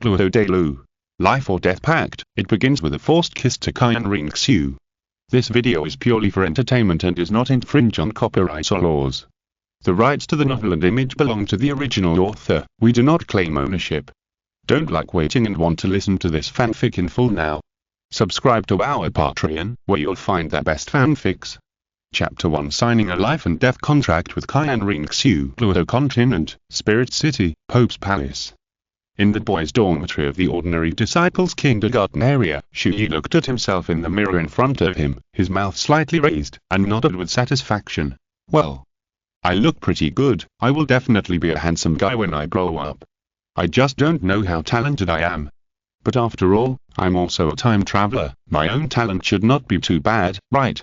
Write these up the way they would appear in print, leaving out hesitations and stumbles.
Douluo Dalu. Life or Death Pact. It begins with a forced kiss to Qian Renxue. This video is purely for entertainment and does not infringe on copyright or laws. The rights to the novel and image belong to the original author. We do not claim ownership. Don't like waiting and want to listen to this fanfic in full now? Subscribe to our Patreon, where you'll find the best fanfics. Chapter 1: Signing a life and death contract with Qian Renxue. Douluo Continent, Spirit City, Pope's Palace. In the boys' dormitory of the ordinary disciples' kindergarten area, Chu Ye looked at himself in the mirror in front of him, his mouth slightly raised, and nodded with satisfaction. Well, I look pretty good. I will definitely be a handsome guy when I grow up. I just don't know how talented I am. But after all, I'm also a time traveler. My own talent should not be too bad, right?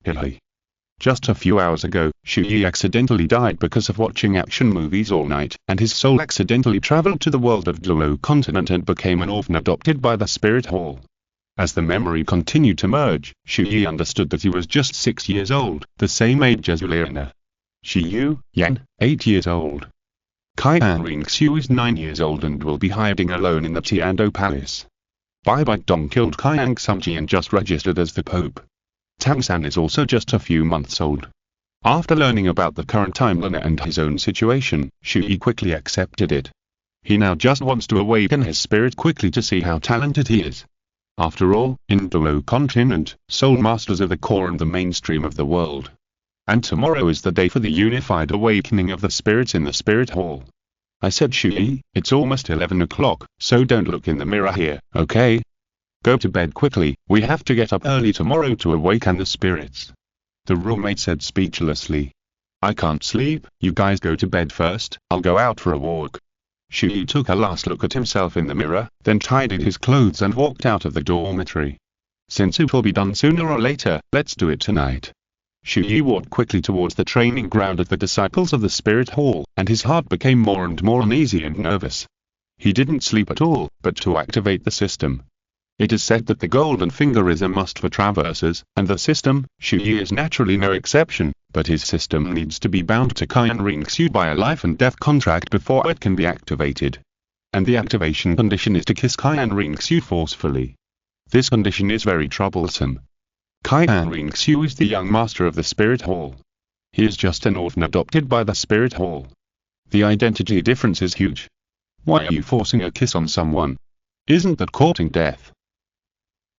Hilly. Just a few hours ago, Chu Ye accidentally died because of watching action movies all night, and his soul accidentally traveled to the world of Douluo Continent and became an orphan adopted by the Spirit Hall. As the memory continued to merge, Chu Ye understood that he was just 6 years old, the same age as Ulena. Yan, 8 years old. Qian Renxue is 9 years old and will be hiding alone in the Douluo Palace. Bai Dong killed Qian Renxue and just registered as the Pope. Tang-san is also just a few months old. After learning about the current timeline and his own situation, Chu Ye quickly accepted it. He now just wants to awaken his spirit quickly to see how talented he is. After all, in Douluo Continent, soul masters are the core and the mainstream of the world. And tomorrow is the day for the unified awakening of the spirits in the Spirit Hall. I said, Chu Ye, it's almost 11 o'clock, so don't look in the mirror here, okay? Go to bed quickly, we have to get up early tomorrow to awaken the spirits. The roommate said speechlessly. I can't sleep, you guys go to bed first, I'll go out for a walk. Chu Ye took a last look at himself in the mirror, then tidied his clothes and walked out of the dormitory. Since it will be done sooner or later, let's do it tonight. Chu Ye walked quickly towards the training ground of the disciples of the Spirit Hall, and his heart became more and more uneasy and nervous. He didn't sleep at all, but to activate the system. It is said that the golden finger is a must for traversers, and the system, Chu Ye is naturally no exception, but his system needs to be bound to Qian Renxue by a life and death contract before it can be activated. And the activation condition is to kiss Qian Renxue forcefully. This condition is very troublesome. Qian Renxue is the young master of the Spirit Hall. He is just an orphan adopted by the Spirit Hall. The identity difference is huge. Why are you forcing a kiss on someone? Isn't that courting death?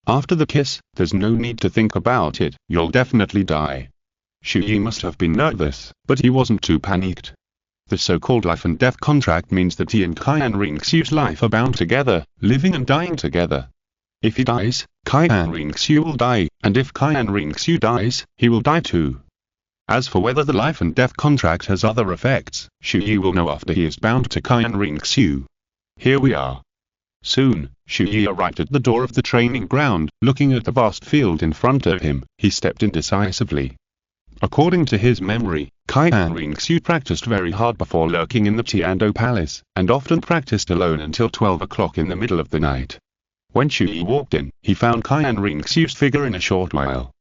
After the kiss, there's no need to think about it, you'll definitely die. Chu Ye must have been nervous, but he wasn't too panicked. The so-called life and death contract means that he and Qian Renxue's life are bound together, living and dying together. If he dies, Qian Renxue will die, and if Qian Renxue dies, he will die too. As for whether the life and death contract has other effects, Chu Ye will know after he is bound to Qian Renxue. Here we are. Soon, Chu Ye arrived at the door of the training ground. Looking at the vast field in front of him, he stepped in decisively. According to his memory, Qian Renxue practiced very hard before lurking in the Douluo Palace, and often practiced alone until 12 o'clock in the middle of the night. When Chu Ye walked in, he found Qian Renxue's figure in a short while.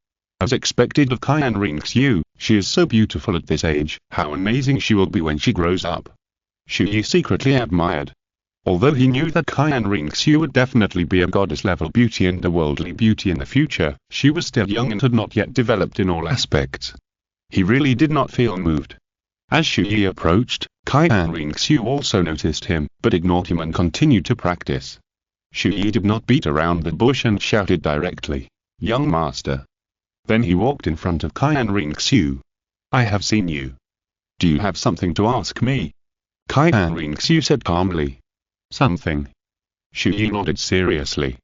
As expected of Qian Renxue, she is so beautiful at this age, how amazing she will be when she grows up. Chu Ye secretly admired. Although he knew that Qian Renxue would definitely be a goddess-level beauty and a worldly beauty in the future, she was still young and had not yet developed in all aspects. He really did not feel moved. As Chu Ye approached, Qian Renxue also noticed him, but ignored him and continued to practice. Chu Ye did not beat around the bush and shouted directly, "Young master." Then he walked in front of Qian Renxue. "I have seen you. Do you have something to ask me?" Qian Renxue said calmly. "Something?" Chu Ye nodded seriously.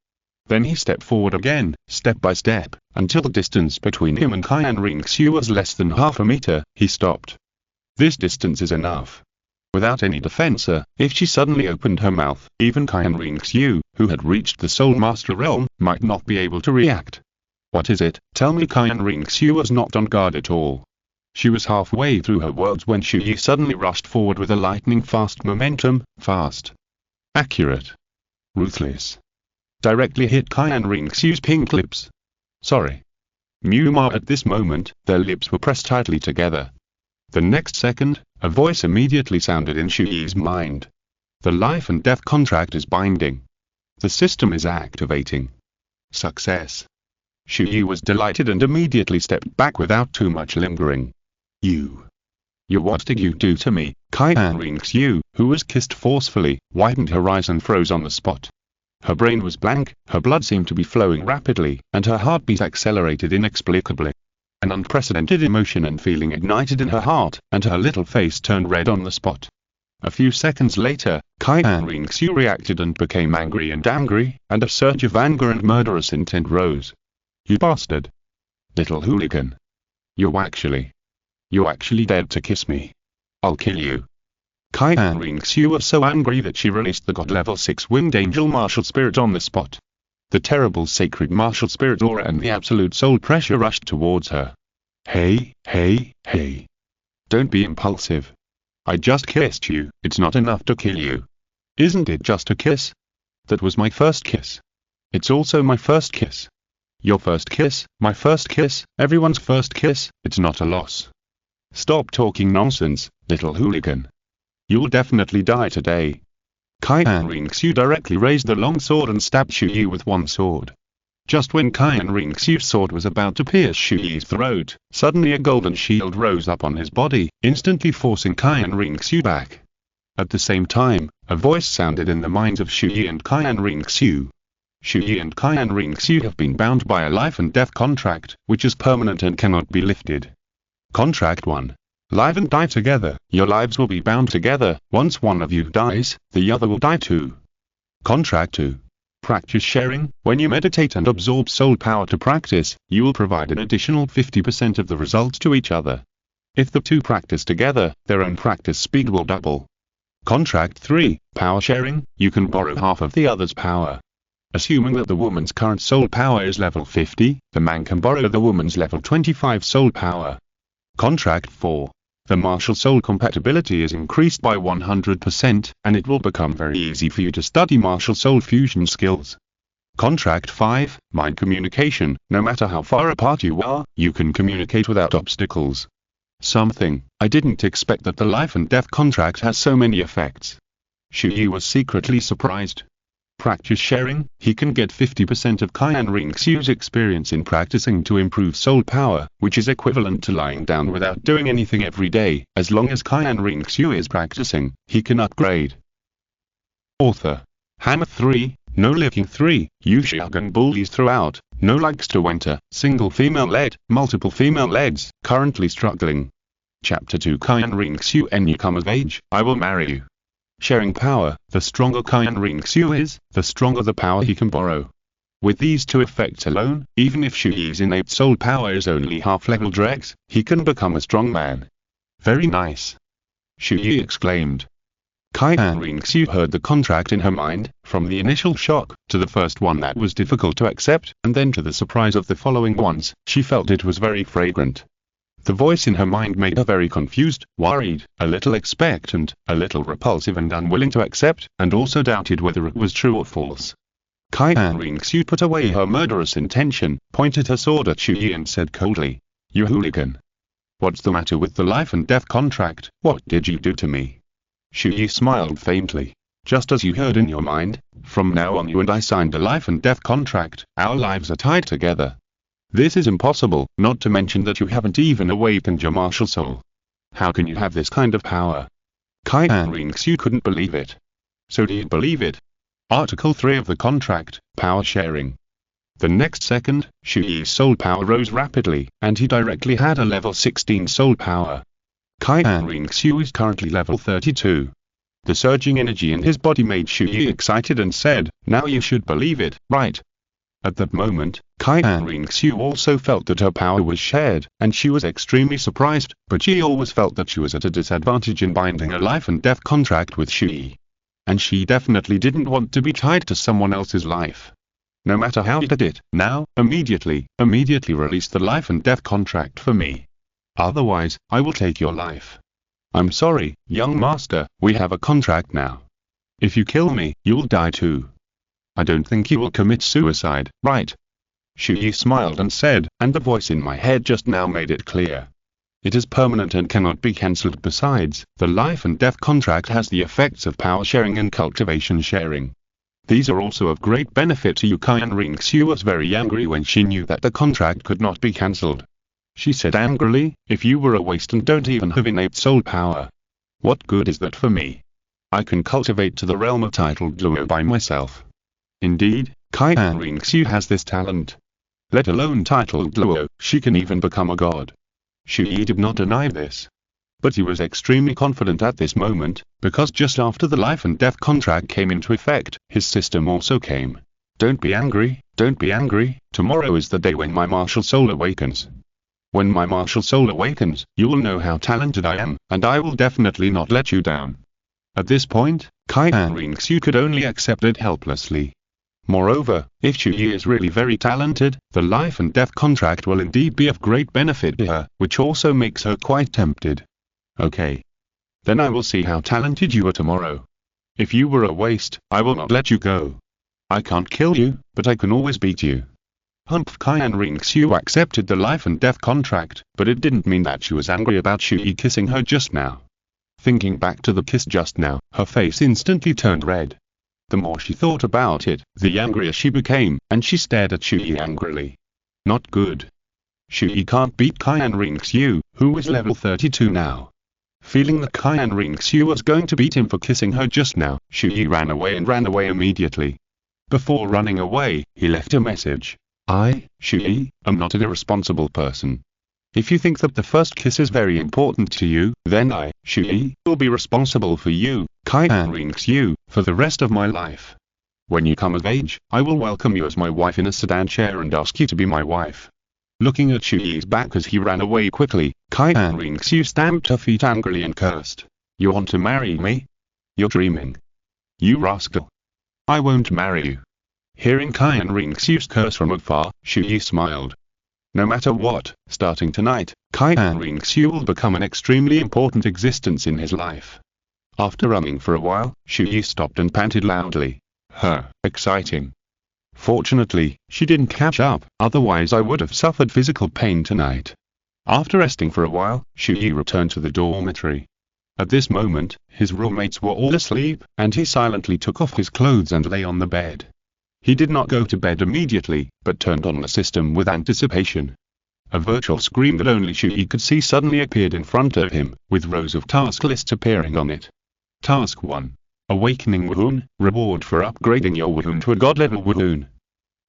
Then he stepped forward again, step by step, until the distance between him and Qian Renxue was less than half a meter. He stopped. This distance is enough. Without any defensor, if she suddenly opened her mouth, even Qian Renxue, who had reached the Soul Master realm, might not be able to react. "What is it? Tell me." Qian Renxue was not on guard at all. She was halfway through her words when Chu Ye suddenly rushed forward with a lightning-fast momentum, fast, accurate, ruthless. Directly hit Qian Renxue's pink lips. "Sorry." Mew. At this moment, their lips were pressed tightly together. The next second, a voice immediately sounded in Chu Ye's mind. The life and death contract is binding. The system is activating. Success. Chu Ye was delighted and immediately stepped back without too much lingering. You, what did you do to me? Qian Renxue, who was kissed forcefully, widened her eyes and froze on the spot. Her brain was blank, her blood seemed to be flowing rapidly, and her heartbeat accelerated inexplicably. An unprecedented emotion and feeling ignited in her heart, and her little face turned red on the spot. A few seconds later, Qian Renxue reacted and became angry, and a surge of anger and murderous intent rose. You bastard! Little hooligan! You actually dared to kiss me. I'll kill you. Qian Renxue was so angry that she released the God Level 6 Winged Angel Martial Spirit on the spot. The terrible sacred martial spirit aura and the absolute soul pressure rushed towards her. Hey! Don't be impulsive. I just kissed you, it's not enough to kill you. Isn't it just a kiss? That was my first kiss. It's also my first kiss. Your first kiss, my first kiss, everyone's first kiss, it's not a loss. Stop talking nonsense, little hooligan. You'll definitely die today. Qian Renxue directly raised the long sword and stabbed Chu Ye with one sword. Just when Qian Renxue's sword was about to pierce Chu Ye's throat, suddenly a golden shield rose up on his body, instantly forcing Qian Renxue back. At the same time, a voice sounded in the minds of Chu Ye and Qian Renxue. Chu Ye and Qian Renxue have been bound by a life and death contract, which is permanent and cannot be lifted. Contract 1. Live and die together. Your lives will be bound together. Once one of you dies, the other will die too. Contract 2. Practice sharing. When you meditate and absorb soul power to practice, you will provide an additional 50% of the results to each other. If the two practice together, their own practice speed will double. Contract 3. Power sharing. You can borrow half of the other's power. Assuming that the woman's current soul power is level 50, the man can borrow the woman's level 25 soul power. Contract 4. The martial soul compatibility is increased by 100%, and it will become very easy for you to study martial soul fusion skills. Contract 5. Mind communication. No matter how far apart you are, you can communicate without obstacles. I didn't expect that the life and death contract has so many effects. Chu Ye was secretly surprised. Practice sharing. He can get 50% of Qian Renxue's experience in practicing to improve soul power, which is equivalent to lying down without doing anything every day. As long as Qian Renxue is practicing, he can upgrade. Author. Hammer 3, no licking 3, Yushiagan bullies throughout, no likes to enter, single female led, multiple female leads, currently struggling. Chapter 2 Qian Renxue and you come of age, I will marry you. Sharing power. The stronger Qian Renxue is, the stronger the power he can borrow. With these two effects alone, even if Chu Ye's innate soul power is only half-level dregs, he can become a strong man. Very nice. Chu Ye exclaimed. Qian Renxue heard the contract in her mind, from the initial shock, to the first one that was difficult to accept, and then to the surprise of the following ones. She felt it was very fragrant. The voice in her mind made her very confused, worried, a little expectant, a little repulsive and unwilling to accept, and also doubted whether it was true or false. Qian Renxue put away her murderous intention, pointed her sword at Chu Ye and said coldly, "You hooligan. What's the matter with the life and death contract? What did you do to me?" Chu Ye smiled faintly. "Just as you heard in your mind, from now on you and I signed a life and death contract, our lives are tied together. This is impossible, not to mention that you haven't even awakened your martial soul. How can you have this kind of power?" Qian Renxue couldn't believe it. So do you believe it? Article 3 of the contract, power sharing. The next second, Chu Ye's soul power rose rapidly, and he directly had a level 16 soul power. Qian Renxue is currently level 32. The surging energy in his body made Chu Ye excited and said, "Now you should believe it, right?" At that moment, Qian Renxue also felt that her power was shared, and she was extremely surprised, but she always felt that she was at a disadvantage in binding a life and death contract with Chu Ye. And she definitely didn't want to be tied to someone else's life. No matter how he did it, now, immediately release the life and death contract for me. Otherwise, I will take your life. I'm sorry, young master, we have a contract now. If you kill me, you'll die too. I don't think you will commit suicide, right? Chu Ye smiled and said, and the voice in my head just now made it clear. It is permanent and cannot be cancelled. Besides, the life and death contract has the effects of power sharing and cultivation sharing. These are also of great benefit to you. Qian Renxue was very angry when she knew that the contract could not be cancelled. She said angrily, "If you were a waste and don't even have innate soul power, what good is that for me? I can cultivate to the realm of titled Douluo by myself." Indeed, Qian Renxue has this talent. Let alone titled Douluo, she can even become a god. Chu Ye did not deny this. But he was extremely confident at this moment, because just after the life and death contract came into effect, his system also came. Don't be angry, tomorrow is the day when my martial soul awakens. When my martial soul awakens, you will know how talented I am, and I will definitely not let you down. At this point, Qian Renxue could only accept it helplessly. Moreover, if Chu Ye is really very talented, the life and death contract will indeed be of great benefit to her, which also makes her quite tempted. Okay. Then I will see how talented you are tomorrow. If you were a waste, I will not let you go. I can't kill you, but I can always beat you. Qian Renxue accepted the life and death contract, but it didn't mean that she was angry about Chu Ye kissing her just now. Thinking back to the kiss just now, her face instantly turned red. The more she thought about it, the angrier she became, and she stared at Chu Ye angrily. Not good. Chu Ye can't beat Qian Renxue, who is level 32 now. Feeling that Qian Renxue was going to beat him for kissing her just now, Chu Ye ran away immediately. Before running away, he left a message. I, Chu Ye, am not an irresponsible person. If you think that the first kiss is very important to you, then I, Chu Ye, will be responsible for you, Qian Renxue, for the rest of my life. When you come of age, I will welcome you as my wife in a sedan chair and ask you to be my wife. Looking at Chu Ye's back as he ran away quickly, Qian Renxue stamped her feet angrily and cursed. You want to marry me? You're dreaming. You rascal. I won't marry you. Hearing Qian Renxue's curse from afar, Chu Ye smiled. No matter what, starting tonight, Qian Renxue will become an extremely important existence in his life. After running for a while, Chu Ye stopped and panted loudly. Exciting. Fortunately, she didn't catch up, otherwise I would have suffered physical pain tonight. After resting for a while, Chu Ye returned to the dormitory. At this moment, his roommates were all asleep, and he silently took off his clothes and lay on the bed. He did not go to bed immediately, but turned on the system with anticipation. A virtual screen that only Chu Ye could see suddenly appeared in front of him, with rows of task lists appearing on it. Task 1. Awakening Wuhun, reward for upgrading your Wuhun to a god-level Wuhun.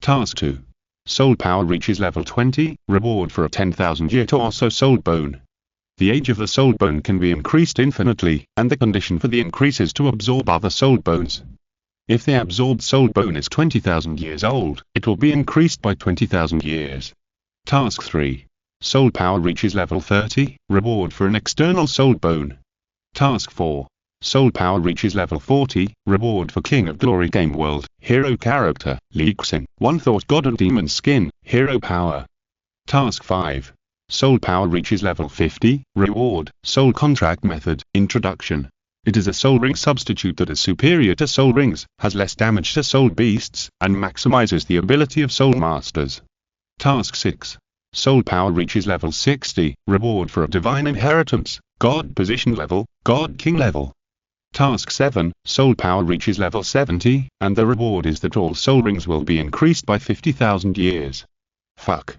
Task 2. Soul power reaches level 20, reward for a 10,000-year torso soul bone. The age of the soul bone can be increased infinitely, and the condition for the increase is to absorb other soul bones. If the absorbed soul bone is 20,000 years old, it will be increased by 20,000 years. Task 3. Soul power reaches level 30, reward for an external soul bone. Task 4. Soul power reaches level 40, reward for King of Glory Game World, hero character, Li Xin, One Thought God and Demon Skin, hero power. Task 5. Soul power reaches level 50, reward, Soul Contract Method, Introduction. It is a soul ring substitute that is superior to soul rings, has less damage to soul beasts, and maximizes the ability of soul masters. Task 6. Soul power reaches level 60, reward for a divine inheritance, God position level, God king level. Task 7. Soul power reaches level 70, and the reward is that all soul rings will be increased by 50,000 years. Fuck.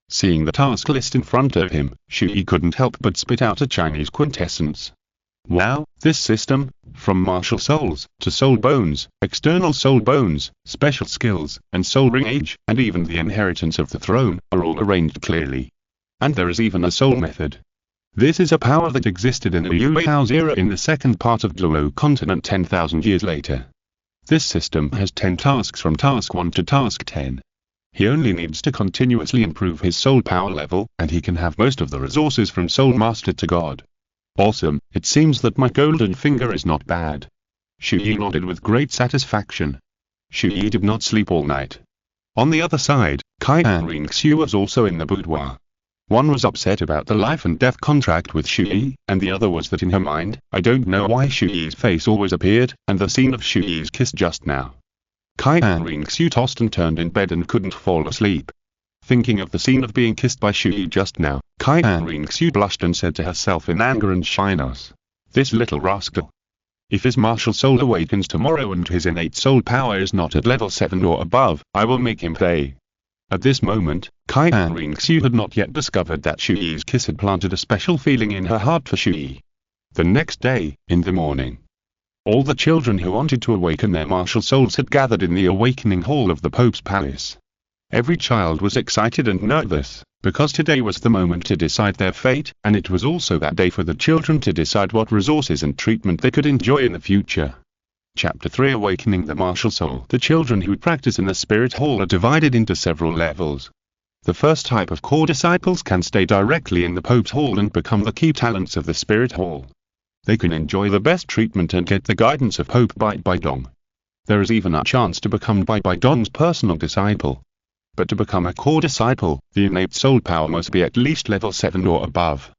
Seeing the task list in front of him, Chu Ye couldn't help but spit out a Chinese quintessence. Wow, this system, from martial souls, to soul bones, external soul bones, special skills, and soul ring age, and even the inheritance of the throne, are all arranged clearly. And there is even a soul method. This is a power that existed in the Yue House era in the second part of Douluo Continent 10,000 years later. This system has 10 tasks from task 1 to task 10. He only needs to continuously improve his soul power level, and he can have most of the resources from Soul Master to God. Awesome, it seems that my golden finger is not bad. Chu Ye nodded with great satisfaction. Chu Ye did not sleep all night. On the other side, Qian Renxue was also in the boudoir. One was upset about the life and death contract with Chu Ye, and the other was that in her mind, I don't know why Chu Ye's face always appeared, and the scene of Chu Ye's kiss just now. Qian Renxue tossed and turned in bed and couldn't fall asleep. Thinking of the scene of being kissed by Chu Ye just now, Qian Renxue blushed and said to herself in anger and shyness, "This little rascal. If his martial soul awakens tomorrow and his innate soul power is not at level 7 or above, I will make him pay." At this moment, Qian Renxue had not yet discovered that Chu Ye's kiss had planted a special feeling in her heart for Chu Ye. The next day, in the morning, all the children who wanted to awaken their martial souls had gathered in the awakening hall of the Pope's palace. Every child was excited and nervous, because today was the moment to decide their fate, and it was also that day for the children to decide what resources and treatment they could enjoy in the future. Chapter 3 Awakening the Martial Soul. The children who practice in the Spirit Hall are divided into several levels. The first type of core disciples can stay directly in the Pope's Hall and become the key talents of the Spirit Hall. They can enjoy the best treatment and get the guidance of Pope Bai Dong. There is even a chance to become Bai Dong's personal disciple. But to become a core disciple, the innate soul power must be at least level 7 or above.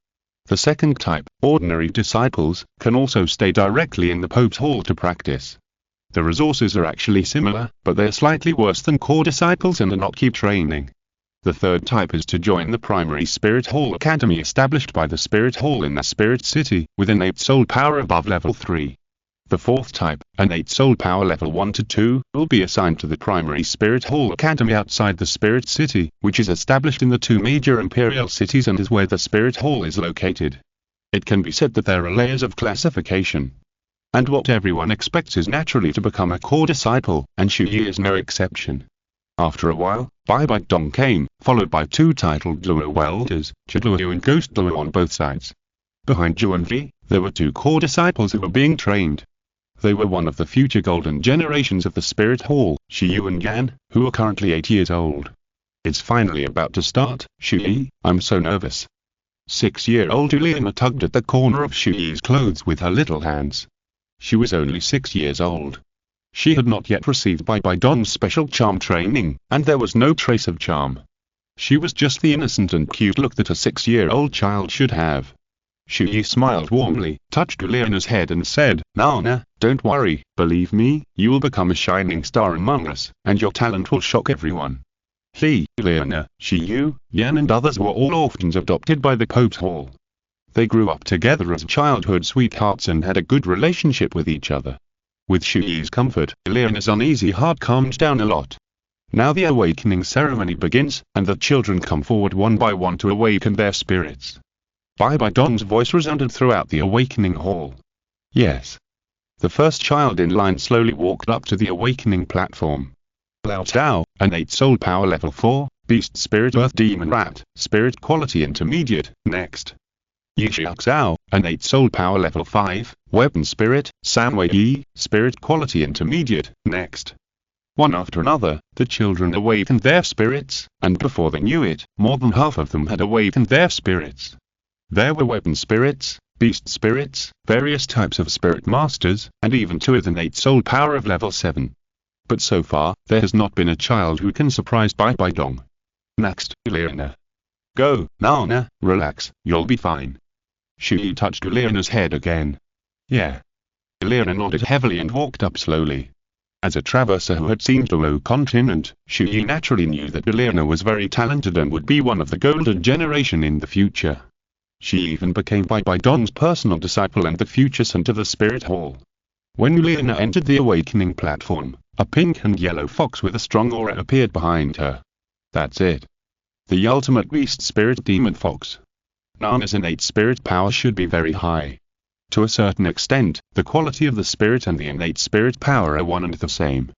The second type, ordinary disciples, can also stay directly in the Pope's Hall to practice. The resources are actually similar, but they are slightly worse than core disciples and are not keep training. The third type is to join the primary Spirit Hall Academy established by the Spirit Hall in the Spirit City, with innate soul power above level 3. The fourth type, innate soul power level 1 to 2, will be assigned to the primary Spirit Hall Academy outside the Spirit City, which is established in the two major imperial cities and is where the Spirit Hall is located. It can be said that there are layers of classification. And what everyone expects is naturally to become a core disciple, and Chu Ye is no exception. After a while, Bai Dong came, followed by two titled Douluo welders, Chu Ye and Ghost Douluo on both sides. Behind Zhu and Vi, there were two core disciples who were being trained. They were one of the future golden generations of the Spirit Hall, Chu Ye and Yan, who are currently 8 years old. It's finally about to start, Chu Ye, I'm so nervous. 6-year-old Juliana tugged at the corner of Chu Ye's clothes with her little hands. She was only 6 years old. She had not yet received Bai Dong's special charm training, and there was no trace of charm. She was just the innocent and cute look that a 6-year-old child should have. Chu Ye smiled warmly, touched Juliana's head and said, "Nana, don't worry, believe me, you will become a shining star among us, and your talent will shock everyone." Juliana, Chu Ye, Yan and others were all orphans adopted by the Pope's Hall. They grew up together as childhood sweethearts and had a good relationship with each other. With Chu Ye's comfort, Juliana's uneasy heart calmed down a lot. Now the awakening ceremony begins, and the children come forward one by one to awaken their spirits. Bai Dong's voice resounded throughout the awakening hall. Yes. The first child in line slowly walked up to the awakening platform. Lao Tao, innate soul power level 4, beast spirit earth demon rat, spirit quality intermediate, next. Yi Xiaoxiao, innate soul power level 5, weapon spirit, Sanwei Yi, spirit quality intermediate, next. One after another, the children awakened their spirits, and before they knew it, more than half of them had awakened their spirits. There were weapon spirits, beast spirits, various types of spirit masters, and even 2 with innate soul power of level 7. But so far, there has not been a child who can surprise Bai Dong. Next, Juliana. Go, Nana, relax, you'll be fine. Chu Ye touched Juliana's head again. Yeah. Juliana nodded heavily and walked up slowly. As a traverser who had seen Douluo Continent, Chu Ye naturally knew that Juliana was very talented and would be one of the golden generation in the future. She even became Bai Dong's personal disciple and the future son of the Spirit Hall. When Juliana entered the awakening platform, a pink and yellow fox with a strong aura appeared behind her. That's it. The ultimate beast spirit demon fox. Nana's innate spirit power should be very high. To a certain extent, the quality of the spirit and the innate spirit power are one and the same.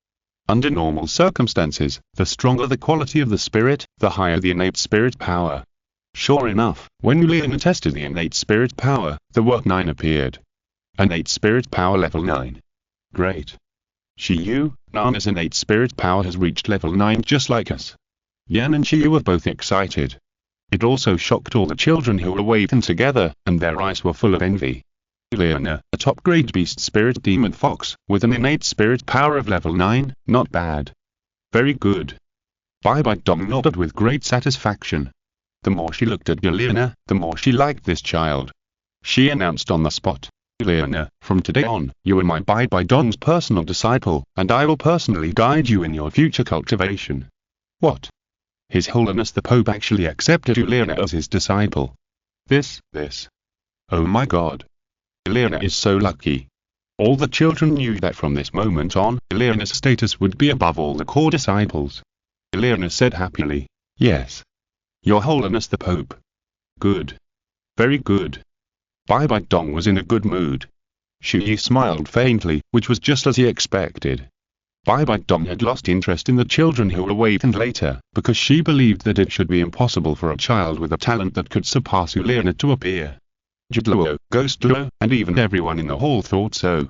Under normal circumstances, the stronger the quality of the spirit, the higher the innate spirit power. Sure enough, when Juliana tested the innate spirit power, the work 9 appeared. Innate spirit power level 9. Great. Chu Ye, Nana's innate spirit power has reached level 9 just like us. Yan and Chu Ye were both excited. It also shocked all the children who awakened together, and their eyes were full of envy. Juliana, a top-grade beast spirit demon fox, with an innate spirit power of level 9, not bad. Very good. Bai Dong nodded with great satisfaction. The more she looked at Juliana, the more she liked this child. She announced on the spot, Juliana, from today on, you are my Bai Dong's personal disciple, and I will personally guide you in your future cultivation. What? His Holiness the Pope actually accepted Uliana as his disciple. This. Oh my God. Uliana is so lucky. All the children knew that from this moment on, Uliana's status would be above all the core disciples. Uliana said happily, "Yes. Your Holiness the Pope." Good. Very good. Bai Dong was in a good mood. Chu Ye smiled faintly, which was just as he expected. Bai Dong had lost interest in the children who awakened later, because she believed that it should be impossible for a child with a talent that could surpass Uliana to appear. Douluo, Ghost Douluo, and even everyone in the hall thought so.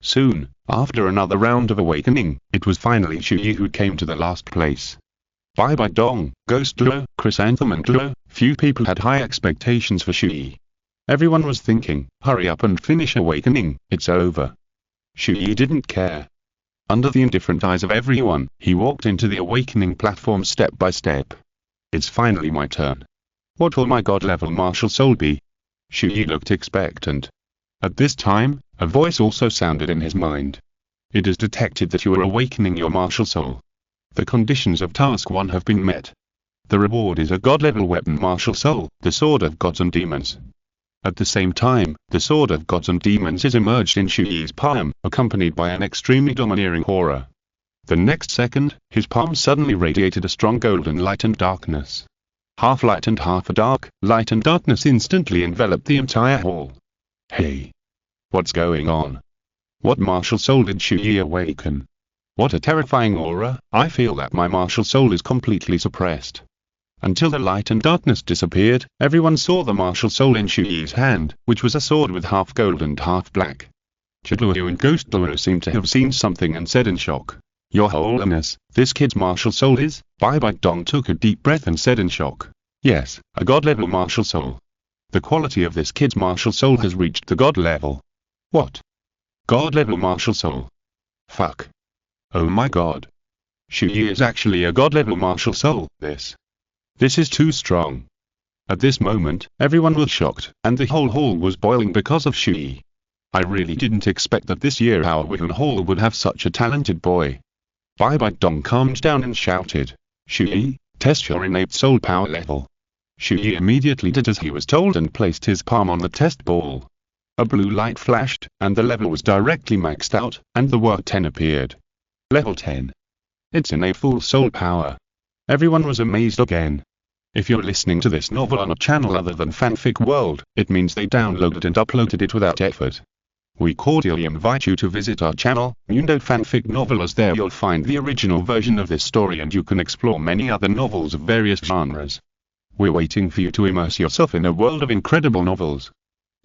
Soon, after another round of awakening, it was finally Chu Ye who came to the last place. Bai Dong, Ghost Douluo, Chrysanthemum and Douluo, few people had high expectations for Chu Ye. Everyone was thinking, hurry up and finish awakening, it's over. Chu Ye didn't care. Under the indifferent eyes of everyone, he walked into the awakening platform step by step. It's finally my turn. What will my God-level martial soul be? Chu Ye looked expectant. At this time, a voice also sounded in his mind. It is detected that you are awakening your martial soul. The conditions of Task 1 have been met. The reward is a God-level weapon martial soul, the Sword of Gods and Demons. At the same time, the Sword of Gods and Demons is emerged in Chu Ye's palm, accompanied by an extremely domineering aura. The next second, his palm suddenly radiated a strong golden light and darkness. Half light and half dark, light and darkness instantly enveloped the entire hall. Hey! What's going on? What martial soul did Chu Ye awaken? What a terrifying aura, I feel that my martial soul is completely suppressed. Until the light and darkness disappeared, everyone saw the martial soul in Chu Ye's hand, which was a sword with half gold and half black. Douluo and Ghost Douluo seemed to have seen something and said in shock, "Your Holiness, this kid's martial soul is..." Bai Dong took a deep breath and said in shock, "Yes, a God-level martial soul. The quality of this kid's martial soul has reached the God level." What? God-level martial soul? Fuck. Oh my God. Chu Ye is actually a God-level martial soul, This is too strong. At this moment, everyone was shocked, and the whole hall was boiling because of Chu Ye. I really didn't expect that this year our Wiccan Hall would have such a talented boy. Bai Dong calmed down and shouted, "Chu Ye, test your innate soul power level." Chu Ye immediately did as he was told and placed his palm on the test ball. A blue light flashed, and the level was directly maxed out, and the word 10 appeared. Level 10. It's innate full soul power. Everyone was amazed again. If you're listening to this novel on a channel other than Fanfic World, it means they downloaded and uploaded it without effort. We cordially invite you to visit our channel, Mundo Fanfic Novel, as there you'll find the original version of this story and you can explore many other novels of various genres. We're waiting for you to immerse yourself in a world of incredible novels.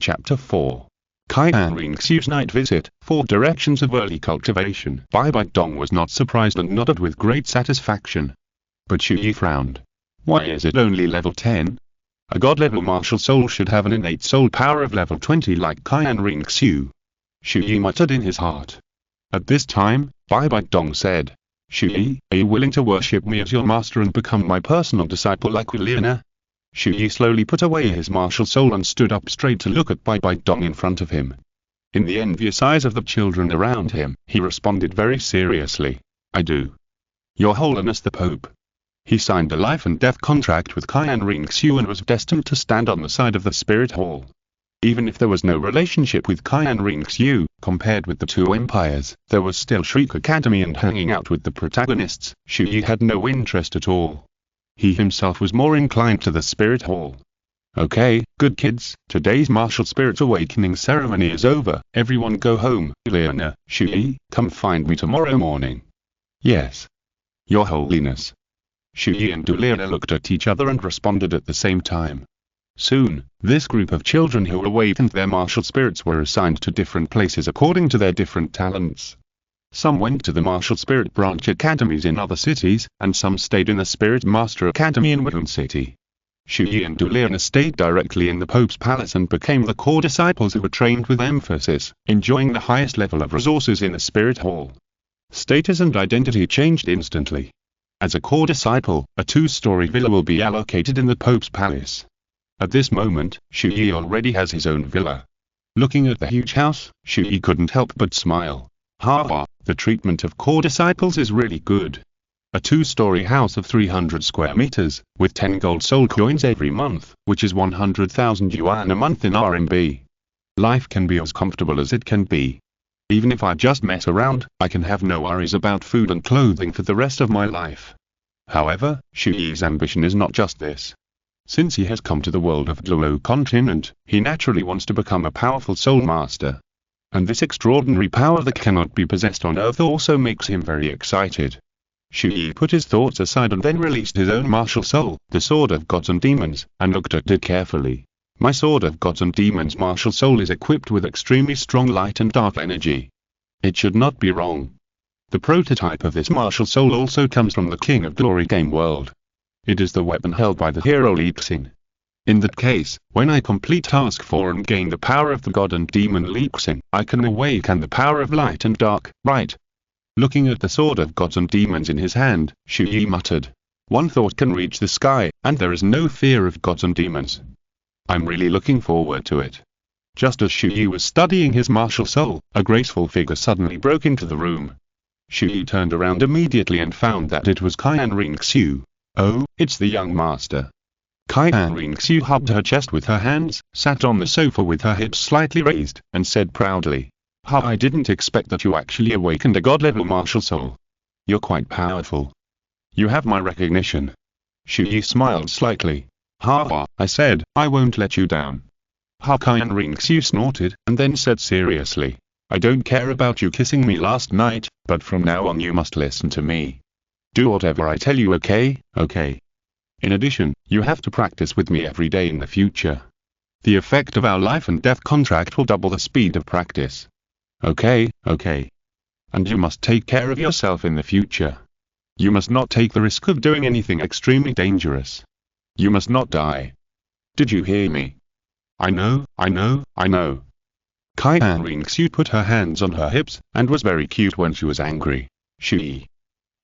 Chapter 4. Qian Renxue's Night Visit, 4 Directions of Early Cultivation. Bai Dong was not surprised and nodded with great satisfaction. But Chu Ye frowned. Why is it only level 10? A God-level martial soul should have an innate soul power of level 20 like Qian Renxue. Chu Ye muttered in his heart. At this time, Bai Dong said, "Chu Ye, are you willing to worship me as your master and become my personal disciple like Uliana?" Chu Ye slowly put away his martial soul and stood up straight to look at Bai Dong in front of him. In the envious eyes of the children around him, he responded very seriously, "I do. Your Holiness the Pope." He signed a life and death contract with Qian Renxue and was destined to stand on the side of the Spirit Hall. Even if there was no relationship with Qian Renxue, compared with the two empires, there was still Shriek Academy and hanging out with the protagonists. Chu Ye had no interest at all. He himself was more inclined to the Spirit Hall. Okay, good kids, today's martial spirit awakening ceremony is over, everyone go home. Uliana, Chu Ye, come find me tomorrow morning. Yes. Your Holiness. Chu Ye and Uliana looked at each other and responded at the same time. Soon, this group of children who awakened their martial spirits were assigned to different places according to their different talents. Some went to the Martial Spirit branch academies in other cities, and some stayed in the Spirit Master Academy in Wiccan City. Chu Ye and Uliana stayed directly in the Pope's palace and became the core disciples who were trained with emphasis, enjoying the highest level of resources in the Spirit Hall. Status and identity changed instantly. As a core disciple, a 2-story villa will be allocated in the Pope's palace. At this moment, Chu Ye already has his own villa. Looking at the huge house, Chu Ye couldn't help but smile. Ha ha, the treatment of core disciples is really good. A 2-story house of 300 square meters, with 10 gold soul coins every month, which is 100,000 yuan a month in RMB. Life can be as comfortable as it can be. Even if I just mess around, I can have no worries about food and clothing for the rest of my life. However, Chu Ye's ambition is not just this. Since he has come to the world of Douluo Continent, he naturally wants to become a powerful soul master. And this extraordinary power that cannot be possessed on Earth also makes him very excited. Chu Ye put his thoughts aside and then released his own martial soul, the Sword of Gods and Demons, and looked at it carefully. My Sword of Gods and Demons martial soul is equipped with extremely strong light and dark energy. It should not be wrong. The prototype of this martial soul also comes from the King of Glory game world. It is the weapon held by the hero Lixin. In that case, when I complete task 4 and gain the power of the god and demon Lixin, I can awaken the power of light and dark, right? Looking at the Sword of Gods and Demons in his hand, Chu Ye muttered. One thought can reach the sky, and there is no fear of gods and demons. I'm really looking forward to it. Just as Chu Ye was studying his martial soul, a graceful figure suddenly broke into the room. Chu Ye turned around immediately and found that it was Qian Renxue. Oh, it's the young master. Qian Renxue hugged her chest with her hands, sat on the sofa with her hips slightly raised, and said proudly, "Ha, I didn't expect that you actually awakened a god-level martial soul. You're quite powerful. You have my recognition." Chu Ye smiled slightly. "Ha ha," I said, "I won't let you down." Ha, Qian Renxue snorted, and then said seriously, "I don't care about you kissing me last night, but from now on you must listen to me. Do whatever I tell you, okay? Okay. In addition, you have to practice with me every day in the future. The effect of our life and death contract will double the speed of practice. Okay, okay. And you must take care of yourself in the future. You must not take the risk of doing anything extremely dangerous. You must not die. Did you hear me?" I know. Qian Renxue put her hands on her hips, and was very cute when she was angry. Chu Ye.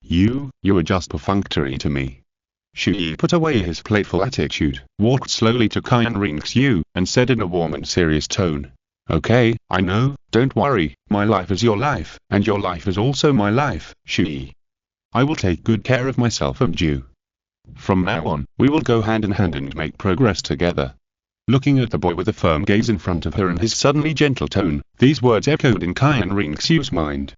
You were just perfunctory to me." Chu Ye put away his playful attitude, walked slowly to Qian Renxue, and said in a warm and serious tone, "Okay, I know, don't worry, my life is your life, and your life is also my life, Chu Ye. I will take good care of myself and you. From now on, we will go hand in hand and make progress together." Looking at the boy with a firm gaze in front of her and his suddenly gentle tone, these words echoed in Qian Renxue's mind.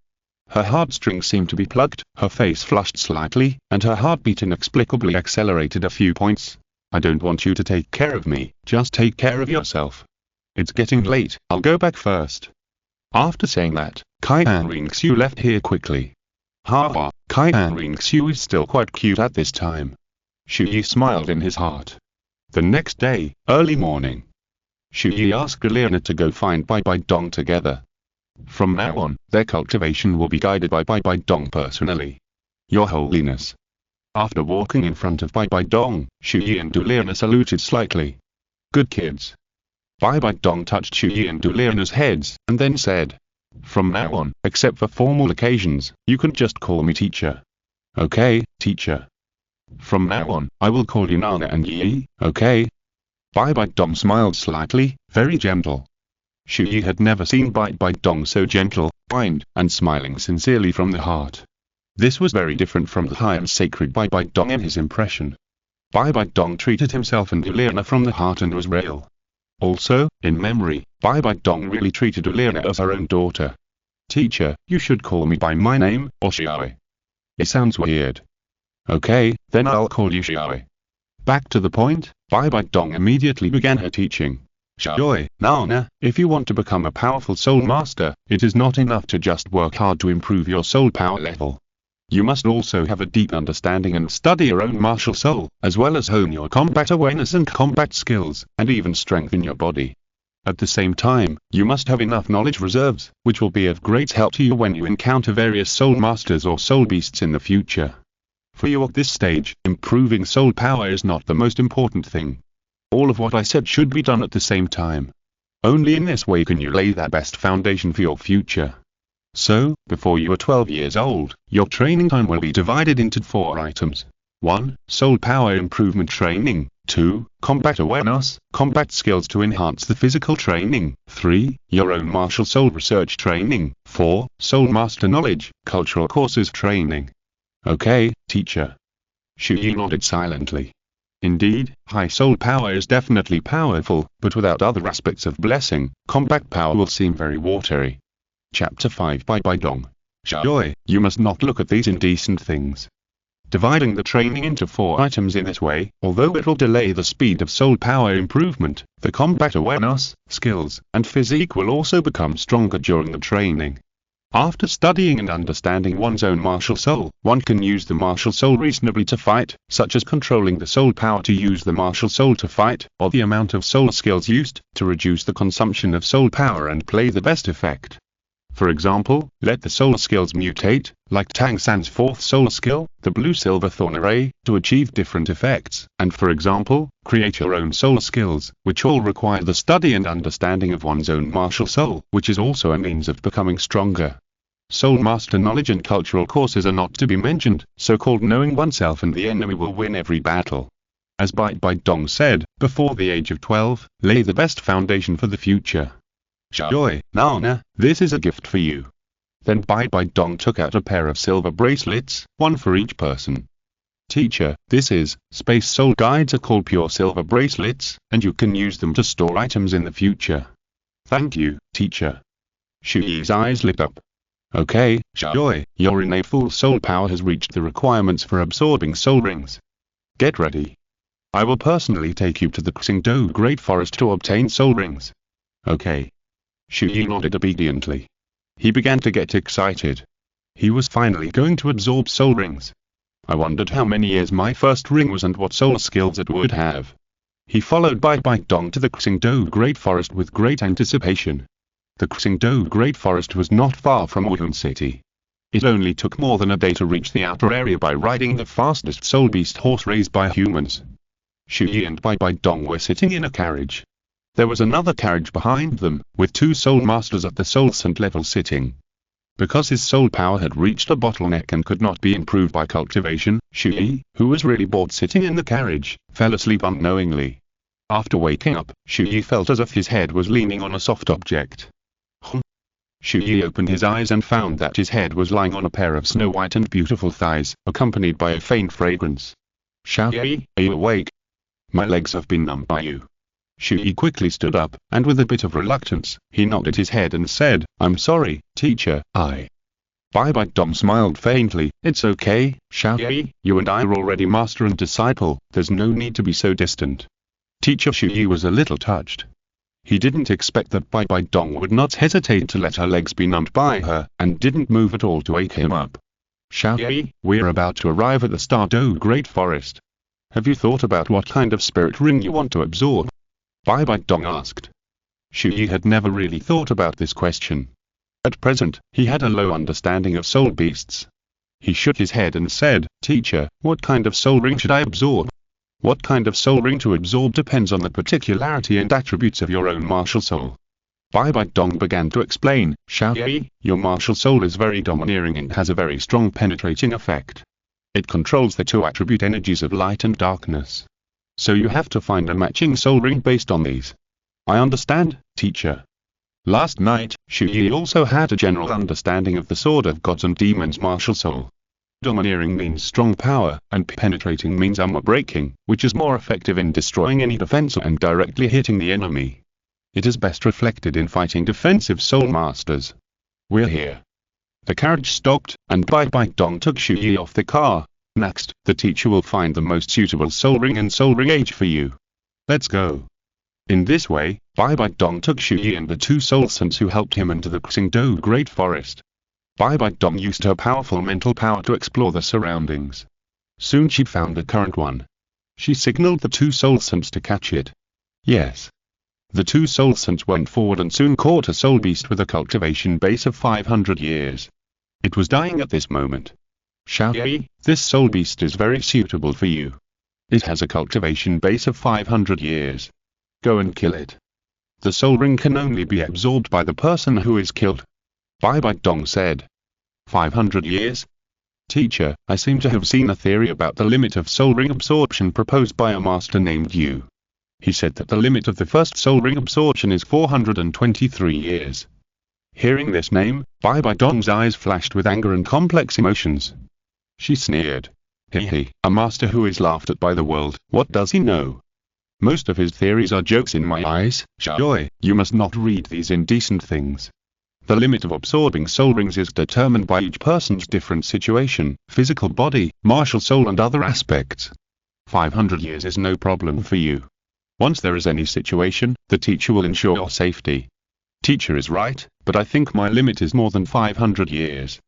Her heartstrings seemed to be plucked, her face flushed slightly, and her heartbeat inexplicably accelerated a few points. "I don't want you to take care of me, just take care of yourself. It's getting late, I'll go back first." After saying that, Qian Renxue left here quickly. Ha, Qian Renxue is still quite cute at this time. Chu Ye smiled in his heart. The next day, early morning, Chu Ye asked Leona to go find Bai Bai Dong together. From now on, their cultivation will be guided by Bai Bai Dong personally. "Your Holiness." After walking in front of Bai Bai Dong, Chu Ye and Leona saluted slightly. "Good kids." Bai Bai Dong touched Chu Ye and Leona's heads, and then said, "From now on, except for formal occasions, you can just call me teacher." "Okay, teacher. From now on, I will call you Nana and Yi, okay?" Bai Bai Dong smiled slightly, very gentle. Chu Ye had never seen Bai Bai Dong so gentle, kind, and smiling sincerely from the heart. This was very different from the high and sacred Bai Bai Dong in his impression. Bai Bai Dong treated himself and Leona from the heart and was real. Also, in memory, Bai Bai Dong really treated Leona as her own daughter. "Teacher, you should call me by my name, or Xiaoe." "It sounds weird." "Okay, then I'll call you Xiaoe." Back to the point, Bai Bai Dong immediately began her teaching. "Xiaoe, Nana, if you want to become a powerful soul master, it is not enough to just work hard to improve your soul power level. You must also have a deep understanding and study your own martial soul, as well as hone your combat awareness and combat skills, and even strengthen your body. At the same time, you must have enough knowledge reserves, which will be of great help to you when you encounter various soul masters or soul beasts in the future. For you at this stage, improving soul power is not the most important thing. All of what I said should be done at the same time. Only in this way can you lay the best foundation for your future. So, before you are 12 years old, your training time will be divided into 4 items. 1. Soul power improvement training. 2. Combat awareness, combat skills to enhance the physical training. 3. Your own martial soul research training. 4. Soul master knowledge, cultural courses training. Okay, teacher. Chu Ye nodded silently. Indeed, high soul power is definitely powerful, but without other aspects of blessing, compact power will seem very watery. Chapter 5 by Dong. Xiaoy, you must not look at these indecent things. Dividing the training into 4 items in this way, although it will delay the speed of soul power improvement, the combat awareness, skills, and physique will also become stronger during the training. After studying and understanding one's own martial soul, one can use the martial soul reasonably to fight, such as controlling the soul power to use the martial soul to fight, or the amount of soul skills used, to reduce the consumption of soul power and play the best effect. For example, let the soul skills mutate, like Tang San's 4th soul skill, the blue-silver thorn array, to achieve different effects, and for example, create your own soul skills, which all require the study and understanding of one's own martial soul, which is also a means of becoming stronger. Soul master knowledge and cultural courses are not to be mentioned, so-called knowing oneself and the enemy will win every battle. As Bai Dong said, before the age of 12, lay the best foundation for the future. Xiaoy, Nana, this is a gift for you. Then Bai Dong took out a pair of silver bracelets, one for each person. Teacher, this is, Space Soul Guides are called pure silver bracelets, and you can use them to store items in the future. Thank you, teacher. Chu Ye's eyes lit up. Okay, Xiaoy, your innate full soul power has reached the requirements for absorbing soul rings. Get ready. I will personally take you to the Xingdou Great Forest to obtain soul rings. Okay. Chu Ye nodded obediently. He began to get excited. He was finally going to absorb soul rings. I wondered how many years my first ring was and what soul skills it would have. He followed Bai Dong to the Xingdou Great Forest with great anticipation. The Xingdou Great Forest was not far from Wuhan City. It only took more than a day to reach the outer area by riding the fastest soul beast horse raised by humans. Chu Ye and Bai Dong were sitting in a carriage. There was another carriage behind them, with 2 soul masters at the soul scent level sitting. Because his soul power had reached a bottleneck and could not be improved by cultivation, Chu Ye, who was really bored sitting in the carriage, fell asleep unknowingly. After waking up, Chu Ye felt as if his head was leaning on a soft object. Chu Ye opened his eyes and found that his head was lying on a pair of snow-white and beautiful thighs, accompanied by a faint fragrance. Xiao Ye, are you awake? My legs have been numbed by you. Chu Ye quickly stood up, and with a bit of reluctance, he nodded his head and said, I'm sorry, teacher, Bai Dong smiled faintly, it's okay, Xiao Ye, you and I are already master and disciple, there's no need to be so distant. Teacher Chu Ye was a little touched. He didn't expect that Bai Dong would not hesitate to let her legs be numbed by her, and didn't move at all to wake him up. Xiao Ye, we're about to arrive at the Xingdou Great Forest. Have you thought about what kind of spirit ring you want to absorb? Bai Dong asked. Chu Ye had never really thought about this question. At present, he had a low understanding of soul beasts. He shook his head and said, Teacher, what kind of soul ring should I absorb? What kind of soul ring to absorb depends on the particularity and attributes of your own martial soul. Bai Dong began to explain, Xiao Ye, your martial soul is very domineering and has a very strong penetrating effect. It controls the 2 attribute energies of light and darkness. So you have to find a matching soul ring based on these. I understand, teacher. Last night, Chu Ye also had a general understanding of the Sword of Gods and Demons martial soul. Domineering means strong power, and penetrating means armor-breaking, which is more effective in destroying any defense and directly hitting the enemy. It is best reflected in fighting defensive soul masters. We're here. The carriage stopped, and Bai Dong took Chu Ye off the car. Next, the teacher will find the most suitable soul ring and soul ring age for you. Let's go. In this way, Bai Dong took Chu Ye and the 2 soul scents who helped him into the Xingdou Great Forest. Bai Dong used her powerful mental power to explore the surroundings. Soon she found the current one. She signaled the 2 soul scents to catch it. Yes. The 2 soul scents went forward and soon caught a soul beast with a cultivation base of 500 years. It was dying at this moment. Xiao Ye, this soul beast is very suitable for you. It has a cultivation base of 500 years. Go and kill it. The soul ring can only be absorbed by the person who is killed. Bai Dong said. 500 years? Teacher, I seem to have seen a theory about the limit of soul ring absorption proposed by a master named Yu. He said that the limit of the first soul ring absorption is 423 years. Hearing this name, Bai Dong's eyes flashed with anger and complex emotions. She sneered. He, a master who is laughed at by the world, what does he know? Most of his theories are jokes in my eyes. Chu Ye, you must not read these indecent things. The limit of absorbing soul rings is determined by each person's different situation, physical body, martial soul and other aspects. 500 years is no problem for you. Once there is any situation, the teacher will ensure your safety. Teacher is right, but I think my limit is more than 500 years.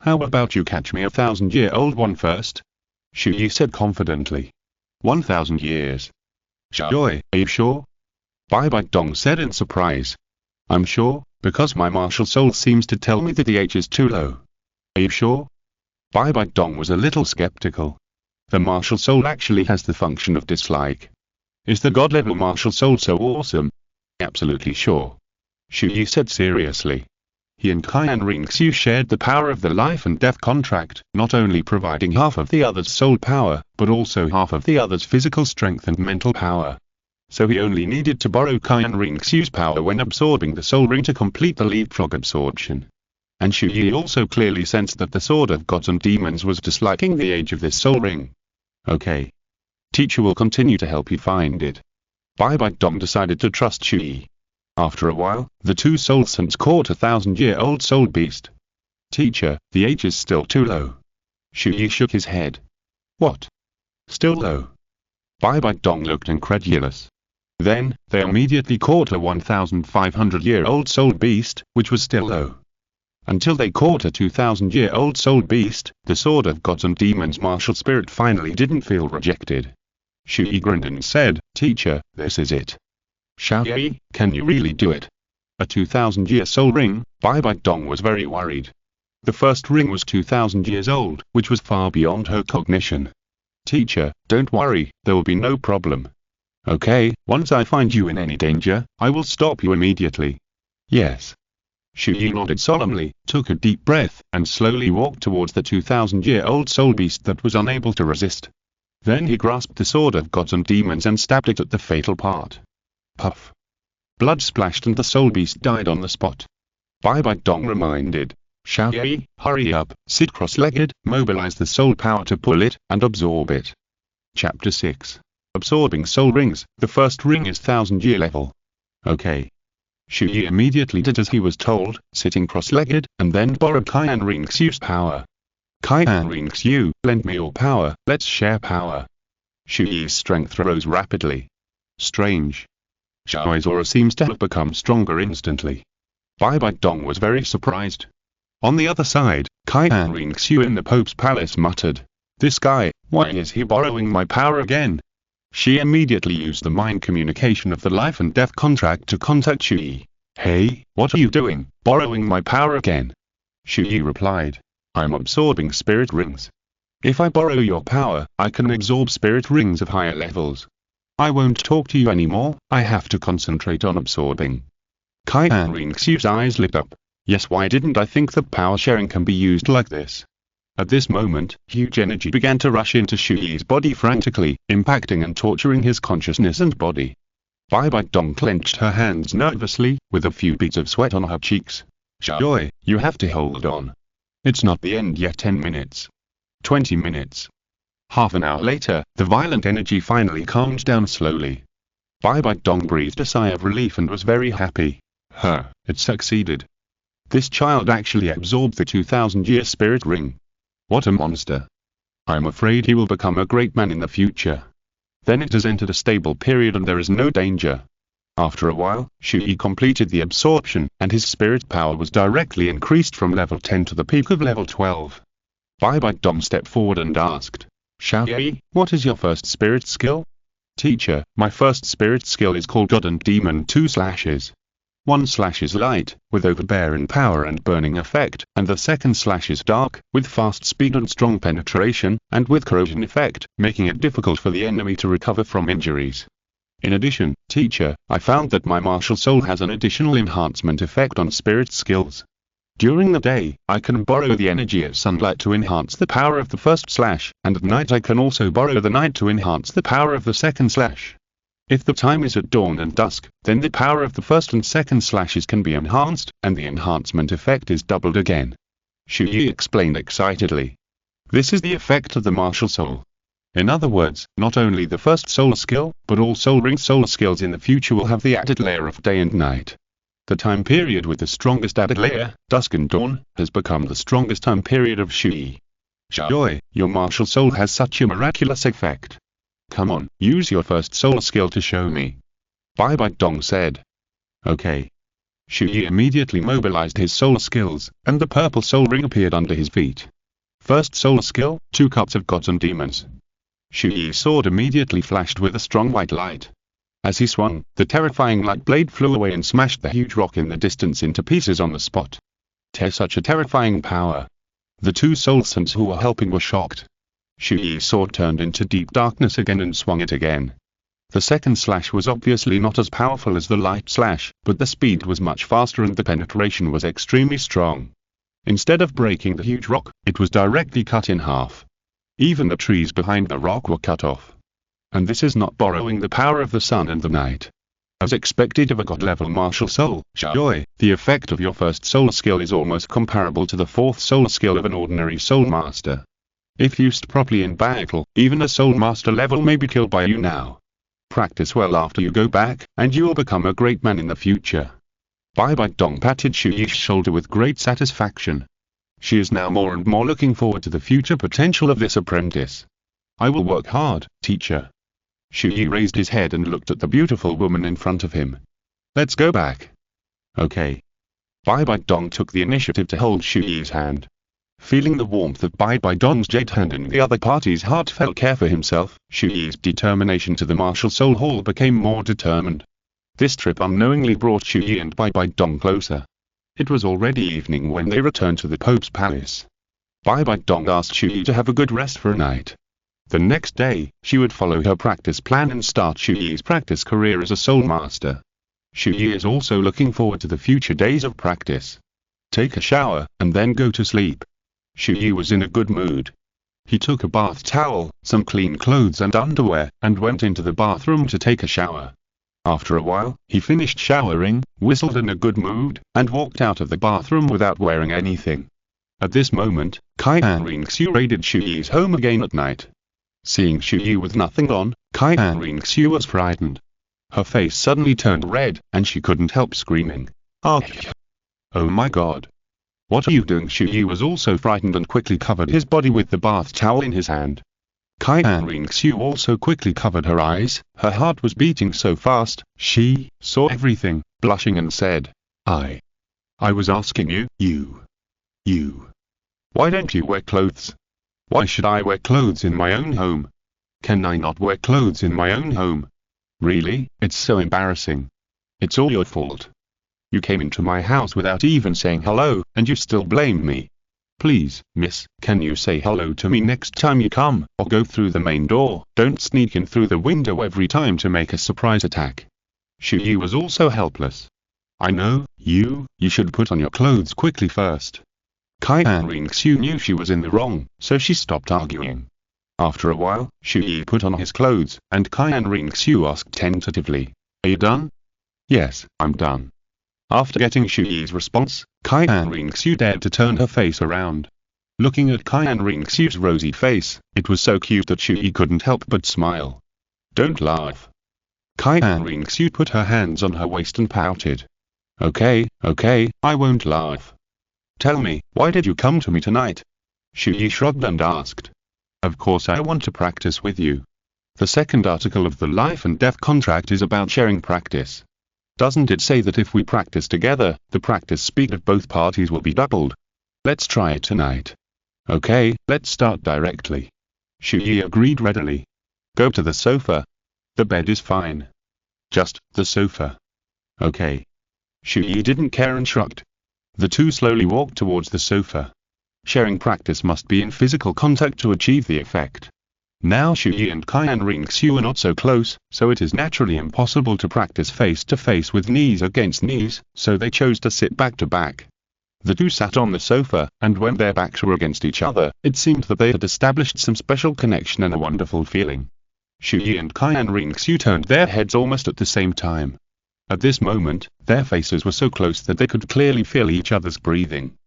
How about you catch me 1,000-year-old one first? Chu Ye said confidently. 1,000 years. Chu Ye, are you sure? Bai Dong said in surprise. I'm sure, because my martial soul seems to tell me that the H is too low. Are you sure? Bai Dong was a little skeptical. The martial soul actually has the function of dislike. Is the god-level martial soul so awesome? Absolutely sure. Chu Ye said seriously. He and Qian Renxue shared the power of the life and death contract, not only providing half of the other's soul power, but also half of the other's physical strength and mental power. So he only needed to borrow Qian Renxue's power when absorbing the soul ring to complete the leapfrog absorption. And Chu Ye also clearly sensed that the Sword of Gods and Demons was disliking the age of this soul ring. Okay. Teacher will continue to help you find it. Bai Dong decided to trust Chu Ye. After a while, the two soul saints caught a 1,000-year-old soul beast. Teacher, the H is still too low. Chu Ye shook his head. What? Still low? Bai Dong looked incredulous. Then, they immediately caught a 1,500-year-old soul beast, which was still low. Until they caught a 2,000-year-old soul beast, the Sword of Gods and Demons martial spirit finally didn't feel rejected. Chu Ye grinned and said, Teacher, this is it. Chu Ye, can you really do it? A 2,000-year soul ring? Bai Dong was very worried. The first ring was 2,000 years old, which was far beyond her cognition. Teacher, don't worry, there will be no problem. Okay, once I find you in any danger, I will stop you immediately. Yes. Chu Ye nodded solemnly, took a deep breath, and slowly walked towards the 2,000-year-old soul beast that was unable to resist. Then he grasped the Sword of Gods and Demons and stabbed it at the fatal part. Puff. Blood splashed and the soul beast died on the spot. Bai Dong reminded. Chu Ye, hurry up, sit cross-legged, mobilize the soul power to pull it, and absorb it. Chapter 6. Absorbing soul rings, the first ring is 1,000-year level. Okay. Chu Ye immediately did as he was told, sitting cross-legged, and then borrowed Qian Renxue's power. Qian Renxue, lend me your power, let's share power. Chu Ye's strength rose rapidly. Strange. Chu Ye's aura seems to have become stronger instantly. Bai Dong was very surprised. On the other side, Qian Renxue in the Pope's palace muttered, This guy, why is he borrowing my power again? She immediately used the mind communication of the life and death contract to contact Chu Ye. Hey, what are you doing, borrowing my power again? Chu Ye replied, I'm absorbing spirit rings. If I borrow your power, I can absorb spirit rings of higher levels. I won't talk to you anymore, I have to concentrate on absorbing. Qian Renxue's eyes lit up. Yes, why didn't I think that power sharing can be used like this? At this moment, huge energy began to rush into Chu Ye's body frantically, impacting and torturing his consciousness and body. Bai Dong clenched her hands nervously, with a few beads of sweat on her cheeks. Chu Ye, you have to hold on. It's not the end yet. 10 minutes. 20 minutes. Half an hour later, the violent energy finally calmed down slowly. Bai Dong breathed a sigh of relief and was very happy. It succeeded. This child actually absorbed the 2,000-year spirit ring. What a monster. I'm afraid he will become a great man in the future. Then it has entered a stable period and there is no danger. After a while, Chu Ye completed the absorption, and his spirit power was directly increased from level 10 to the peak of level 12. Bai Dong stepped forward and asked, Chu Ye, what is your first spirit skill? Teacher, my first spirit skill is called God and Demon 2 slashes. 1 slash is light, with overbearing power and burning effect, and the second slash is dark, with fast speed and strong penetration, and with corrosion effect, making it difficult for the enemy to recover from injuries. In addition, teacher, I found that my martial soul has an additional enhancement effect on spirit skills. During the day, I can borrow the energy of sunlight to enhance the power of the first slash, and at night I can also borrow the night to enhance the power of the second slash. If the time is at dawn and dusk, then the power of the first and second slashes can be enhanced, and the enhancement effect is doubled again. Chu Ye explained excitedly. This is the effect of the martial soul. In other words, not only the first soul skill, but all soul ring soul skills in the future will have the added layer of day and night. The time period with the strongest added layer, dusk and dawn, has become the strongest time period of Chu Ye. Chu Ye, your martial soul has such a miraculous effect. Come on, use your first soul skill to show me. Bai Dong said. Okay. Chu Ye immediately mobilized his soul skills, and the purple soul ring appeared under his feet. First soul skill, 2 cups of gods and demons. Chu Ye's sword immediately flashed with a strong white light. As he swung, the terrifying light blade flew away and smashed the huge rock in the distance into pieces on the spot. Such a terrifying power. The 2 soul sons who were helping were shocked. Chu Ye's sword turned into deep darkness again and swung it again. The second slash was obviously not as powerful as the light slash, but the speed was much faster and the penetration was extremely strong. Instead of breaking the huge rock, it was directly cut in half. Even the trees behind the rock were cut off. And this is not borrowing the power of the sun and the night. As expected of a god-level martial soul, Chu Ye, the effect of your first soul skill is almost comparable to the 4th soul skill of an ordinary soul master. If used properly in battle, even a soul master level may be killed by you now. Practice well after you go back, and you will become a great man in the future. Bai Dong patted Chu Ye's shoulder with great satisfaction. She is now more and more looking forward to the future potential of this apprentice. I will work hard, teacher. Chu Ye raised his head and looked at the beautiful woman in front of him. Let's go back. Okay. Bai Dong took the initiative to hold Chu Ye's hand. Feeling the warmth of Bai Dong's jade hand and the other party's heartfelt care for himself, Chu Ye's determination to the martial soul hall became more determined. This trip unknowingly brought Chu Ye and Bai Dong closer. It was already evening when they returned to the Pope's palace. Bai Dong asked Chu Ye to have a good rest for a night. The next day, she would follow her practice plan and start Chu Ye's practice career as a soul master. Chu Ye is also looking forward to the future days of practice. Take a shower, and then go to sleep. Chu Ye was in a good mood. He took a bath towel, some clean clothes and underwear, and went into the bathroom to take a shower. After a while, he finished showering, whistled in a good mood, and walked out of the bathroom without wearing anything. At this moment, Qian Renxue raided Chu Ye's home again at night. Seeing Chu Ye with nothing on, Qian Renxue was frightened. Her face suddenly turned red, and she couldn't help screaming. Oh my god. What are you doing? Chu Ye was also frightened and quickly covered his body with the bath towel in his hand. Qian Renxue also quickly covered her eyes. Her heart was beating so fast, she saw everything, blushing and said, I was asking you. Why don't you wear clothes? Why should I wear clothes in my own home? Can I not wear clothes in my own home? Really, it's so embarrassing. It's all your fault. You came into my house without even saying hello, and you still blame me. Please, miss, can you say hello to me next time you come, or go through the main door? Don't sneak in through the window every time to make a surprise attack. Chu Ye was also helpless. I know, you should put on your clothes quickly first. Qian Renxue knew she was in the wrong, so she stopped arguing. After a while, Chu Ye put on his clothes, and Qian Renxue asked tentatively, Are you done? Yes, I'm done. After getting Chu Ye's response, Qian Renxue dared to turn her face around. Looking at Qian Renxue's rosy face, it was so cute that Chu Ye couldn't help but smile. Don't laugh. Qian Renxue put her hands on her waist and pouted. Okay, I won't laugh. Tell me, why did you come to me tonight? Chu Ye shrugged and asked. Of course I want to practice with you. The second article of the life and death contract is about sharing practice. Doesn't it say that if we practice together, the practice speed of both parties will be doubled? Let's try it tonight. Okay, let's start directly. Chu Ye agreed readily. Go to the sofa. The bed is fine. Just the sofa. Okay. Chu Ye didn't care and shrugged. The two slowly walked towards the sofa. Sharing practice must be in physical contact to achieve the effect. Now Chu Ye and Qian Renxue are not so close, so it is naturally impossible to practice face to face with knees against knees, so they chose to sit back to back. The two sat on the sofa, and when their backs were against each other, it seemed that they had established some special connection and a wonderful feeling. Chu Ye and Qian Renxue turned their heads almost at the same time. At this moment, their faces were so close that they could clearly feel each other's breathing.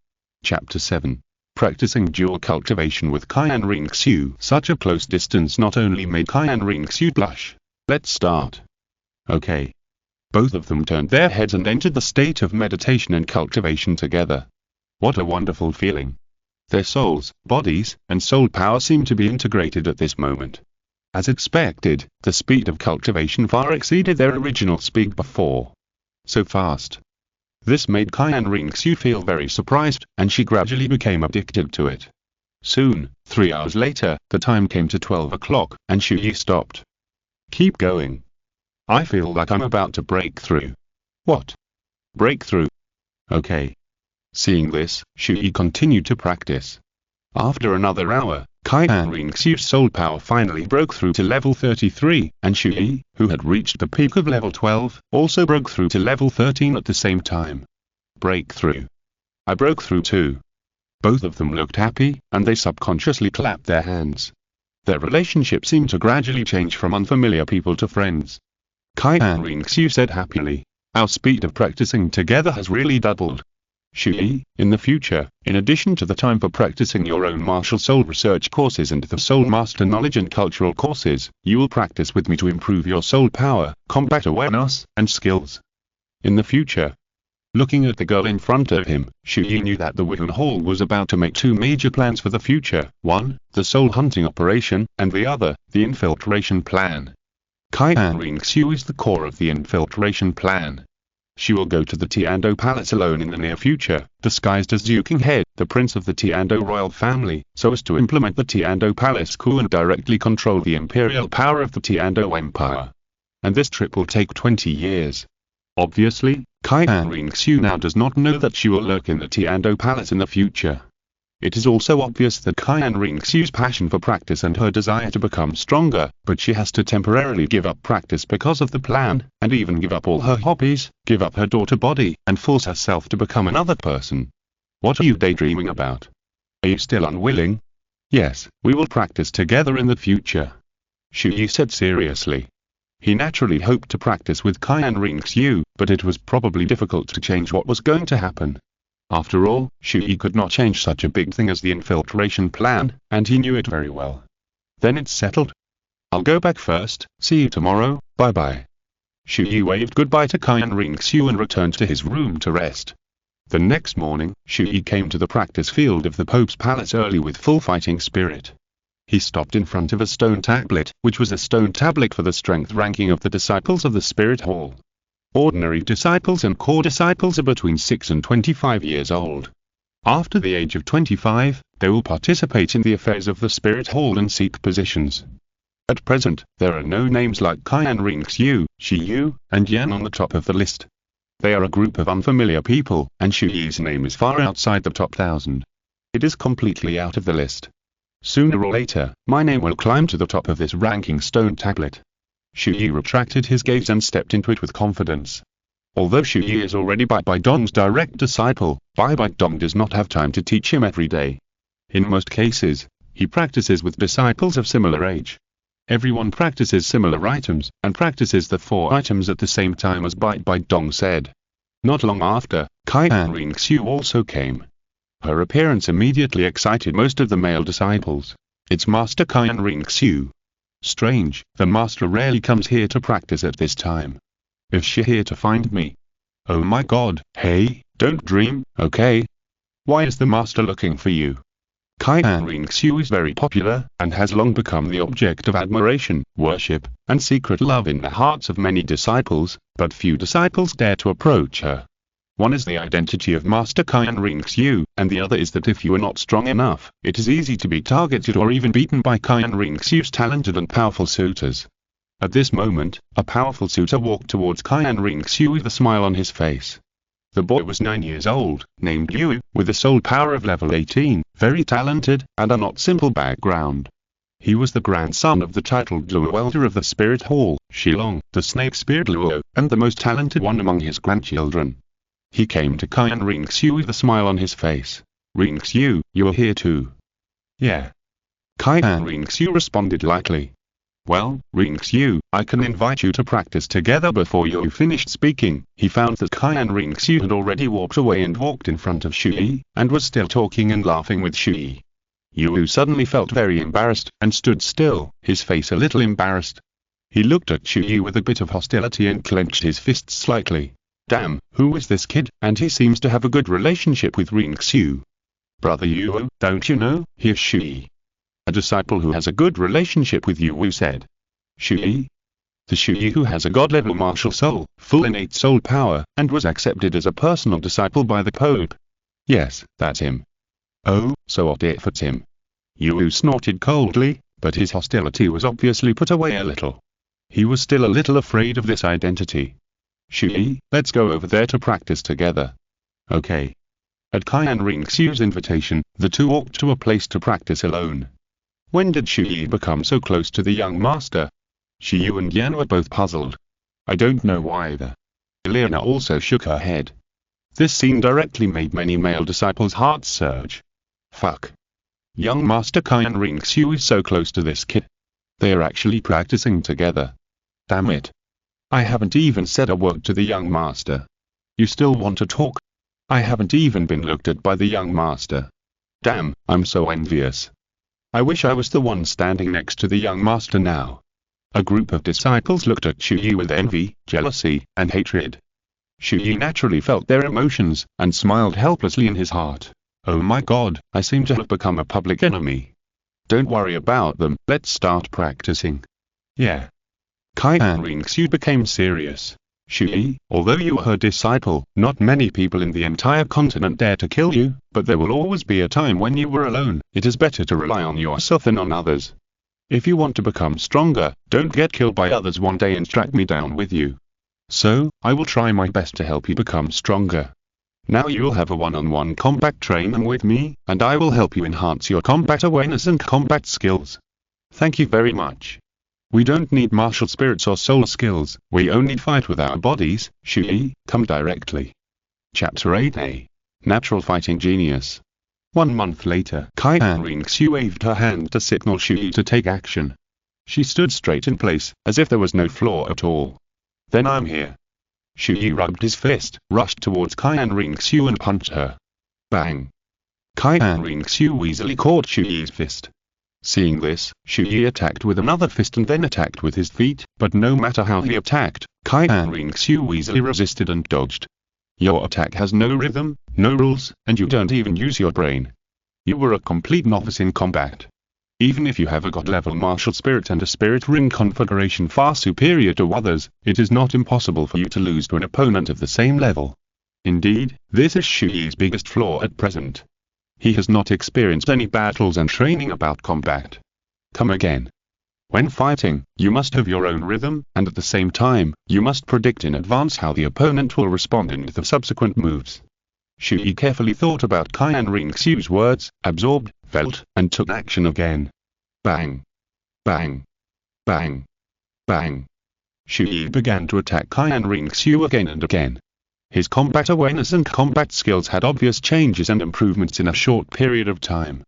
Chapter 7. Practicing dual cultivation with Qian Renxue. Such a close distance not only made Qian Renxue blush. Let's start. Okay. Both of them turned their heads and entered the state of meditation and cultivation together. What a wonderful feeling. Their souls, bodies, and soul power seemed to be integrated at this moment. As expected, the speed of cultivation far exceeded their original speed before. So fast. This made Qian Renxue feel very surprised, and she gradually became addicted to it. Soon, 3 hours later, the time came to 12 o'clock, and Chu Ye stopped. Keep going. I feel like I'm about to break through. What? Breakthrough? Okay. Seeing this, Chu Ye continued to practice. After another hour, Qian Renxue's soul power finally broke through to level 33, and Chu Ye, who had reached the peak of level 12, also broke through to level 13 at the same time. Breakthrough. I broke through too. Both of them looked happy, and they subconsciously clapped their hands. Their relationship seemed to gradually change from unfamiliar people to friends. Qian Renxue said happily, "Our speed of practicing together has really doubled. Chu Ye, in the future, in addition to the time for practicing your own martial soul research courses and the soul master knowledge and cultural courses, you will practice with me to improve your soul power, combat awareness, and skills." In the future. Looking at the girl in front of him, Chu Ye knew that the Wooden Hall was about to make 2 major plans for the future, one, the soul hunting operation, and the other, the infiltration plan. Qian Renxue is the core of the infiltration plan. She will go to the Tiando Palace alone in the near future, disguised as Zhu Qinghe, the prince of the Tiando royal family, so as to implement the Tiando Palace coup and directly control the imperial power of the Tiando Empire. And this trip will take 20 years. Obviously, Qian Renxue now does not know that she will lurk in the Tiando Palace in the future. It is also obvious that Qian Renxue's passion for practice and her desire to become stronger, but she has to temporarily give up practice because of the plan, and even give up all her hobbies, give up her daughter body, and force herself to become another person. What are you daydreaming about? Are you still unwilling? Yes, we will practice together in the future. Chu Ye said seriously. He naturally hoped to practice with Qian Renxue, but it was probably difficult to change what was going to happen. After all, Chu Ye could not change such a big thing as the infiltration plan, and he knew it very well. Then it's settled. I'll go back first, see you tomorrow, bye-bye. Chu Ye waved goodbye to Qian Renxue and returned to his room to rest. The next morning, Chu Ye came to the practice field of the Pope's palace early with full fighting spirit. He stopped in front of a stone tablet, which was a stone tablet for the strength ranking of the disciples of the Spirit Hall. Ordinary disciples and core disciples are between 6 and 25 years old. After the age of 25, they will participate in the affairs of the Spirit Hall and seek positions. At present, there are no names like Qian Renxue, Shi Yu, and Yan on the top of the list. They are a group of unfamiliar people, and Chu Ye's name is far outside the top 1,000. It is completely out of the list. Sooner or later, my name will climb to the top of this ranking stone tablet. Chu Ye retracted his gaze and stepped into it with confidence. Although Chu Ye is already Bai Bai Dong's direct disciple, Bai Bai Dong does not have time to teach him every day. In most cases, he practices with disciples of similar age. Everyone practices similar items, and practices the 4 items at the same time as Bai Bai Dong said. Not long after, Qian Renxue also came. Her appearance immediately excited most of the male disciples. It's Master Qian Renxue. Strange, the master rarely comes here to practice at this time. Is she here to find me? Oh my god, hey, don't dream, okay? Why is the master looking for you? Qian Renxue is very popular, and has long become the object of admiration, worship, and secret love in the hearts of many disciples, but few disciples dare to approach her. One is the identity of Master Qian Renxue, and the other is that if you are not strong enough, it is easy to be targeted or even beaten by Qian Renxue's talented and powerful suitors. At this moment, a powerful suitor walked towards Qian Renxue with a smile on his face. The boy was 9 years old, named Liu, with a soul power of level 18, very talented, and a not simple background. He was the grandson of the titled Luo Elder of the Spirit Hall, Shilong, the Snake Spirit Luo, and the most talented one among his grandchildren. He came to Qian Renxue with a smile on his face. Renxue, you are here too. Yeah. Qian Renxue responded lightly. Well, Renxue, I can invite you to practice together. Before Yu finished speaking, he found that Qian Renxue had already walked away and walked in front of Chu Ye, and was still talking and laughing with Chu Ye. Yu suddenly felt very embarrassed, and stood still, his face a little embarrassed. He looked at Chu Ye with a bit of hostility and clenched his fists slightly. Damn, who is this kid, and he seems to have a good relationship with Renxue. Brother Yu, don't you know, he is Chu Ye. A disciple who has a good relationship with Yu said. Chu Ye? The Chu Ye who has a god-level martial soul, full innate soul power, and was accepted as a personal disciple by the Pope. Yes, that's him. Oh, so what if it's him? Yu snorted coldly, but his hostility was obviously put away a little. He was still a little afraid of this identity. Chu Ye, let's go over there to practice together. Okay. At Qian Renxue's invitation, the two walked to a place to practice alone. When did Chu Ye become so close to the young master? Yu and Yan were both puzzled. I don't know either. Elena also shook her head. This scene directly made many male disciples' hearts surge. Fuck. Young Master Qian Renxue is so close to this kid. They are actually practicing together. Damn it. I haven't even said a word to the young master. You still want to talk? I haven't even been looked at by the young master. Damn, I'm so envious. I wish I was the one standing next to the young master now. A group of disciples looked at Chu Ye with envy, jealousy, and hatred. Chu Ye naturally felt their emotions, and smiled helplessly in his heart. Oh my god, I seem to have become a public enemy. Don't worry about them, let's start practicing. Yeah. Qian Renxue became serious. Chu Ye, although you are her disciple, not many people in the entire continent dare to kill you, but there will always be a time when you were alone. It is better to rely on yourself than on others. If you want to become stronger, don't get killed by others one day and track me down with you. So, I will try my best to help you become stronger. Now you'll have a one-on-one combat training with me, and I will help you enhance your combat awareness and combat skills. Thank you very much. We don't need martial spirits or soul skills, we only fight with our bodies. Chu Ye, come directly. Chapter 8a. Natural Fighting Genius. 1 month later, Qian Renxue waved her hand to signal Chu Ye to take action. She stood straight in place, as if there was no floor at all. Then I'm here. Chu Ye rubbed his fist, rushed towards Qian Renxue and punched her. Bang. Qian Renxue easily caught Chu Ye's fist. Seeing this, Chu Ye attacked with another fist and then attacked with his feet, but no matter how he attacked, Qian Renxue easily resisted and dodged. Your attack has no rhythm, no rules, and you don't even use your brain. You were a complete novice in combat. Even if you have a god-level martial spirit and a spirit ring configuration far superior to others, it is not impossible for you to lose to an opponent of the same level. Indeed, this is Chu Ye's biggest flaw at present. He has not experienced any battles and training about combat. Come again. When fighting, you must have your own rhythm, and at the same time, you must predict in advance how the opponent will respond in the subsequent moves. Chu Ye carefully thought about Qian Renxue's words, absorbed, felt, and took action again. Bang. Bang. Bang. Bang. Chu Ye began to attack Qian Renxue again and again. His combat awareness and combat skills had obvious changes and improvements in a short period of time.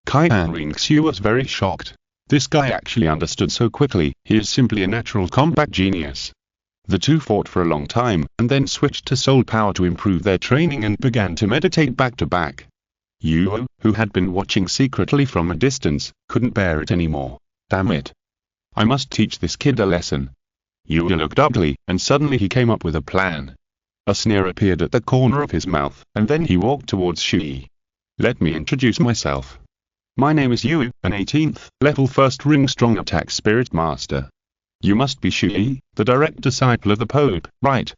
Qian Renxue was very shocked. This guy actually understood so quickly, he is simply a natural combat genius. The two fought for a long time, and then switched to soul power to improve their training and began to meditate back to back. Yu, who had been watching secretly from a distance, couldn't bear it anymore. Damn it. I must teach this kid a lesson. Yu looked ugly, and suddenly he came up with a plan. A sneer appeared at the corner of his mouth, and then he walked towards Chu Ye. Let me introduce myself. My name is Yu, an 18th level first ring strong attack spirit master. You must be Chu Ye, the direct disciple of the Pope, right?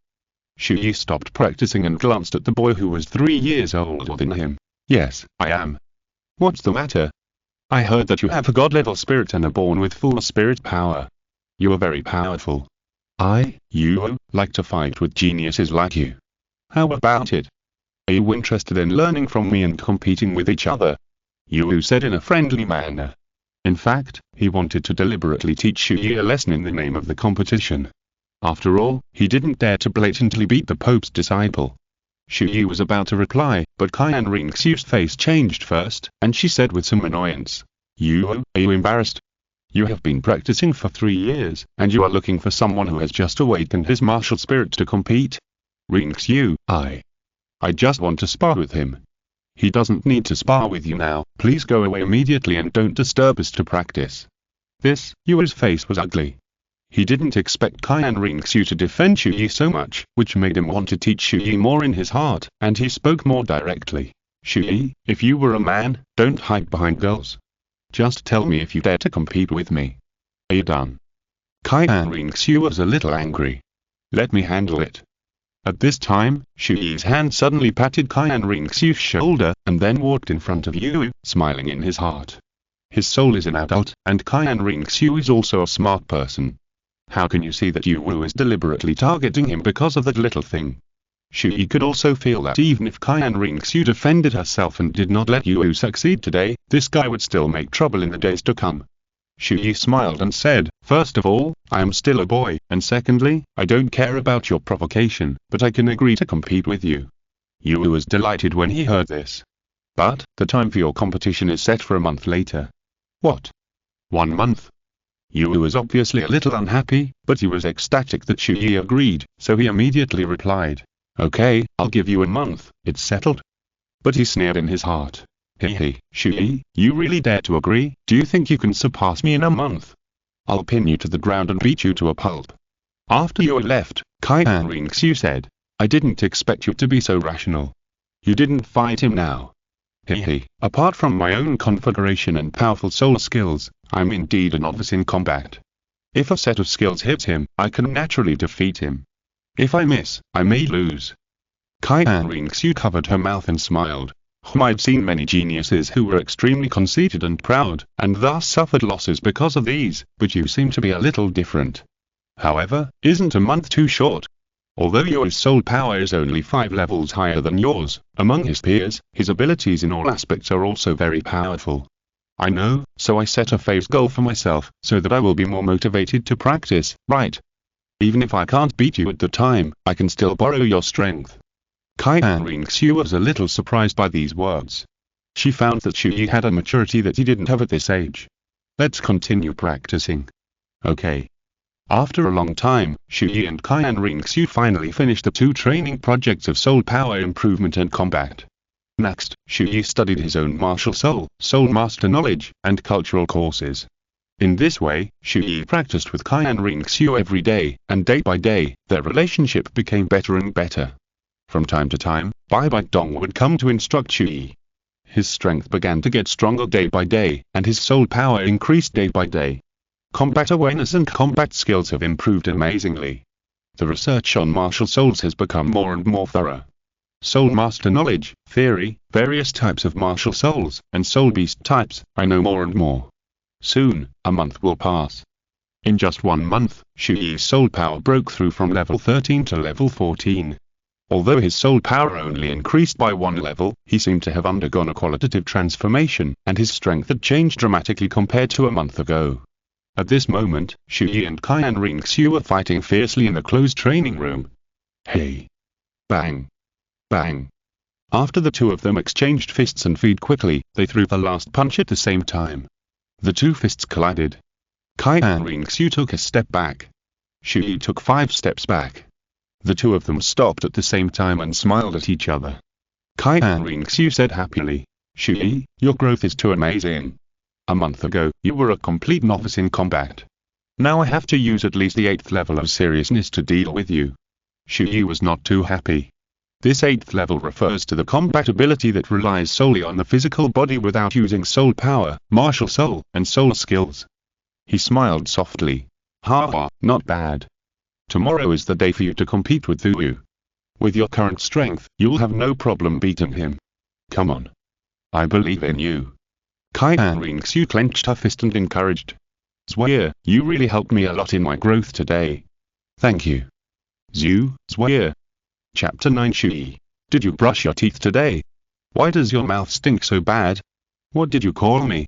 Chu Ye stopped practicing and glanced at the boy who was 3 years older than him. Yes, I am. What's the matter? I heard that you have a god-level spirit and are born with full spirit power. You are very powerful. I, Yu, like to fight with geniuses like you. How about it? Are you interested in learning from me and competing with each other? Yu said in a friendly manner. In fact, he wanted to deliberately teach Chu Ye a lesson in the name of the competition. After all, he didn't dare to blatantly beat the Pope's disciple. Chu Ye was about to reply, but Qian Renxue's face changed first, and she said with some annoyance, Yu, are you embarrassed? You have been practicing for 3 years, and you are looking for someone who has just awakened his martial spirit to compete? Renxue, I just want to spar with him. He doesn't need to spar with you now. Please go away immediately and don't disturb us to practice. Yu's face was ugly. He didn't expect Qian Renxue to defend Chu Ye so much, which made him want to teach Chu Ye more in his heart, and he spoke more directly. Chu Ye, if you were a man, don't hide behind girls. Just tell me if you dare to compete with me. Are you done? Qian Renxue was a little angry. Let me handle it. At this time, Chu Ye's hand suddenly patted Qian Renxue's shoulder, and then walked in front of Yu, smiling in his heart. His soul is an adult, and Qian Renxue is also a smart person. How can you see that Yu is deliberately targeting him because of that little thing? Chu Ye could also feel that even if Qian Renxue defended herself and did not let Yu succeed today, this guy would still make trouble in the days to come. Chu Ye smiled and said, "First of all, I am still a boy, and secondly, I don't care about your provocation, but I can agree to compete with you." Yu was delighted when he heard this. "But, the time for your competition is set for a month later." "What? 1 month?" Yu was obviously a little unhappy, but he was ecstatic that Chu Ye agreed, so he immediately replied, "Okay, I'll give you a month, it's settled." But he sneered in his heart. "Hehe, Chu Ye, you really dare to agree? Do you think you can surpass me in a month? I'll pin you to the ground and beat you to a pulp." After Yu left, Qian Renxue said, "I didn't expect you to be so rational. You didn't fight him now." Hehe, apart from my own configuration and powerful soul skills, I'm indeed a novice in combat. If a set of skills hits him, I can naturally defeat him. If I miss, I may lose. Qian Renxue covered her mouth and smiled. I'd seen many geniuses who were extremely conceited and proud, and thus suffered losses because of these, but you seem to be a little different. However, isn't a month too short? Although your soul power is only 5 levels higher than yours, among his peers, his abilities in all aspects are also very powerful. I know, so I set a phase goal for myself, so that I will be more motivated to practice, right? Even if I can't beat you at the time, I can still borrow your strength." Qian Renxue was a little surprised by these words. She found that Chu Ye had a maturity that he didn't have at this age. "Let's continue practicing." "Okay." After a long time, Chu Ye and Qian Renxue finally finished the 2 training projects of soul power improvement and combat. Next, Chu Ye studied his own martial soul master knowledge, and cultural courses. In this way, Chu Ye practiced with Qian Renxue every day, and day by day, their relationship became better and better. From time to time, Bai Dong would come to instruct Chu Ye. His strength began to get stronger day by day, and his soul power increased day by day. Combat awareness and combat skills have improved amazingly. The research on martial souls has become more and more thorough. Soul master knowledge, theory, various types of martial souls, and soul beast types, I know more and more. Soon, a month will pass. In just 1 month, Chu Ye's soul power broke through from level 13 to level 14. Although his soul power only increased by 1 level, he seemed to have undergone a qualitative transformation, and his strength had changed dramatically compared to a month ago. At this moment, Chu Ye and Qian Renxue were fighting fiercely in the closed training room. Hey! Bang! Bang! After the 2 of them exchanged fists and feet quickly, they threw the last punch at the same time. The 2 fists collided. Qian Renxue took a step back. Chu Ye took 5 steps back. The 2 of them stopped at the same time and smiled at each other. Qian Renxue said happily, "Chu Ye, your growth is too amazing. A month ago, you were a complete novice in combat. Now I have to use at least the 8th level of seriousness to deal with you." Chu Ye was not too happy. This 8th level refers to the combat ability that relies solely on the physical body without using soul power, martial soul, and soul skills. He smiled softly. "Ha, not bad. Tomorrow is the day for you to compete with Douluo. With your current strength, you'll have no problem beating him. Come on. I believe in you." Qian Renxue clenched her fist and encouraged. "Zhuye, you really helped me a lot in my growth today. Thank you." Zhuye. Chapter 9 Chu Ye. Did you brush your teeth today? Why does your mouth stink so bad? What did you call me?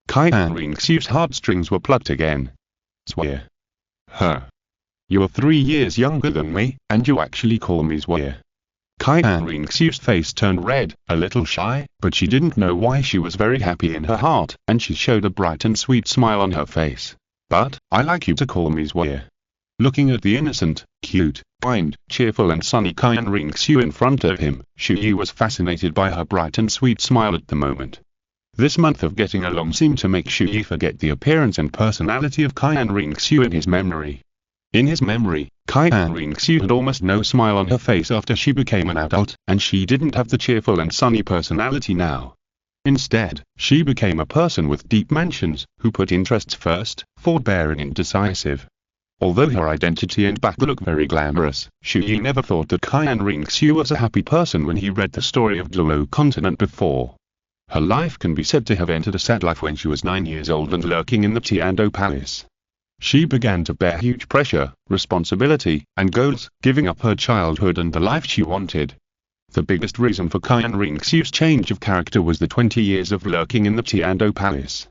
Qian Renxue's heartstrings were plucked again. Zhuye. Huh. You are 3 years younger than me, and you actually call me Zhuye. Qian Renxue's face turned red, a little shy, but she didn't know why. She was very happy in her heart, and she showed a bright and sweet smile on her face. But, I like you to call me Chu Ye. Looking at the innocent, cute, kind, cheerful and sunny Qian Renxue in front of him, Chu Ye was fascinated by her bright and sweet smile at the moment. This month of getting along seemed to make Chu Ye forget the appearance and personality of Qian Renxue in his memory. In his memory, Qian Renxue had almost no smile on her face after she became an adult, and she didn't have the cheerful and sunny personality now. Instead, she became a person with deep mansions, who put interests first, forbearing and indecisive. Although her identity and back look very glamorous, Chu Ye never thought that Qian Renxue was a happy person when he read the story of Douluo Continent before. Her life can be said to have entered a sad life when she was 9 years old and lurking in the Tiando Palace. She began to bear huge pressure, responsibility, and goals, giving up her childhood and the life she wanted. The biggest reason for Qian Renxue's change of character was the 20 years of lurking in the Tiando Palace.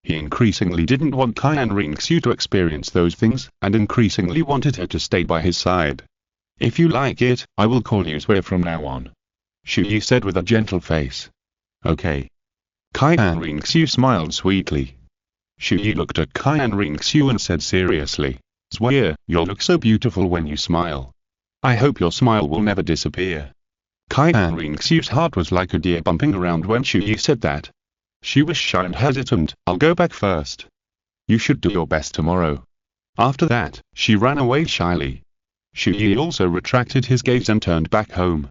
He increasingly didn't want Qian Renxue to experience those things, and increasingly wanted her to stay by his side. If you like it, I will call you Chu Ye from now on, Chu Ye said with a gentle face. Okay. Qian Renxue smiled sweetly. Chu Ye looked at Qian Renxue and said seriously, Chu Ye, you look so beautiful when you smile. I hope your smile will never disappear. Qian Renxue's heart was like a deer bumping around when Chu Ye said that. She was shy and hesitant. I'll go back first. You should do your best tomorrow. After that, she ran away shyly. Chu Ye also retracted his gaze and turned back home.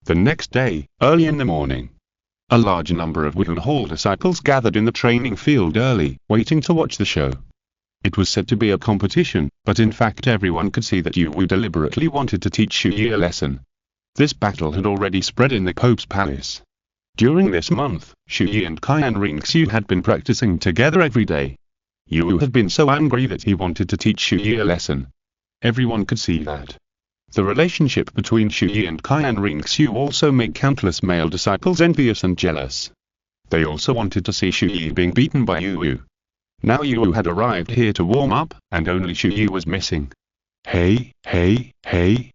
The next day, early in the morning, a large number of Wooden Hall disciples gathered in the training field early, waiting to watch the show. It was said to be a competition, but in fact everyone could see that Yu Wu deliberately wanted to teach Chu Ye a lesson. This battle had already spread in the Pope's palace. During this month, Chu Ye and Qian Renxue had been practicing together every day. Yu Wu had been so angry that he wanted to teach Chu Ye a lesson. Everyone could see that. The relationship between Chu Ye and Qian Renxue also made countless male disciples envious and jealous. They also wanted to see Chu Ye being beaten by Yu Wu. Now Yu Wu had arrived here to warm up, and only Chu Ye was missing. Hey,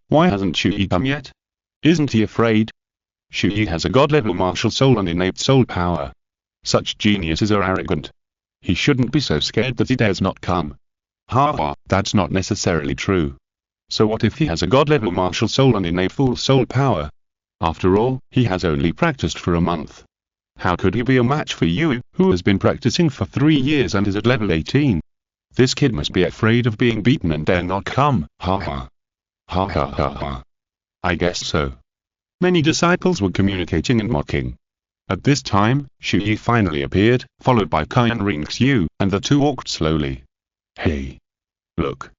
why hasn't Chu Ye come yet? Isn't he afraid? Chu Ye has a god-level martial soul and innate soul power. Such geniuses are arrogant. He shouldn't be so scared that he dares not come. Ha, that's not necessarily true. So what if he has a god-level martial soul and innate full soul power? After all, he has only practiced for a month. How could he be a match for Yu Wu, who has been practicing for 3 years and is at level 18? This kid must be afraid of being beaten and dare not come. Ha. I guess so. Many disciples were communicating and mocking. At this time, Chu Ye finally appeared, followed by Qian Renxue, and the two walked slowly. Hey! Look!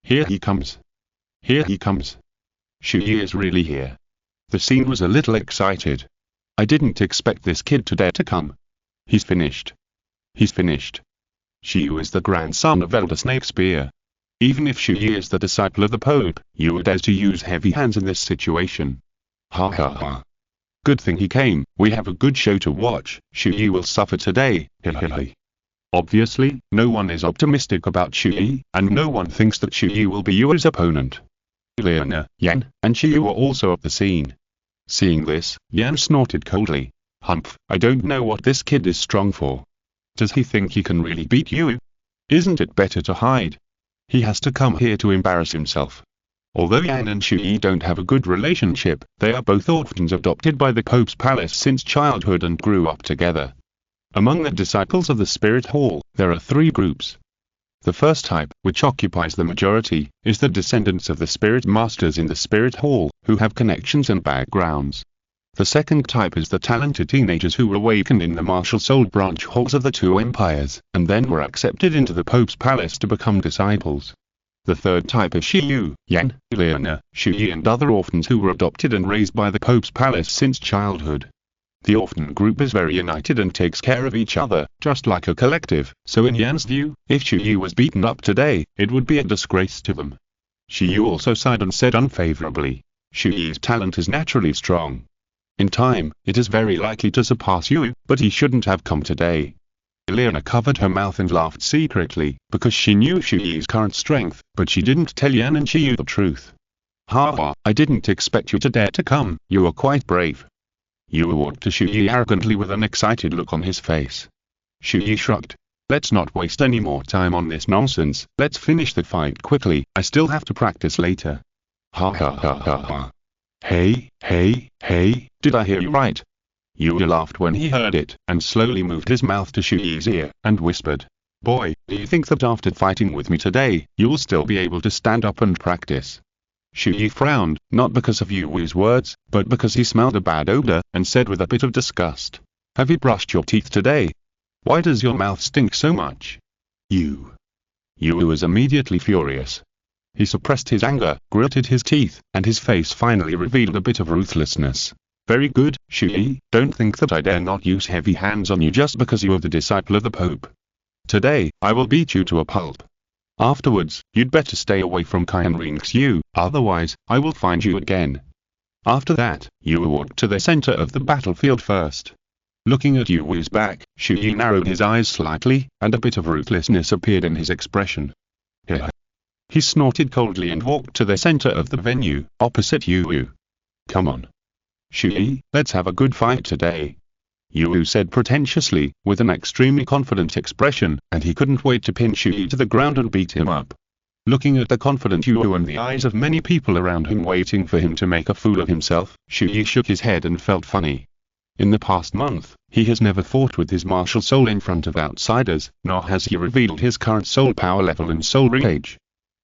Here he comes! Here he comes! Chu Ye is really here. The scene was a little excited. I didn't expect this kid to dare to come. He's finished. He's finished. Chu Ye is the grandson of Elder Snake Spear. Even if Chu Ye is the disciple of the Pope, Yu Wu dares to use heavy hands in this situation. Ha. Good thing he came. We have a good show to watch. Chu Ye will suffer today. Obviously, no one is optimistic about Chu Ye, and no one thinks that Chu Ye will be Yu Wu's opponent. Liana, Yan, and Chu Ye were also at the scene. Seeing this, Yan snorted coldly. Humph, I don't know what this kid is strong for. Does he think he can really beat Yu Wu? Isn't it better to hide? He has to come here to embarrass himself. Although Yan and Chu Ye don't have a good relationship, they are both orphans adopted by the Pope's palace since childhood and grew up together. Among the disciples of the Spirit Hall, there are 3 groups. The first type, which occupies the majority, is the descendants of the Spirit Masters in the Spirit Hall, who have connections and backgrounds. The second type is the talented teenagers who awakened in the martial soul branch halls of the 2 empires, and then were accepted into the Pope's palace to become disciples. The third type is Yu, Yan, Liana, Chu Ye and other orphans who were adopted and raised by the Pope's palace since childhood. The orphan group is very united and takes care of each other, just like a collective, so in Yan's view, if Chu Ye was beaten up today, it would be a disgrace to them. Chu Ye also sighed and said unfavorably, Chu Ye's talent is naturally strong. In time, it is very likely to surpass Yu Wu, but he shouldn't have come today. Liana covered her mouth and laughed secretly, because she knew Chu Ye's current strength, but she didn't tell Yan and Chu Ye the truth. Ha ha, I didn't expect you to dare to come, you are quite brave. Yu walked to Chu Ye arrogantly with an excited look on his face. Chu Ye shrugged. Let's not waste any more time on this nonsense, let's finish the fight quickly, I still have to practice later. Ha ha ha ha ha. Hey, did I hear you right? Yu laughed when he heard it, and slowly moved his mouth to Chu Ye's ear, and whispered, Boy, do you think that after fighting with me today, you'll still be able to stand up and practice? Chu Ye frowned, not because of Yu's words, but because he smelled a bad odor, and said with a bit of disgust, Have you brushed your teeth today? Why does your mouth stink so much? Yu was immediately furious. He suppressed his anger, gritted his teeth, and his face finally revealed a bit of ruthlessness. Very good, Chu Ye, don't think that I dare not use heavy hands on you just because you are the disciple of the Pope. Today, I will beat you to a pulp. Afterwards, you'd better stay away from Qian Renxue, otherwise, I will find you again. After that, Yu walked to the center of the battlefield first. Looking at Yu's back, Chu Ye narrowed his eyes slightly, and a bit of ruthlessness appeared in his expression. Here. He snorted coldly and walked to the center of the venue, opposite Yu. Come on. Chu Ye, let's have a good fight today. Yu said pretentiously, with an extremely confident expression, and he couldn't wait to pin Chu Ye to the ground and beat him up. Looking at the confident Yu and the eyes of many people around him waiting for him to make a fool of himself, Chu Ye shook his head and felt funny. In the past month, he has never fought with his martial soul in front of outsiders, nor has he revealed his current soul power level and soul rage.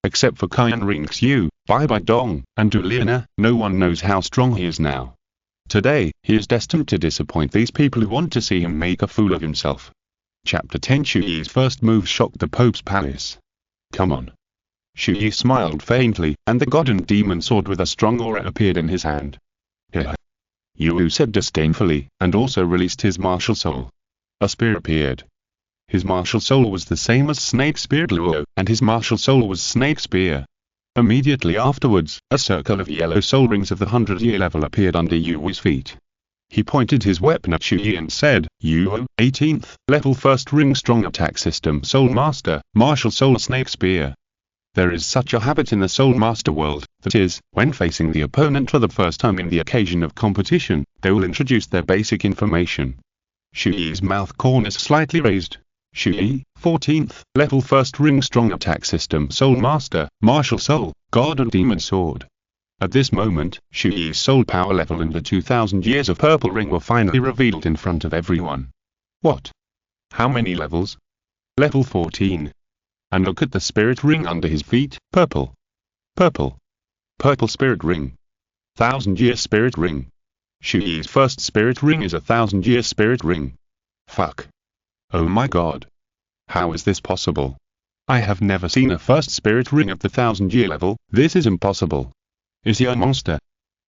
Except for Qian Renxue, Bai Dong, and Douluo, no one knows how strong he is now. Today, he is destined to disappoint these people who want to see him make a fool of himself. Chapter 10 Chu Ye's first move shocked the Pope's palace. Come on. Chu Ye smiled faintly, and the god and demon sword with a strong aura appeared in his hand. Here. Yu said disdainfully, and also released his martial soul. A spear appeared. His martial soul was the same as Snake Spear Douluo, and his martial soul was Snake Spear. Immediately afterwards, a circle of yellow soul rings of the 100-year level appeared under Yu's feet. He pointed his weapon at Chu Ye and said, Yu, 18th, level 1st ring strong attack system Soul Master, martial soul Snake Spear. There is such a habit in the Soul Master world, that is, when facing the opponent for the first time in the occasion of competition, they will introduce their basic information. Chu Ye's mouth corners slightly raised. Chu Ye, 14th, level 1st ring strong attack system Soul Master, martial soul, god and demon sword. At this moment, Chu Ye's soul power level and the 2000 years of purple ring were finally revealed in front of everyone. What? How many levels? Level 14. And look at the spirit ring under his feet, purple. Purple spirit ring. 1000-year spirit ring. Chu Ye's first spirit ring is a 1000-year spirit ring. Fuck. Oh my god. How is this possible? I have never seen a first spirit ring of the 1000-year level, this is impossible. Is he a monster?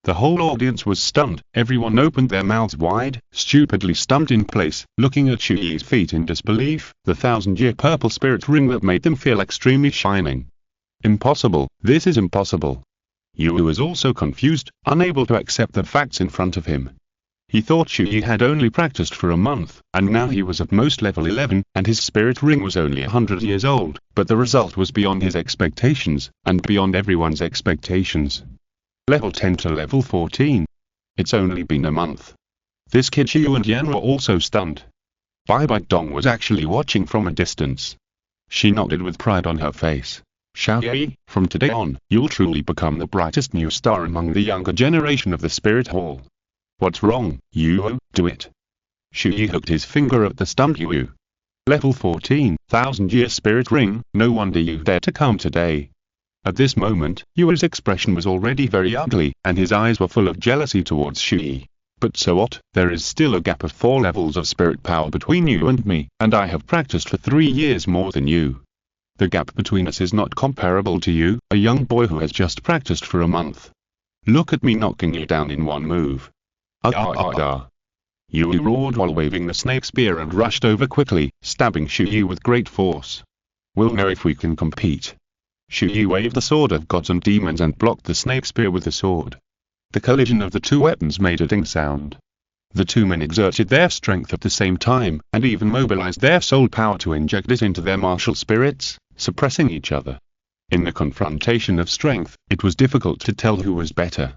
The whole audience was stunned, everyone opened their mouths wide, stupidly stumped in place, looking at Chu Ye's feet in disbelief, the 1000-year purple spirit ring that made them feel extremely shining. Impossible, this is impossible. Yu was also confused, unable to accept the facts in front of him. He thought Chu Ye had only practiced for a month, and now he was at most level 11, and his spirit ring was only 100 years old, but the result was beyond his expectations, and beyond everyone's expectations. Level 10 to level 14. It's only been a month. This kid Qiu and Yan were also stunned. Bai Dong was actually watching from a distance. She nodded with pride on her face. Chu Ye, from today on, you'll truly become the brightest new star among the younger generation of the Spirit Hall. What's wrong, Yu? Do it. Chu Ye hooked his finger at the stumped Yu. Level 14, 1000-year spirit ring, no wonder you dare to come today. At this moment, Yu's expression was already very ugly, and his eyes were full of jealousy towards Chu Ye. But so what, there is still a gap of 4 levels of spirit power between you and me, and I have practiced for 3 years more than you. The gap between us is not comparable to you, a young boy who has just practiced for a month. Look at me knocking you down in one move. Yu roared while waving the snake spear and rushed over quickly, stabbing Chu Ye with great force. We'll know if we can compete. Chu Ye waved the sword of gods and demons and blocked the snake spear with the sword. The collision of the two weapons made a ding sound. The two men exerted their strength at the same time, and even mobilized their soul power to inject it into their martial spirits, suppressing each other. In the confrontation of strength, it was difficult to tell who was better.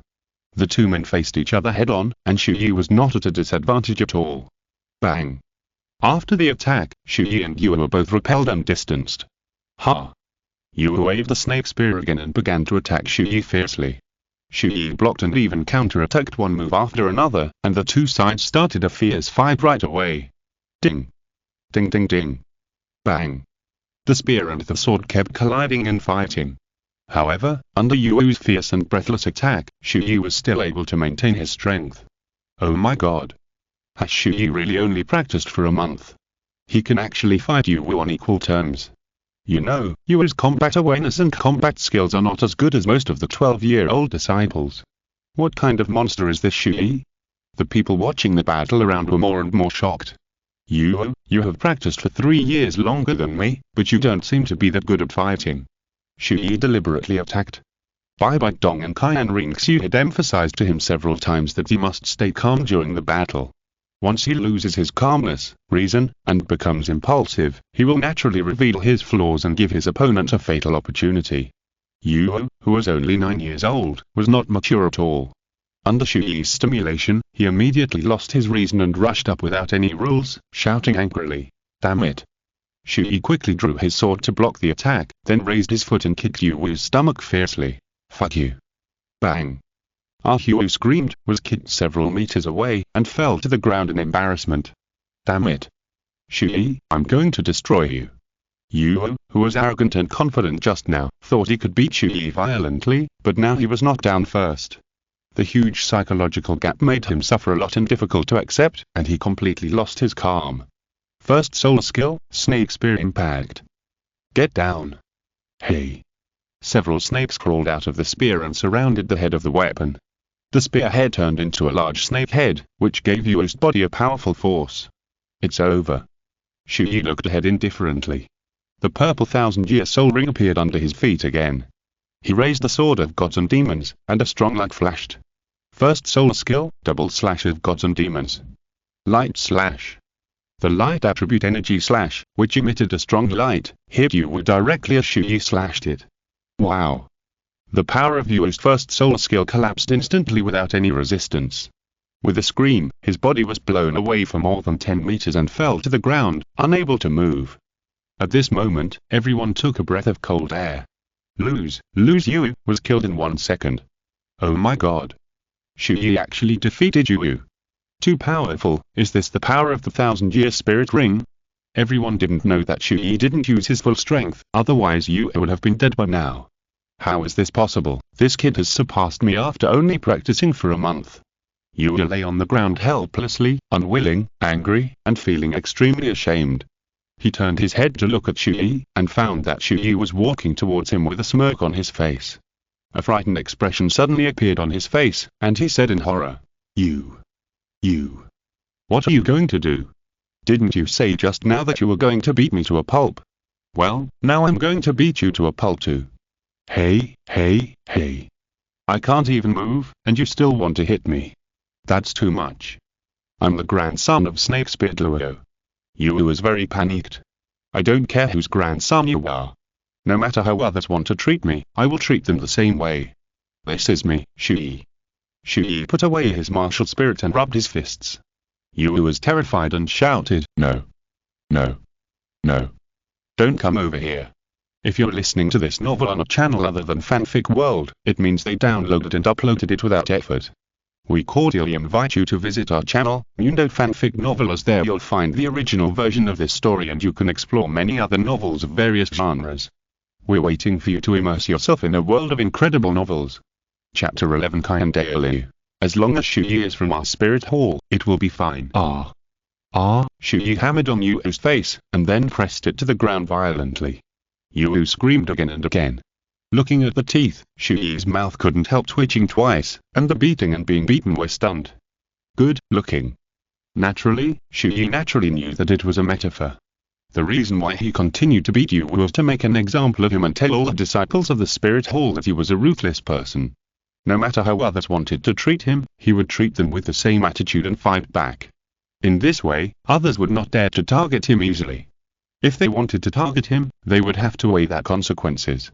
The two men faced each other head-on, and Chu Ye was not at a disadvantage at all. Bang! After the attack, Chu Ye and Yu were both repelled and distanced. Ha! Yu waved the snake spear again and began to attack Chu Ye fiercely. Chu Ye blocked and even counter-attacked one move after another, and the two sides started a fierce fight right away. Ding! Ding ding ding! Bang! The spear and the sword kept colliding and fighting. However, under Yu's fierce and breathless attack, Chu Ye was still able to maintain his strength. Oh my god! Has Chu Ye really only practiced for a month? He can actually fight Yu on equal terms. You know, Yu's combat awareness and combat skills are not as good as most of the 12-year-old disciples. What kind of monster is this Chu Ye? The people watching the battle around were more and more shocked. You have practiced for 3 years longer than me, but you don't seem to be that good at fighting. Chu Ye deliberately attacked. Bai Dong and Qian Renxue had emphasized to him several times that he must stay calm during the battle. Once he loses his calmness, reason, and becomes impulsive, he will naturally reveal his flaws and give his opponent a fatal opportunity. Yu, who was only 9 years old, was not mature at all. Under Chu Ye's stimulation, he immediately lost his reason and rushed up without any rules, shouting angrily, "Damn it!" Chu Ye quickly drew his sword to block the attack, then raised his foot and kicked Yu's stomach fiercely. "Fuck you!" Bang! Yu screamed, was kicked several meters away, and fell to the ground in embarrassment. "Damn it! Chu Ye, I'm going to destroy you." Yu, who was arrogant and confident just now, thought he could beat Chu Ye violently, but now he was knocked down first. The huge psychological gap made him suffer a lot and difficult to accept, and he completely lost his calm. First soul skill, Snake Spear Impact. Get down. Hey! Several snakes crawled out of the spear and surrounded the head of the weapon. The spearhead turned into a large snake head, which gave Yu's body a powerful force. It's over. Chu Ye looked ahead indifferently. The purple 1,000-year soul ring appeared under his feet again. He raised the sword of gods and demons, and a strong light flashed. First soul skill, double slash of gods and demons. Light slash. The light attribute energy slash, which emitted a strong light, hit Yu directly as Chu Ye slashed it. Wow! The power of Yu's first soul skill collapsed instantly without any resistance. With a scream, his body was blown away for more than 10 meters and fell to the ground, unable to move. At this moment, everyone took a breath of cold air. Lose Yu was killed in 1 second. Oh my god! Chu Ye actually defeated Yu. Too powerful. Is this the power of the 1,000-year spirit ring? Everyone didn't know that Chu Ye didn't use his full strength, otherwise Yu would have been dead by now. How is this possible? This kid has surpassed me after only practicing for a month. Yu lay on the ground helplessly, unwilling, angry, and feeling extremely ashamed. He turned his head to look at Chu Ye, and found that Chu Ye was walking towards him with a smirk on his face. A frightened expression suddenly appeared on his face, and he said in horror, You. What are you going to do? Didn't you say just now that you were going to beat me to a pulp? Well, now I'm going to beat you to a pulp too. Hey. I can't even move, and you still want to hit me. That's too much. I'm the grandson of Snake Spear Douluo. Yu was very panicked. I don't care whose grandson you are. No matter how others want to treat me, I will treat them the same way. This is me, Chu Ye. Chu Ye put away his martial spirit and rubbed his fists. Yu was terrified and shouted, No. Don't come over here. If you're listening to this novel on a channel other than Fanfic World, it means they downloaded and uploaded it without effort. We cordially invite you to visit our channel, Mundo Fanfic Novel, as there you'll find the original version of this story and you can explore many other novels of various genres. We're waiting for you to immerse yourself in a world of incredible novels. Chapter 11, Qian Renxue. As long as Chu Ye is from our spirit hall, it will be fine. Chu Ye hammered on Yu's face, and then pressed it to the ground violently. Yu screamed again and again. Looking at the teeth, Chu Ye's mouth couldn't help twitching twice, and the beating and being beaten were stunned. Good looking. Naturally, Chu Ye naturally knew that it was a metaphor. The reason why he continued to beat Yu was to make an example of him and tell all the disciples of the Spirit Hall that he was a ruthless person. No matter how others wanted to treat him, he would treat them with the same attitude and fight back. In this way, others would not dare to target him easily. If they wanted to target him, they would have to weigh their consequences.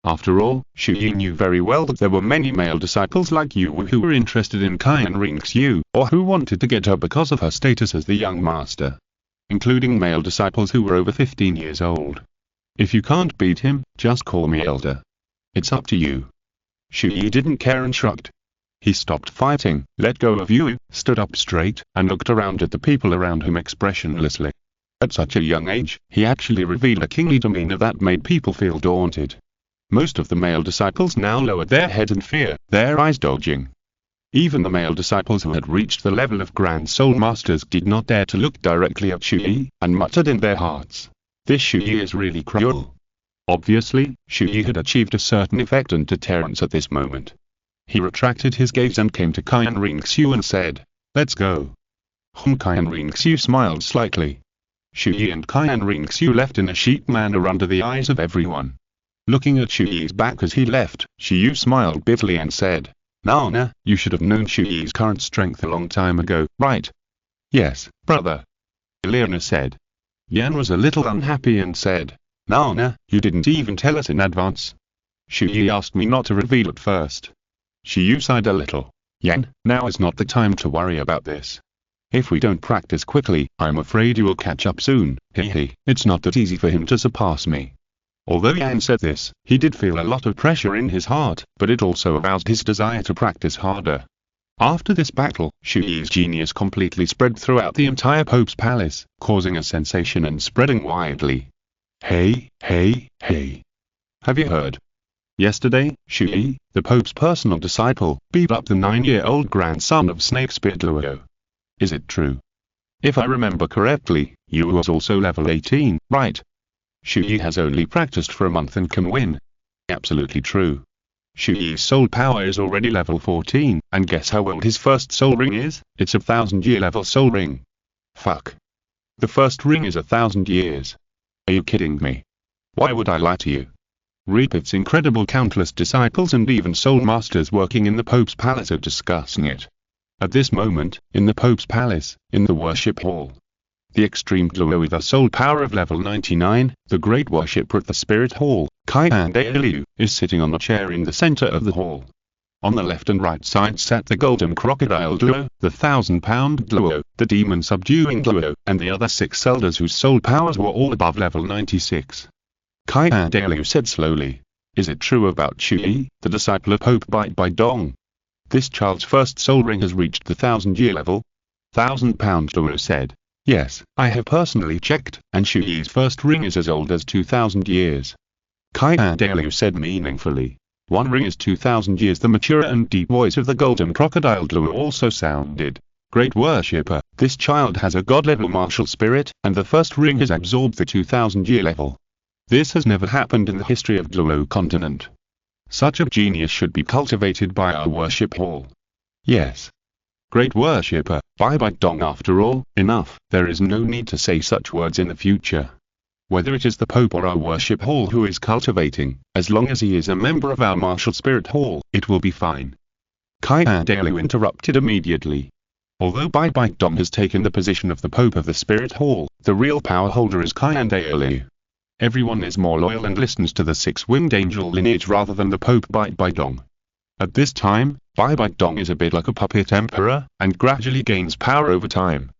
After all, Chu Ye knew very well that there were many male disciples like Yu who were interested in Qian Renxue, or who wanted to get her because of her status as the young master, including male disciples who were over 15 years old. If you can't beat him, just call me elder. It's up to you. Chu Ye didn't care and shrugged. He stopped fighting, let go of Yu, stood up straight, and looked around at the people around him expressionlessly. At such a young age, he actually revealed a kingly demeanor that made people feel daunted. Most of the male disciples now lowered their heads in fear, their eyes dodging. Even the male disciples who had reached the level of Grand Soul Masters did not dare to look directly at Chu Ye, and muttered in their hearts, "This Chu Ye is really cruel." Obviously, Chu Ye had achieved a certain effect and deterrence at this moment. He retracted his gaze and came to Qian Renxue and said, "Let's go." Qian Renxue smiled slightly. Chu Ye and Qian Renxue left in a sheep manner under the eyes of everyone. Looking at Chu Ye's back as he left, Chu smiled bitterly and said, "Nana, you should have known Chu Ye's current strength a long time ago, right?" "Yes, brother," Leona said. Yan was a little unhappy and said, "Nana, you didn't even tell us in advance." Chu Ye asked me not to reveal at first. Chu sighed a little. "Yan, now is not the time to worry about this. If we don't practice quickly, I'm afraid you will catch up soon. Hehe, it's not that easy for him to surpass me." Although Yan said this, he did feel a lot of pressure in his heart, but it also aroused his desire to practice harder. After this battle, Chu Ye's genius completely spread throughout the entire Pope's palace, causing a sensation and spreading widely. Hey, hey, hey. Have you heard? Yesterday, Chu Ye, the Pope's personal disciple, beat up the 9-year-old grandson of Snakespear Douluo. Is it true? If I remember correctly, Yu was also level 18, right? Chu Ye has only practiced for a month and can win. Absolutely true. Chu Ye's soul power is already level 14, and guess how old his first soul ring is? It's a 1000-year level soul ring. Fuck. The first ring is 1000 years. Are you kidding me? Why would I lie to you? Repeats incredible countless disciples and even soul masters working in the Pope's palace are discussing it. At this moment, in the Pope's palace, in the worship hall, the extreme Douluo with a soul power of level 99, the great worshipper at the spirit hall, Qian Renxue, is sitting on a chair in the center of the hall. On the left and right side sat the golden crocodile Douluo, the 1000-pound Douluo, the demon-subduing Douluo, and the other 6 elders whose soul powers were all above level 96. Qian Renxue said slowly, "Is it true about Chu Ye, the disciple of Pope Bai Dong? This child's first soul ring has reached the 1000-year level?" 1000-pound Douluo said, "Yes, I have personally checked, and Chu Ye's first ring is as old as 2000 years. Qian Renxue said meaningfully, "One ring is 2000 years." The mature and deep voice of the golden crocodile Douluo also sounded, "Great worshipper, this child has a god-level martial spirit, and the first ring has absorbed the 2000-year level. This has never happened in the history of Douluo Continent. Such a genius should be cultivated by our worship hall." "Yes. Great worshipper, Bai Dong. After all, enough, there is no need to say such words in the future. Whether it is the Pope or our worship hall who is cultivating, as long as he is a member of our martial spirit hall, it will be fine." Qian Renxue interrupted immediately. Although Bai Dong has taken the position of the Pope of the spirit hall, the real power holder is Qian Renxue. Everyone is more loyal and listens to the 6-winged angel lineage rather than the Pope Bai Dong. At this time, Bai Dong is a bit like a puppet emperor, and gradually gains power over time.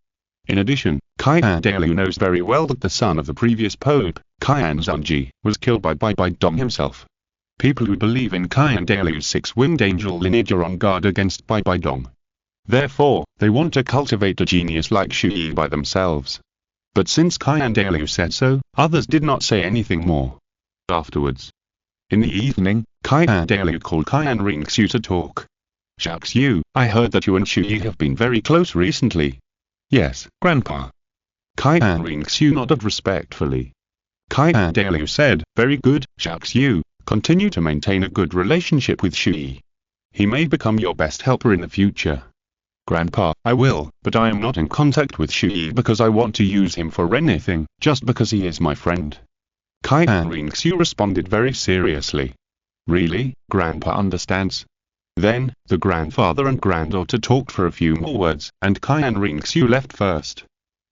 In addition, Qian Renxue knows very well that the son of the previous Pope, Qian Zhongji, was killed by Bai Dong himself. People who believe in Qian Renxue's 6-winged angel lineage are on guard against Bai Dong. Therefore, they want to cultivate a genius like Chu Ye by themselves. But since Qian Renxue said so, others did not say anything more. Afterwards, in the evening, Qian Renxue called Qian Renxue to talk. "Xiaoxiu, I heard that you and Chu Ye have been very close recently." "Yes, Grandpa." Qian Renxue nodded respectfully. Qian Renxue said, "Very good, Xiaoxiu, continue to maintain a good relationship with Chu Ye. He may become your best helper in the future." "Grandpa, I will, but I am not in contact with Chu Ye because I want to use him for anything, just because he is my friend." Qian Renxue responded very seriously. "Really, Grandpa understands." Then, the grandfather and granddaughter talked for a few more words, and Qian Renxue left first.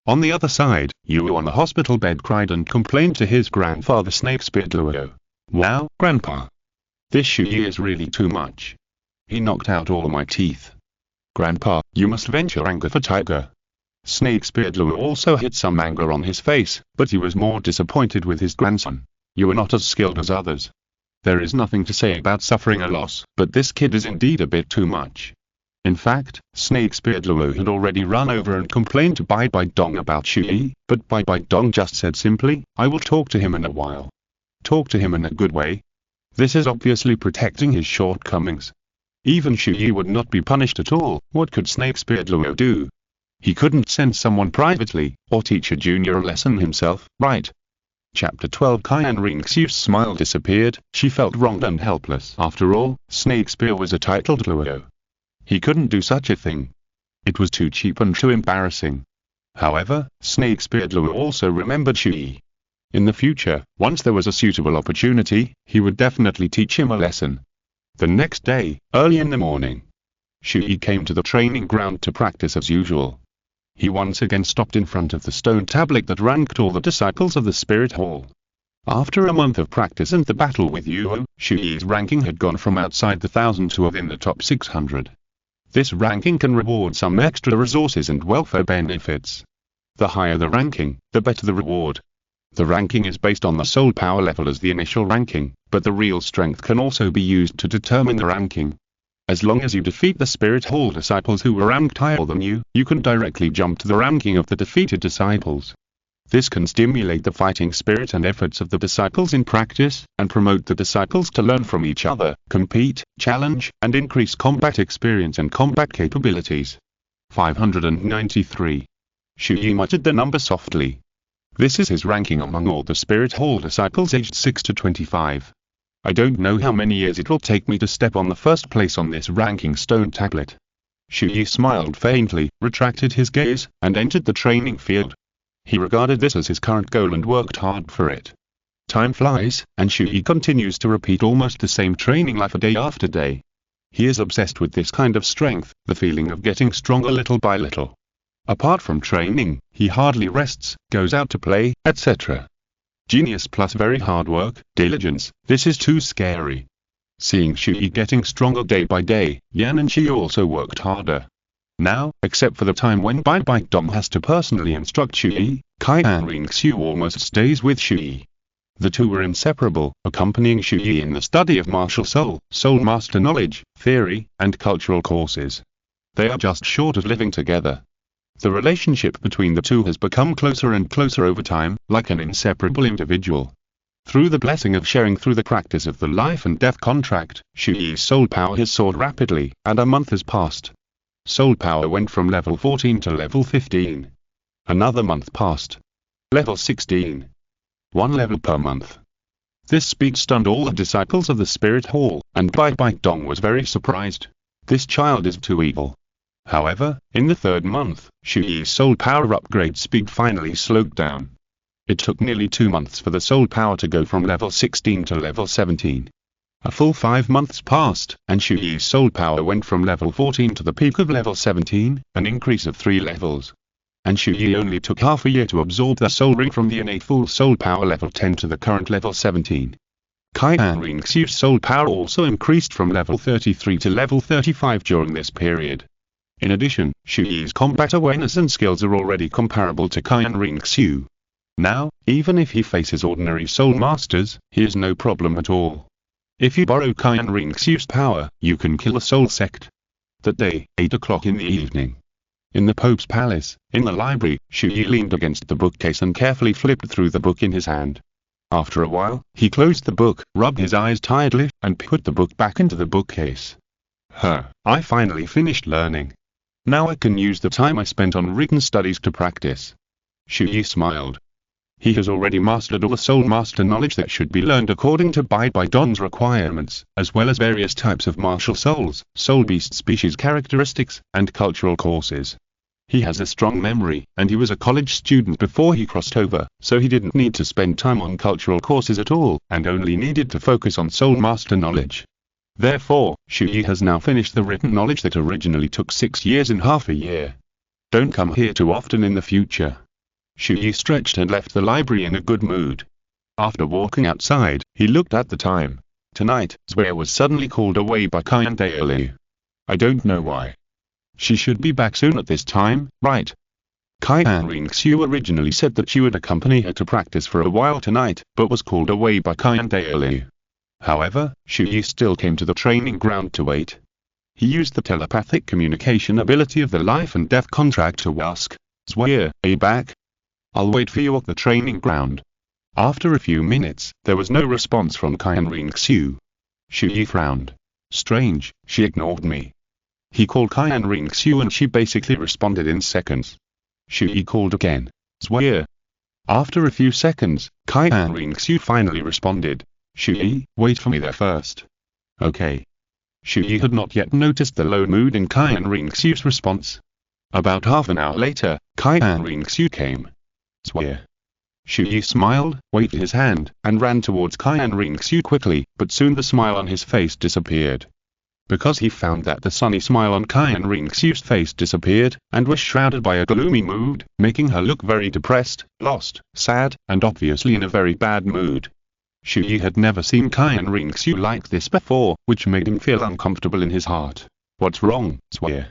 On the other side, Yu on the hospital bed cried and complained to his grandfather Snakespear Douluo. "Wow, Grandpa. This Chu Ye is really too much. He knocked out all my teeth. Grandpa, you must vent your anger for Tiger. Snake Spear Douluo also hid some anger on his face, but he was more disappointed with his grandson. You are not as skilled as others. There is nothing to say about suffering a loss, but this kid is indeed a bit too much. In fact, Snake Spear Douluo had already run over and complained to Bai Bai Dong about Chu Ye, but Bai Bai Dong just said simply, I will talk to him in a while. Talk to him in a good way. This is obviously protecting his shortcomings. Even Chu Ye would not be punished at all. What could Snake Spear Douluo do? He couldn't send someone privately, or teach a junior a lesson himself, right? Chapter 12 Qian Renxue's smile disappeared. She felt wronged and helpless. After all, Snake Spear was a titled Douluo. He couldn't do such a thing. It was too cheap and too embarrassing. However, Snake Spear Douluo also remembered Chu Ye. In the future, once there was a suitable opportunity, he would definitely teach him a lesson. The next day, early in the morning, Chu Ye came to the training ground to practice as usual. He once again stopped in front of the stone tablet that ranked all the disciples of the Spirit Hall. After a month of practice and the battle with Yuo, Chu Ye's ranking had gone from outside the 1,000 to within the top 600. This ranking can reward some extra resources and welfare benefits. The higher the ranking, the better the reward. The ranking is based on the soul power level as the initial ranking, but the real strength can also be used to determine the ranking. As long as you defeat the Spirit Hall disciples who were ranked higher than you, you can directly jump to the ranking of the defeated disciples. This can stimulate the fighting spirit and efforts of the disciples in practice, and promote the disciples to learn from each other, compete, challenge, and increase combat experience and combat capabilities. 593. Chu Ye muttered the number softly. This is his ranking among all the Spirit Hall disciples aged 6 to 25. I don't know how many years it will take me to step on the first place on this ranking stone tablet. Chu Ye smiled faintly, retracted his gaze, and entered the training field. He regarded this as his current goal and worked hard for it. Time flies, and Chu Ye continues to repeat almost the same training life day after day. He is obsessed with this kind of strength, the feeling of getting stronger little by little. Apart from training, he hardly rests, goes out to play, etc. Genius plus very hard work, diligence, this is too scary. Seeing Chu Ye getting stronger day by day, Yan and Chi also worked harder. Now, except for the time when Bai Bai Dong has to personally instruct Chu Ye, Qian Renxue almost stays with Chu Ye. The two were inseparable, accompanying Chu Ye in the study of martial soul, soul master knowledge, theory, and cultural courses. They are just short of living together. The relationship between the two has become closer and closer over time, like an inseparable individual. Through the blessing of sharing through the practice of the life and death contract, Chu Ye's soul power has soared rapidly, and a month has passed. Soul power went from level 14 to level 15. Another month passed. Level 16. 1 level per month. This speed stunned all the disciples of the Spirit Hall, and Bai Bai Dong was very surprised. This child is too evil. However, in the third month, Chu Ye's soul power upgrade speed finally slowed down. It took nearly 2 months for the soul power to go from level 16 to level 17. A full 5 months passed, and Chu Ye's soul power went from level 14 to the peak of level 17, an increase of 3 levels. And Chu Ye only took half a year to absorb the soul ring from the innate full soul power level 10 to the current level 17. Qian Renxue's soul power also increased from level 33 to level 35 during this period. In addition, Chu Ye's combat awareness and skills are already comparable to Qian Renxue. Now, even if he faces ordinary soul masters, he is no problem at all. If you borrow Qian Renxue's power, you can kill a soul sect. That day, 8 o'clock in the evening. In the Pope's palace, in the library, Chu Ye leaned against the bookcase and carefully flipped through the book in his hand. After a while, he closed the book, rubbed his eyes tiredly, and put the book back into the bookcase. I finally finished learning. Now I can use the time I spent on written studies to practice. Chu Ye smiled. He has already mastered all the soul master knowledge that should be learned according to Bai Bai Dong's requirements, as well as various types of martial souls, soul beast species characteristics, and cultural courses. He has a strong memory, and he was a college student before he crossed over, so he didn't need to spend time on cultural courses at all, and only needed to focus on soul master knowledge. Therefore, Chu Ye has now finished the written knowledge that originally took 6 years in half a year. Don't come here too often in the future. Chu Ye stretched and left the library in a good mood. After walking outside, he looked at the time. Tonight, Zwe was suddenly called away by Qian Dalu. I don't know why. She should be back soon at this time, right? Qian Renxue originally said that she would accompany her to practice for a while tonight, but was called away by Qian Dalu. However, Chu Ye still came to the training ground to wait. He used the telepathic communication ability of the life and death contract to ask, Zwe, are you back? I'll wait for you at the training ground. After a few minutes, there was no response from Qian Renxue. Chu Ye frowned. Strange, she ignored me. He called Qian Renxue and she basically responded in seconds. Chu Ye called again. Zwe. After a few seconds, Qian Renxue finally responded. Chu Ye, wait for me there first. Okay. Chu Ye had not yet noticed the low mood in Qian Renxue's response. About half an hour later, Qian Renxue came. Zwe. Chu Ye smiled, waved his hand, and ran towards Qian Renxue quickly, but soon the smile on his face disappeared. Because he found that the sunny smile on Qian Renxue's face disappeared, and was shrouded by a gloomy mood, making her look very depressed, lost, sad, and obviously in a very bad mood. Chu Ye had never seen Qian Renxue like this before, which made him feel uncomfortable in his heart. What's wrong, Zwe?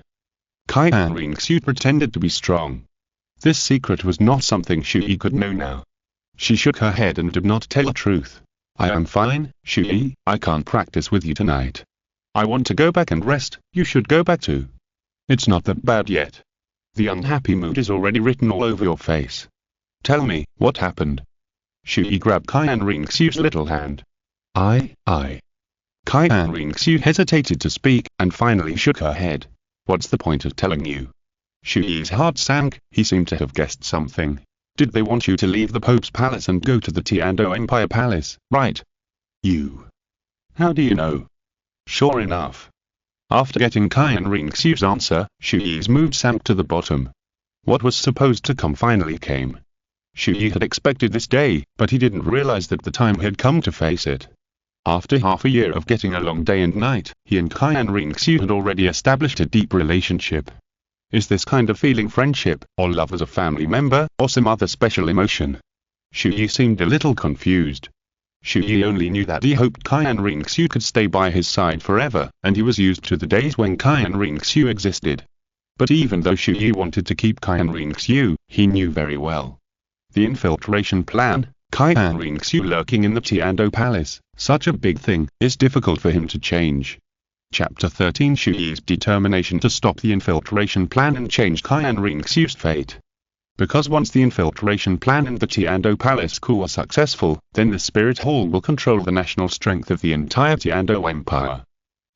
Qian Renxue pretended to be strong. This secret was not something Chu Ye could know now. She shook her head and did not tell the truth. I am fine, Chu Ye, I can't practice with you tonight. I want to go back and rest, you should go back too. It's not that bad yet. The unhappy mood is already written all over your face. Tell me, what happened? Chu Ye grabbed Qian Renxue's little hand. I. Qian Renxue hesitated to speak, and finally shook her head. What's the point of telling you? Chu Ye's heart sank, he seemed to have guessed something. Did they want you to leave the Pope's palace and go to the Tiando Empire palace, right? You. How do you know? Sure enough. After getting Qian Renxue's answer, Chu Ye's mood sank to the bottom. What was supposed to come finally came. Chu Ye had expected this day, but he didn't realize that the time had come to face it. After half a year of getting along day and night, he and Qian Renxue had already established a deep relationship. Is this kind of feeling friendship, or love as a family member, or some other special emotion? Chu Ye seemed a little confused. Chu Ye only knew that he hoped Qian Renxue could stay by his side forever, and he was used to the days when Qian Renxue existed. But even though Chu Ye wanted to keep Qian Renxue, he knew very well. The infiltration plan, Qian Renxue lurking in the Tiando Palace, such a big thing, is difficult for him to change. Chapter 13 Chu Ye's determination to stop the infiltration plan and change Qian Renxue's fate. Because once the infiltration plan and the Tiando Palace coup are successful, then the Spirit Hall will control the national strength of the entire Tiando Empire.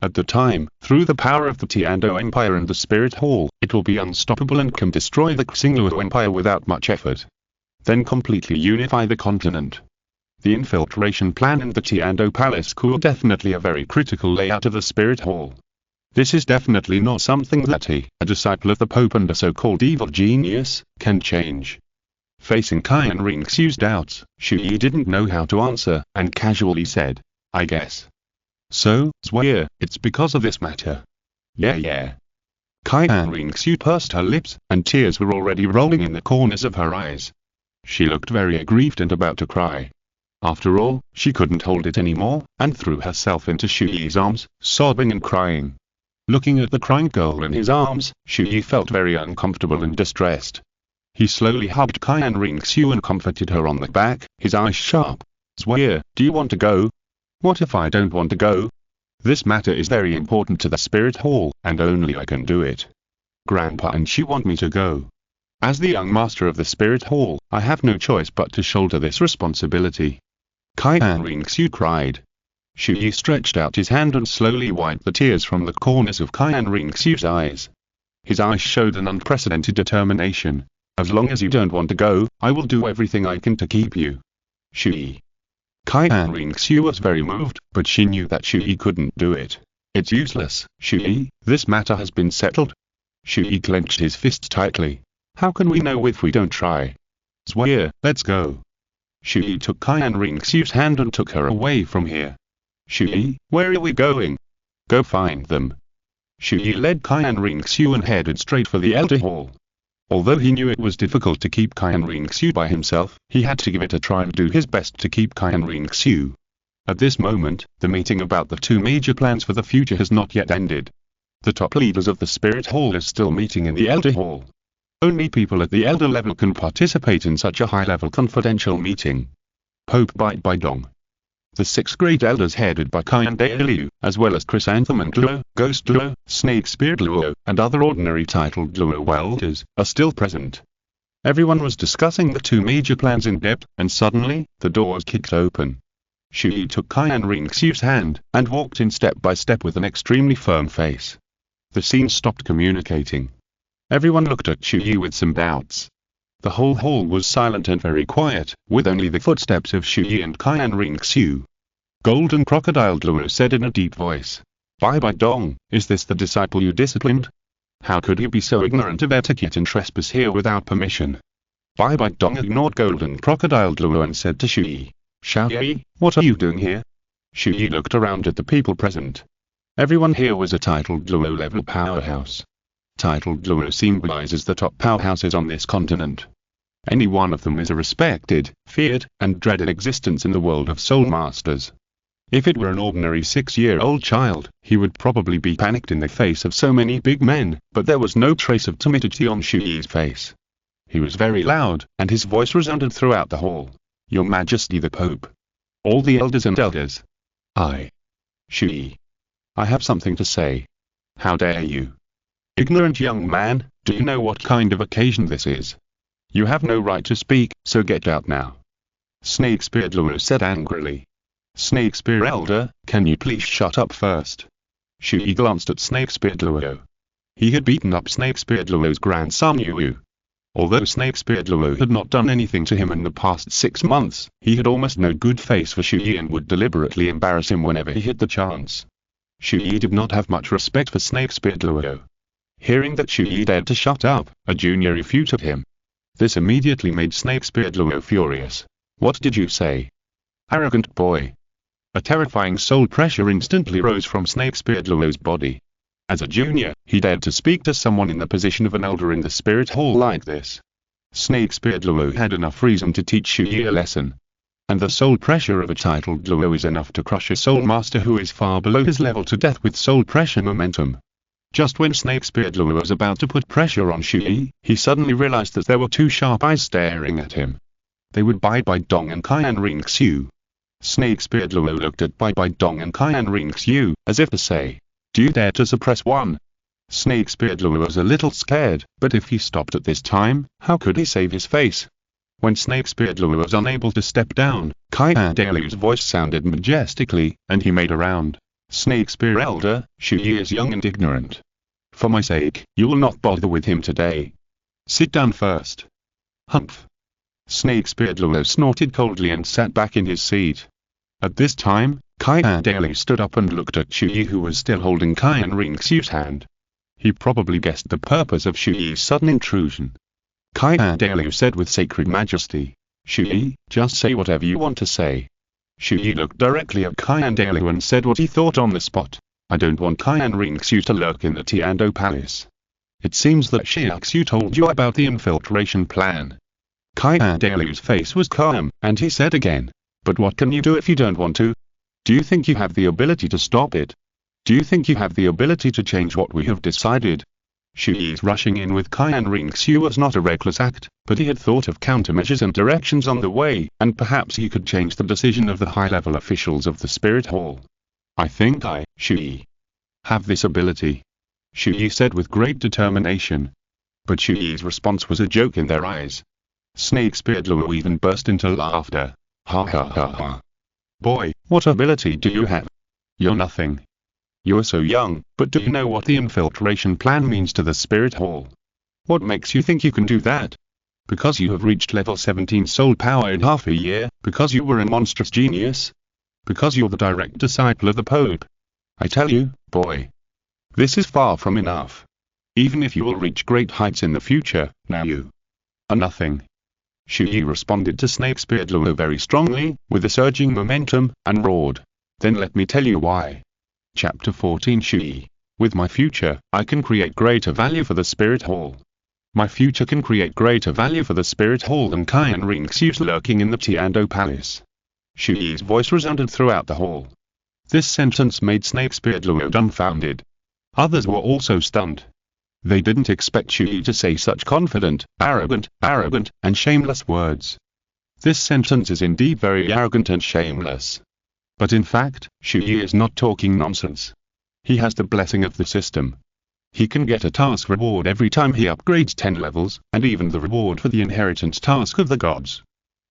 At the time, through the power of the Tiando Empire and the Spirit Hall, it will be unstoppable and can destroy the Xingluo Empire without much effort. Then completely unify the continent. The infiltration plan and the Tiando Palace coup are definitely a very critical layout of the Spirit Hall. This is definitely not something that he, a disciple of the Pope and a so-called evil genius, can change. Facing Qian Renxue's doubts, Chu Ye didn't know how to answer, and casually said, I guess. So, Zwe, it's because of this matter. Yeah. Qian Renxue pursed her lips, and tears were already rolling in the corners of her eyes. She looked very aggrieved and about to cry. After all, she couldn't hold it anymore, and threw herself into Chu Ye's arms, sobbing and crying. Looking at the crying girl in his arms, Chu Ye felt very uncomfortable and distressed. He slowly hugged Qian Renxue and comforted her on the back, his eyes sharp. Zwe, do you want to go? What if I don't want to go? This matter is very important to the Spirit Hall, and only I can do it. Grandpa and she want me to go. As the young master of the Spirit Hall, I have no choice but to shoulder this responsibility. Qian Renxue cried. Chu Ye stretched out his hand and slowly wiped the tears from the corners of Qian Renxue's eyes. His eyes showed an unprecedented determination. As long as you don't want to go, I will do everything I can to keep you. Chu Ye. Qian Renxue was very moved, but she knew that Chu Ye couldn't do it. It's useless, Chu Ye, this matter has been settled. Chu Ye clenched his fists tightly. How can we know if we don't try? Zwe, let's go. Chu Ye took Qian Renxue's hand and took her away from here. Chu Ye, where are we going? Go find them. Chu Ye led Qian Renxue and headed straight for the Elder Hall. Although he knew it was difficult to keep Qian Renxue by himself, he had to give it a try and do his best to keep Qian Renxue. At this moment, the meeting about the two major plans for the future has not yet ended. The top leaders of the Spirit Hall are still meeting in the Elder Hall. Only people at the Elder level can participate in such a high-level confidential meeting. Pope Bai Dong. The 6 great elders headed by Qian Renxue, as well as Chrysanthemum Douluo, Ghost Douluo, Snake Spear Douluo, and other ordinary titled Douluo elders, are still present. Everyone was discussing the two major plans in depth, and suddenly, the doors kicked open. Chu Ye took Qian Renxue's hand, and walked in step by step with an extremely firm face. The scene stopped communicating. Everyone looked at Chu Ye with some doubts. The whole hall was silent and very quiet, with only the footsteps of Chu Ye and Qian Renxue. Golden Crocodile Douluo said in a deep voice, Bai Dong, is this the disciple you disciplined? How could you be so ignorant of etiquette and trespass here without permission? Bai Dong ignored Golden Crocodile Douluo and said to Chu Ye, Chu Ye, what are you doing here? Chu Ye looked around at the people present. Everyone here was a titled Douluo level powerhouse. Titled Douluo symbolizes the top powerhouses on this continent. Any one of them is a respected, feared, and dreaded existence in the world of soul masters. If it were an ordinary 6-year-old child, he would probably be panicked in the face of so many big men, but there was no trace of timidity on Chu Ye's face. He was very loud, and his voice resounded throughout the hall. Your Majesty the Pope. All the elders and elders. Chu Ye. I have something to say. How dare you? Ignorant young man, do you know what kind of occasion this is? You have no right to speak, so get out now. Snake Spear Douluo said angrily. Snake Spear Elder, can you please shut up first? Chu Ye glanced at Snake Spear Douluo. He had beaten up Snake Spear Douluo's grandson Yu. Although Snake Spear Douluo had not done anything to him in the past 6 months, he had almost no good face for Chu Ye and would deliberately embarrass him whenever he had the chance. Chu Ye did not have much respect for Snake Spear Douluo. Hearing that Chu Ye dared to shut up, a junior refuted him. This immediately made Snake Spear Douluo furious. What did you say? Arrogant boy. A terrifying soul pressure instantly rose from Snake Spear Douluo's body. As a junior, he dared to speak to someone in the position of an elder in the Spirit Hall like this. Snake Spear Douluo had enough reason to teach Chu Ye a lesson. And the soul pressure of a titled Douluo is enough to crush a soul master who is far below his level to death with soul pressure momentum. Just when Snake Spear Douluo was about to put pressure on Chu Ye, he suddenly realized that there were 2 sharp eyes staring at him. They would Bai Dong and Qian Renxue. Snake Spear Douluo looked at Bai Dong and Qian Renxue, as if to say, do you dare to suppress one? Snake Spear Douluo was a little scared, but if he stopped at this time, how could he save his face? When Snake Spear Douluo was unable to step down, Qian Renxue's voice sounded majestically, and he made a round. Snake Spear Elder, Chu Ye is young and ignorant. For my sake, you will not bother with him today. Sit down first. Humph. Snake Spear Douluo snorted coldly and sat back in his seat. At this time, Qian Renxue stood up and looked at Chu Ye, who was still holding Qian Renxue's hand. He probably guessed the purpose of Chu Ye's sudden intrusion. Qian Renxue said with sacred majesty, Chu Ye, just say whatever you want to say. Chu Ye looked directly at Qian Renxue and said what he thought on the spot. I don't want Qian Renxue to lurk in the Tiando Palace. It seems that Xiaoxu told you about the infiltration plan. Qian Renxue's face was calm, and he said again, but what can you do if you don't want to? Do you think you have the ability to stop it? Do you think you have the ability to change what we have decided? Chu Ye's rushing in with Qian Renxue was not a reckless act, but he had thought of countermeasures and directions on the way, and perhaps he could change the decision of the high-level officials of the Spirit Hall. I think Chu Ye, have this ability, Chu Ye said with great determination. But Chu Ye's response was a joke in their eyes. Snake Spear Douluo even burst into laughter. Ha ha ha ha. Boy, what ability do you have? You're nothing. You're so young, but do you know what the infiltration plan means to the Spirit Hall? What makes you think you can do that? Because you have reached level 17 soul power in half a year, because you were a monstrous genius? Because you're the direct disciple of the Pope? I tell you, boy. This is far from enough. Even if you will reach great heights in the future, now you are nothing. Chu Ye responded to Snake Spear Douluo very strongly, with a surging momentum, and roared. Then let me tell you why. Chapter 14 Chu Ye. With my future, I can create greater value for the Spirit Hall. My future can create greater value for the Spirit Hall than Qian Renxue's lurking in the Tiando Palace. Chu Ye's voice resounded throughout the hall. This sentence made Snakespear Douluo dumbfounded. Others were also stunned. They didn't expect Chu Ye to say such confident, arrogant, and shameless words. This sentence is indeed very arrogant and shameless. But in fact, Chu Ye is not talking nonsense. He has the blessing of the system. He can get a task reward every time he upgrades 10 levels, and even the reward for the inheritance task of the gods.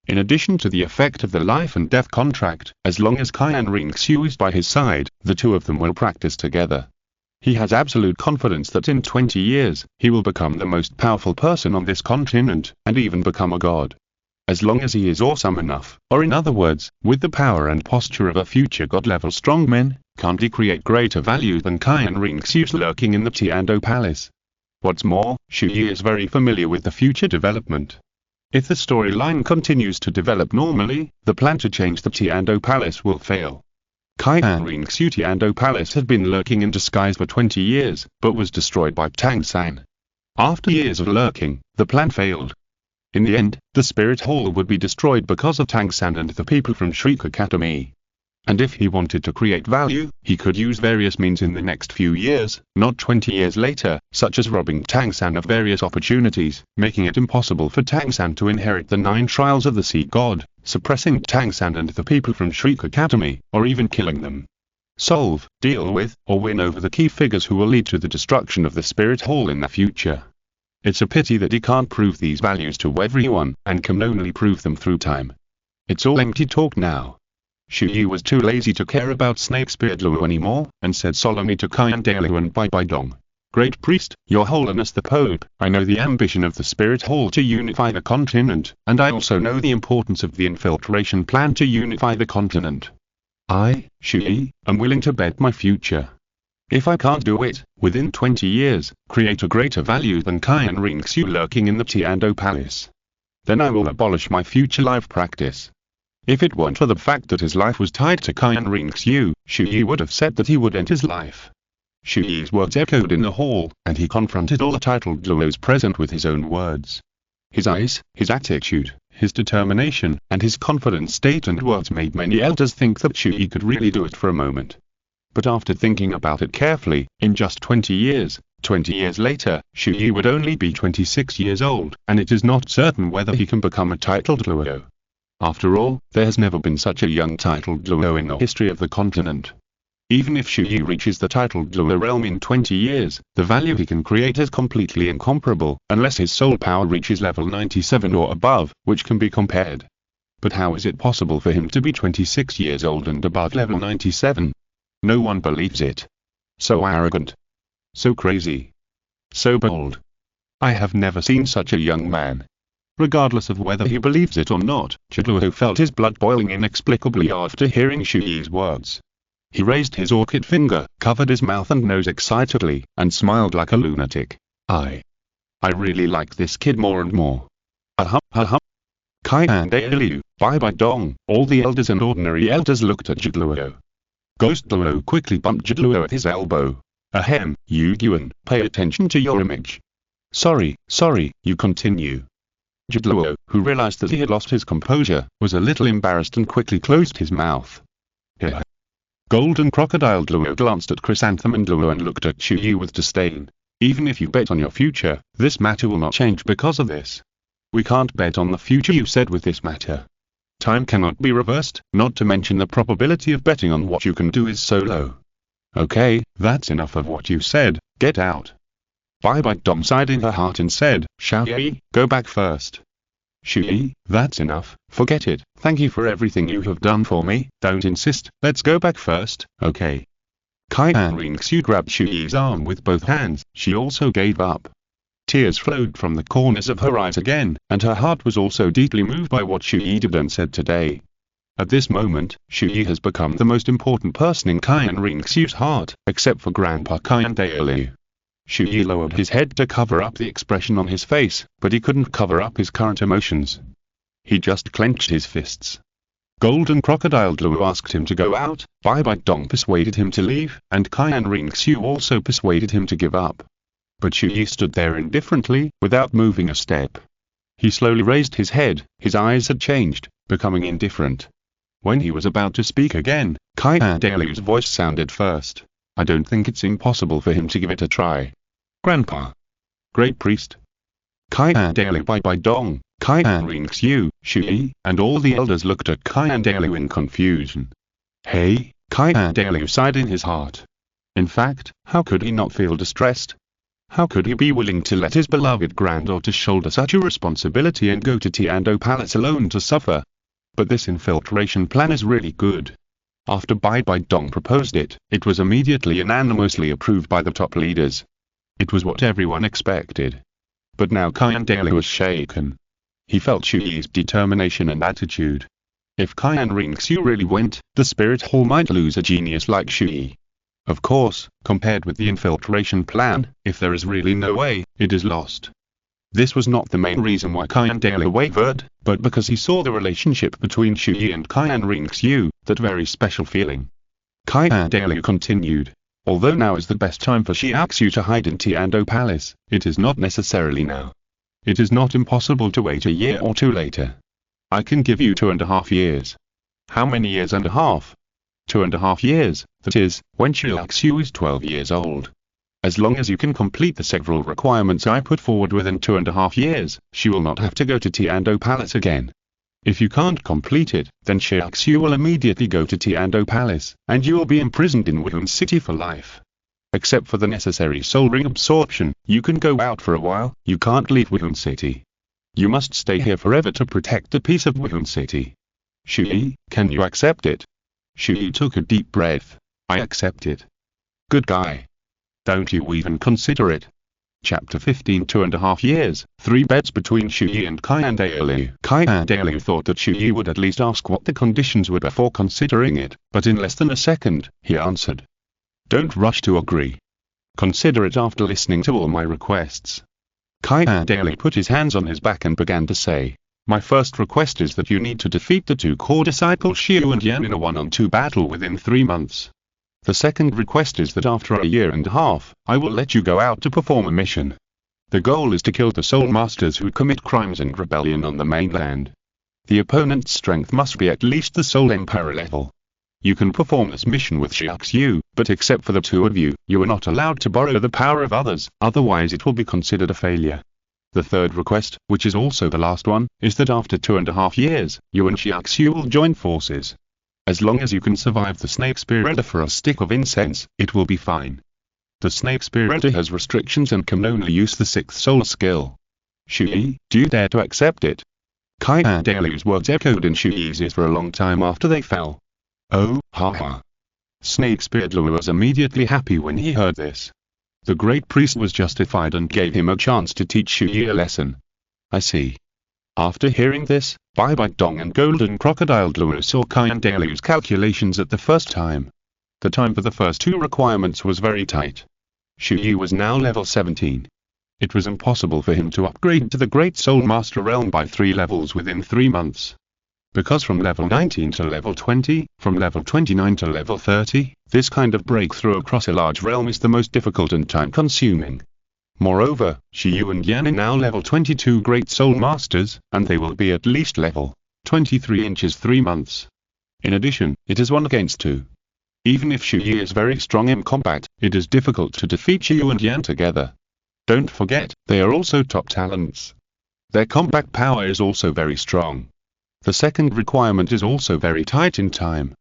In addition to the effect of the life and death contract, as long as Qian Renxue is by his side, the two of them will practice together. He has absolute confidence that in 20 years, he will become the most powerful person on this continent, and even become a god. As long as he is awesome enough, or in other words, with the power and posture of a future god-level strongman, can't he create greater value than Qian Renxue lurking in the Tiando Palace? What's more, Chu Ye is very familiar with the future development. If the storyline continues to develop normally, the plan to change the Tiando Palace will fail. Qian Renxue Tiando Palace had been lurking in disguise for 20 years, but was destroyed by Tang San. After years of lurking, the plan failed. In the end, the Spirit Hall would be destroyed because of Tang San and the people from Shriek Academy. And if he wanted to create value, he could use various means in the next few years, not 20 years later, such as robbing Tang San of various opportunities, making it impossible for Tang San to inherit the 9 trials of the Sea God, suppressing Tang San and the people from Shriek Academy, or even killing them. Solve, deal with, or win over the key figures who will lead to the destruction of the Spirit Hall in the future. It's a pity that he can't prove these values to everyone, and can only prove them through time. It's all empty talk now. Chu Ye was too lazy to care about Snakespear Douluo anymore, and said solemnly to Qian Dalu and Bai Dong, "Great Priest, Your Holiness the Pope, I know the ambition of the Spirit Hall to unify the continent, and I also know the importance of the infiltration plan to unify the continent. I, Chu Ye, am willing to bet my future. If I can't do it, within 20 years, create a greater value than Qian Renxue lurking in the Tiando Palace, then I will abolish my future life practice." If it weren't for the fact that his life was tied to Qian Renxue, Chu Ye would have said that he would end his life. Chu Ye's words echoed in the hall, and he confronted all the titled Douluos present with his own words. His eyes, his attitude, his determination, and his confident state and words made many elders think that Chu Ye could really do it for a moment. But after thinking about it carefully, in just 20 years later, Chu Ye would only be 26 years old, and it is not certain whether he can become a titled Douluo. After all, there has never been such a young titled Douluo in the history of the continent. Even if Chu Ye reaches the titled Douluo realm in 20 years, the value he can create is completely incomparable, unless his soul power reaches level 97 or above, which can be compared. But how is it possible for him to be 26 years old and above level 97? No one believes it. So arrogant. So crazy. So bold. I have never seen such a young man. Regardless of whether he believes it or not, Douluo felt his blood boiling inexplicably after hearing Chu Ye's words. He raised his orchid finger, covered his mouth and nose excitedly, and smiled like a lunatic. I really like this kid more and more. Qian Dalu, Bai Dong, all the elders and ordinary elders looked at Douluo. Ghost Douluo quickly bumped Douluo at his elbow. Ahem, Yu Yuan, pay attention to your image. Sorry, you continue. Douluo, who realized that he had lost his composure, was a little embarrassed and quickly closed his mouth. Here. Golden Crocodile Douluo glanced at Chrysanthemum Douluo and looked at Chu Ye with disdain. Even if you bet on your future, this matter will not change because of this. We can't bet on the future, you said, with this matter. Time cannot be reversed, not to mention the probability of betting on what you can do is so low. Okay, that's enough of what you said, get out. Bai Dong sighed in her heart and said, Chu Ye, go back first. Chu Ye, that's enough, forget it, thank you for everything you have done for me, don't insist, let's go back first, okay. Qian Renxue grabbed Chu Ye's arm with both hands, she also gave up. Tears flowed from the corners of her eyes again, and her heart was also deeply moved by what Chu Ye did and said today. At this moment, Chu Ye has become the most important person in Qian Renxue's heart, except for Grandpa Qian Dalu. Chu Ye lowered his head to cover up the expression on his face, but he couldn't cover up his current emotions. He just clenched his fists. Golden Crocodile Douluo asked him to go out, Bai Dong persuaded him to leave, and Qian Renxue also persuaded him to give up. But Chu Ye stood there indifferently, without moving a step. He slowly raised his head, his eyes had changed, becoming indifferent. When he was about to speak again, Qian Dalu's voice sounded first. I don't think it's impossible for him to give it a try. Grandpa. Great priest. Qian Dalu Bai Dong, Qian Renxue, Chu Ye, and all the elders looked at Qian Dalu in confusion. Hey, Qian Dalu sighed in his heart. In fact, how could he not feel distressed? How could he be willing to let his beloved granddaughter shoulder such a responsibility and go to Tiando Palace alone to suffer? But this infiltration plan is really good. After Bai Dong proposed it, it was immediately unanimously approved by the top leaders. It was what everyone expected. But now Qian Dalu was shaken. He felt Chu Ye's determination and attitude. If Qian Renxue really went, the spirit hall might lose a genius like Chu Ye. Of course, compared with the infiltration plan, if there is really no way, it is lost. This was not the main reason why Qian Dalu wavered, but because he saw the relationship between Chu Ye and Qian Renxue, that very special feeling. Qian Dalu continued. Although now is the best time for Xiaoxu to hide in Tiando Palace, it is not necessarily now. It is not impossible to wait a year or two later. I can give you 2.5 years. How many years and a half? 2.5 years, that is, when Xiaoxu is 12 years old. As long as you can complete the several requirements I put forward within 2.5 years, she will not have to go to Tiando Palace again. If you can't complete it, then Xiaoxu will immediately go to Tiando Palace, and you will be imprisoned in Wuhan City for life. Except for the necessary soul ring absorption, you can go out for a while, you can't leave Wuhan City. You must stay here forever to protect the peace of Wuhan City. Chu Ye, can you accept it? Chu Ye took a deep breath. I accept it. Good guy. Don't you even consider it. Chapter 15 2.5 years, 3 beds between Chu Ye and Qian Dalu. Qian Dalu thought that Chu Ye would at least ask what the conditions were before considering it, but in less than a second, he answered. Don't rush to agree. Consider it after listening to all my requests. Qian Dalu put his hands on his back and began to say, my first request is that you need to defeat the 2 core disciples Xiu and Yan in a 1-on-2 battle within 3 months. The second request is that after a year and a half, I will let you go out to perform a mission. The goal is to kill the soul masters who commit crimes and rebellion on the mainland. The opponent's strength must be at least the soul emperor level. You can perform this mission with Xiaoxu, but except for the 2 of you, you are not allowed to borrow the power of others, otherwise it will be considered a failure. The third request, which is also the last one, is that after 2.5 years, you and Xiaoxu will join forces. As long as you can survive the snake spirit for a stick of incense, it will be fine. The snake spirit has restrictions and can only use the 6th soul skill. Chu Ye, do you dare to accept it? Qian Dalu's words echoed in Chu Ye's ears for a long time after they fell. Oh, ha. Snake Spirit Luo was immediately happy when he heard this. The great priest was justified and gave him a chance to teach Chu Ye a lesson. I see. After hearing this, Bai Dong and Golden Crocodile Luo saw Qian Dalu's calculations at the first time. The time for the first 2 requirements was very tight. Chu Ye was now level 17. It was impossible for him to upgrade to the Great Soul Master realm by 3 levels within 3 months. Because from level 19 to level 20, from level 29 to level 30, this kind of breakthrough across a large realm is the most difficult and time-consuming. Moreover, Xiu and Yan are now level 22 Great Soul Masters, and they will be at least level 23 in 3 months. In addition, it is 1 against 2. Even if Chu Ye is very strong in combat, it is difficult to defeat Xiu and Yan together. Don't forget, they are also top talents. Their combat power is also very strong. The second requirement is also very tight in time.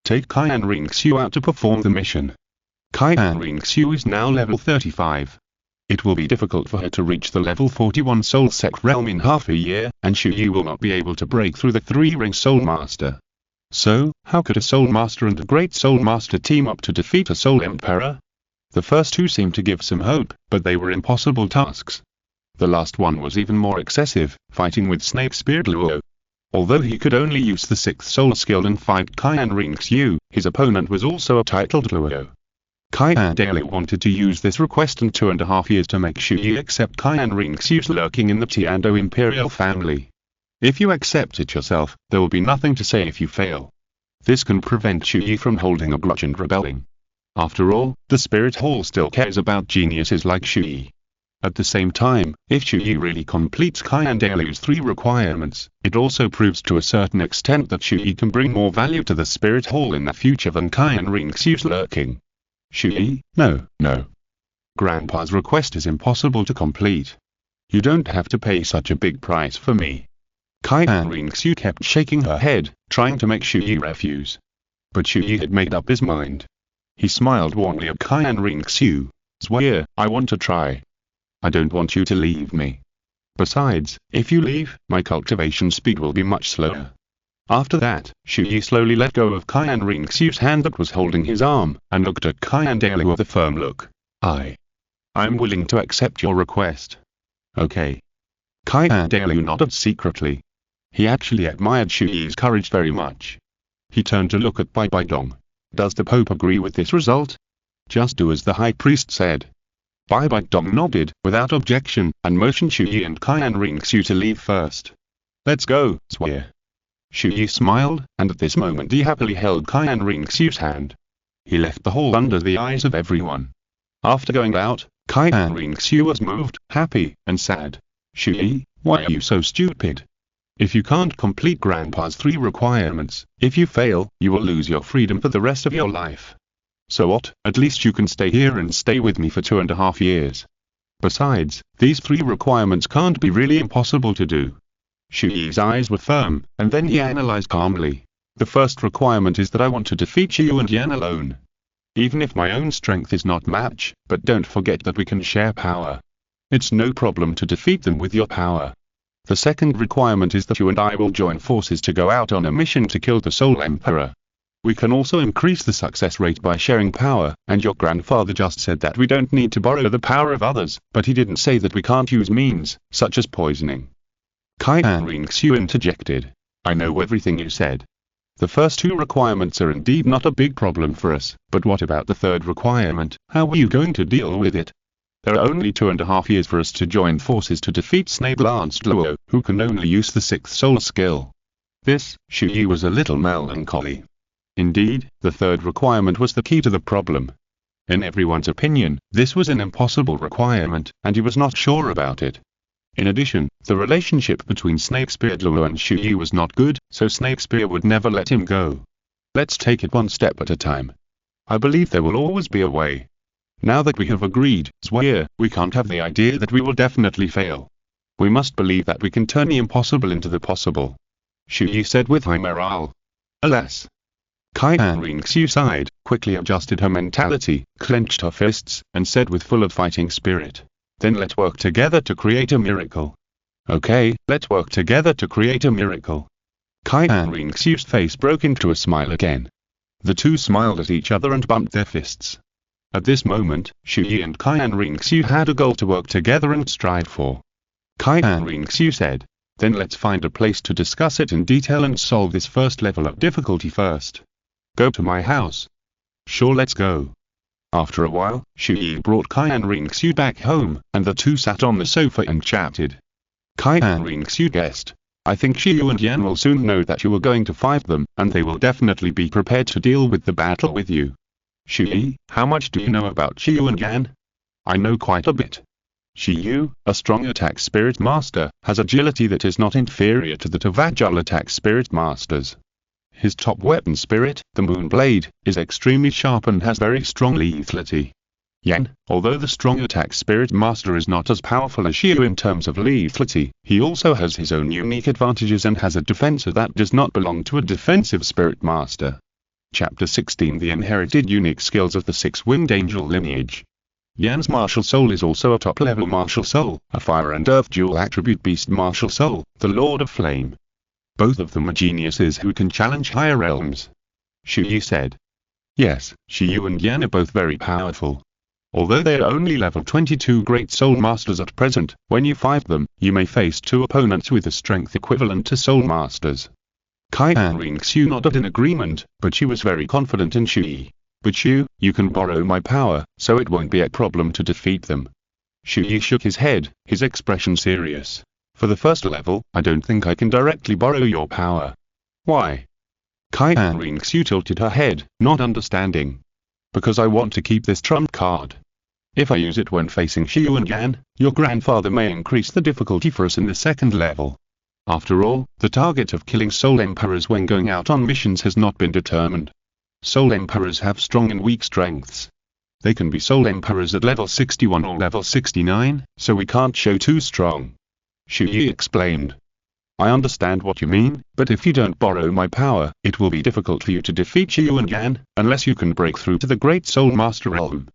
Take Qian Renxue out to perform the mission. Qian Renxue is now level 35. It will be difficult for her to reach the level 41 Soul Sect realm in half a year, and Chu Ye will not be able to break through the 3-ring Soul Master. So, how could a Soul Master and a Great Soul Master team up to defeat a Soul Emperor? The first 2 seemed to give some hope, but they were impossible tasks. The last one was even more excessive, fighting with Snake Spirit Luo. Although he could only use the 6th soul skill and fight Qian Renxue, his opponent was also a titled Luo. Qian Dalu wanted to use this request and 2.5 years to make Chu Ye accept Qian Renxue's lurking in the Tiando Imperial family. If you accept it yourself, there will be nothing to say if you fail. This can prevent Chu Ye from holding a grudge and rebelling. After all, the Spirit Hall still cares about geniuses like Chu Ye. At the same time, if Chu Ye really completes Qian Dalu's 3 requirements, it also proves to a certain extent that Chu Ye can bring more value to the spirit hall in the future than Qian Renxue's lurking. Chu Ye, no. Grandpa's request is impossible to complete. You don't have to pay such a big price for me. Qian Renxue kept shaking her head, trying to make Chu Ye refuse. But Chu Ye had made up his mind. He smiled warmly at Qian Renxue. Swear, I want to try. I don't want you to leave me. Besides, if you leave, my cultivation speed will be much slower. After that, Chu Ye slowly let go of Qian Renxue's hand that was holding his arm, and looked at Qian Dalu with a firm look. I'm willing to accept your request. Okay. Qian Dalu nodded secretly. He actually admired Chu Ye's courage very much. He turned to look at Bai Dong. Does the Pope agree with this result? Just do as the High Priest said. Bai Dong nodded, without objection, and motioned Chu Ye and Qian Renxue to leave first. Let's go, swear. Chu Ye smiled, and at this moment he happily held Qian Renxue's hand. He left the hall under the eyes of everyone. After going out, Qian Renxue was moved, happy, and sad. Chu Ye, why are you so stupid? If you can't complete Grandpa's 3 requirements, if you fail, you will lose your freedom for the rest of your life. So what, at least you can stay here and stay with me for 2.5 years. Besides, these 3 requirements can't be really impossible to do. Chu Ye's eyes were firm, and then he analyzed calmly. The first requirement is that I want to defeat you and Yan alone. Even if my own strength is not match, but don't forget that we can share power. It's no problem to defeat them with your power. The second requirement is that you and I will join forces to go out on a mission to kill the Soul Emperor. We can also increase the success rate by sharing power, and your grandfather just said that we don't need to borrow the power of others, but he didn't say that we can't use means, such as poisoning. Qian Renxue interjected. I know everything you said. The first 2 requirements are indeed not a big problem for us, but what about the third requirement? How are you going to deal with it? There are only 2.5 years for us to join forces to defeat Snake Lance Douluo, who can only use the 6th soul skill. This, Chu Ye was a little melancholy. Indeed, the third requirement was the key to the problem. In everyone's opinion, this was an impossible requirement, and he was not sure about it. In addition, the relationship between Snake Spear Douluo and Chu Ye was not good, so Snake Spear would never let him go. Let's take it one step at a time. I believe there will always be a way. Now that we have agreed, swear, we can't have the idea that we will definitely fail. We must believe that we can turn the impossible into the possible. Chu Ye said with high morale. Alas. Qian Renxue sighed, quickly adjusted her mentality, clenched her fists, and said with full of fighting spirit. Then let's work together to create a miracle. Okay, let's work together to create a miracle. Qian Renxue's face broke into a smile again. The two smiled at each other and bumped their fists. At this moment, Chu Ye and Qian Renxue had a goal to work together and strive for. Qian Renxue said, then let's find a place to discuss it in detail and solve this first level of difficulty first. Go to my house. Sure, let's go. After a while, Chu Ye brought Qian Renxue back home, and the two sat on the sofa and chatted. Qian Renxue guessed, I think Xiu and Yan will soon know that you are going to fight them, and they will definitely be prepared to deal with the battle with you. Chu Ye, how much do you know about Xiu and Yan? I know quite a bit. Xiu, a strong attack spirit master, has agility that is not inferior to that of agile attack spirit masters. His top weapon spirit, the Moon Blade, is extremely sharp and has very strong lethality. Yan, although the strong attack spirit master is not as powerful as Xiu in terms of lethality, he also has his own unique advantages and has a defense that does not belong to a defensive spirit master. Chapter 16 The Inherited Unique Skills of the Six-Winged Angel Lineage. Yan's martial soul is also a top-level martial soul, a fire and earth dual-attribute beast martial soul, the Lord of Flame. Both of them are geniuses who can challenge higher realms. Chu Ye said. Yes, Xiu and Yan are both very powerful. Although they are only level 22 Great Soul Masters at present, when you fight them, you may face two opponents with a strength equivalent to Soul Masters. Qian Renxue nodded in agreement, but she was very confident in Chu Ye. But Xiu, you can borrow my power, so it won't be a problem to defeat them. Chu Ye shook his head, his expression serious. For the first level, I don't think I can directly borrow your power. Why? Qian Renxue tilted her head, not understanding. Because I want to keep this trump card. If I use it when facing Xiu and Yan, your grandfather may increase the difficulty for us in the second level. After all, the target of killing Soul Emperors when going out on missions has not been determined. Soul Emperors have strong and weak strengths. They can be Soul Emperors at level 61 or level 69, so we can't show too strong. Chu Ye explained. I understand what you mean, but if you don't borrow my power, it will be difficult for you to defeat Qiu and Yan, unless you can break through to the Great Soul Master Realm.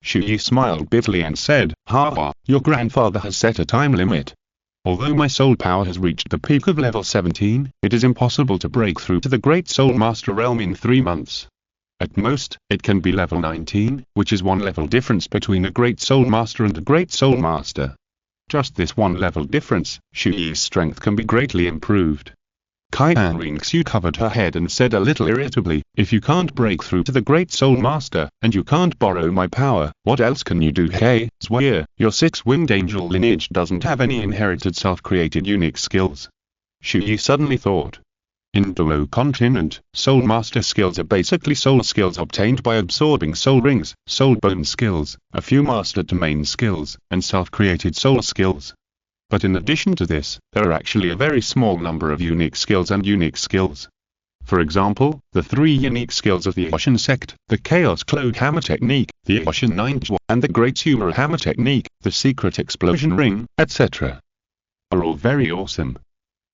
Chu Ye smiled bitterly and said, "Ha, your grandfather has set a time limit. Although my soul power has reached the peak of level 17, it is impossible to break through to the Great Soul Master Realm in 3 months. At most, it can be level 19, which is 1 level difference between a Great Soul Master and a Great Soul Master. Just this 1 level difference, Chu Ye's strength can be greatly improved." Qian Renxue covered her head and said a little irritably, "If you can't break through to the Great Soul Master, and you can't borrow my power, what else can you do? Hey, Zhuye, your 6-winged angel lineage doesn't have any inherited self-created unique skills." Chu Ye suddenly thought. In Douluo Continent, Soul Master skills are basically soul skills obtained by absorbing soul rings, soul bone skills, a few master domain skills, and self-created soul skills. But in addition to this, there are actually a very small number of unique skills and unique skills. For example, the 3 unique skills of the Ocean Sect, the Chaos Cloak Hammer Technique, the Ocean Ninja, and the Great Humor Hammer Technique, the Secret Explosion Ring, etc. are all very awesome.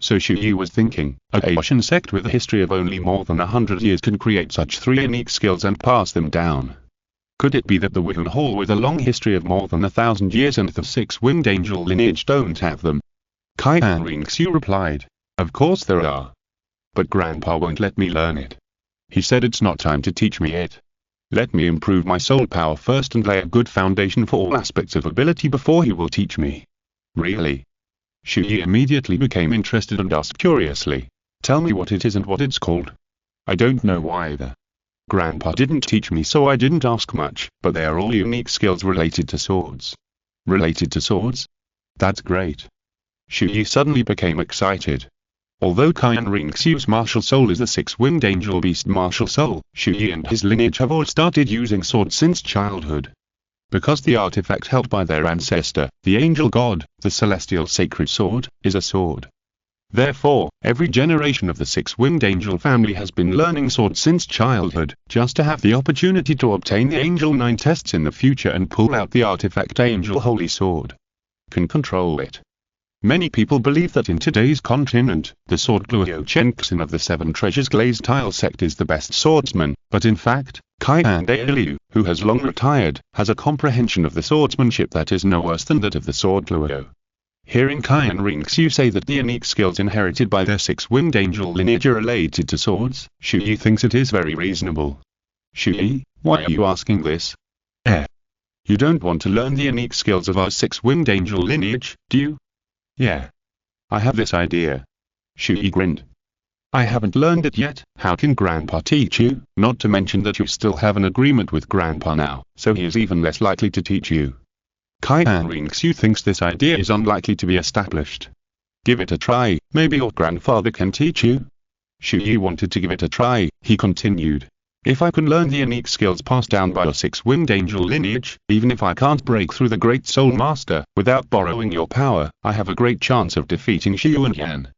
So Chu Ye was thinking, a Ocean sect with a history of only more than 100 years can create such 3 unique skills and pass them down. Could it be that the Wooden Hall with a long history of more than 1,000 years and the 6-winged angel lineage don't have them? Qian Renxue replied, "Of course there are. But Grandpa won't let me learn it. He said it's not time to teach me it. Let me improve my soul power first and lay a good foundation for all aspects of ability before he will teach me." Really? Chu Ye immediately became interested and asked curiously, "Tell me what it is and what it's called." "I don't know either. Grandpa didn't teach me, so I didn't ask much, but they are all unique skills related to swords." "Related to swords? That's great." Chu Ye suddenly became excited. Although Qian Renxue's martial soul is the 6-winged angel beast martial soul, Chu Ye and his lineage have all started using swords since childhood. Because the artifact held by their ancestor, the angel god, the celestial sacred sword, is a sword. Therefore, every generation of the 6-winged angel family has been learning swords since childhood, just to have the opportunity to obtain the Angel 9 tests in the future and pull out the artifact Angel Holy Sword. Can control it. Many people believe that in today's continent, the sword Douluo Dalu of the 7 Treasures Glazed Tile sect is the best swordsman, but in fact, Qian Dalu, who has long retired, has a comprehension of the swordsmanship that is no worse than that of the sword Douluo. Hearing Qian Renxue say that the unique skills inherited by their 6-winged angel lineage are related to swords, Chu Ye thinks it is very reasonable. "Chu Ye, why are you asking this? You don't want to learn the unique skills of our 6-winged angel lineage, do you?" "Yeah. I have this idea." Chu Ye grinned. "I haven't learned it yet. How can Grandpa teach you? Not to mention that you still have an agreement with Grandpa now, so he is even less likely to teach you." Qian Renxue thinks this idea is unlikely to be established. "Give it a try, maybe your grandfather can teach you." Chu Ye wanted to give it a try, he continued. "If I can learn the unique skills passed down by your 6-winged angel lineage, even if I can't break through the Great Soul Master, without borrowing your power, I have a great chance of defeating Qiu and Yan.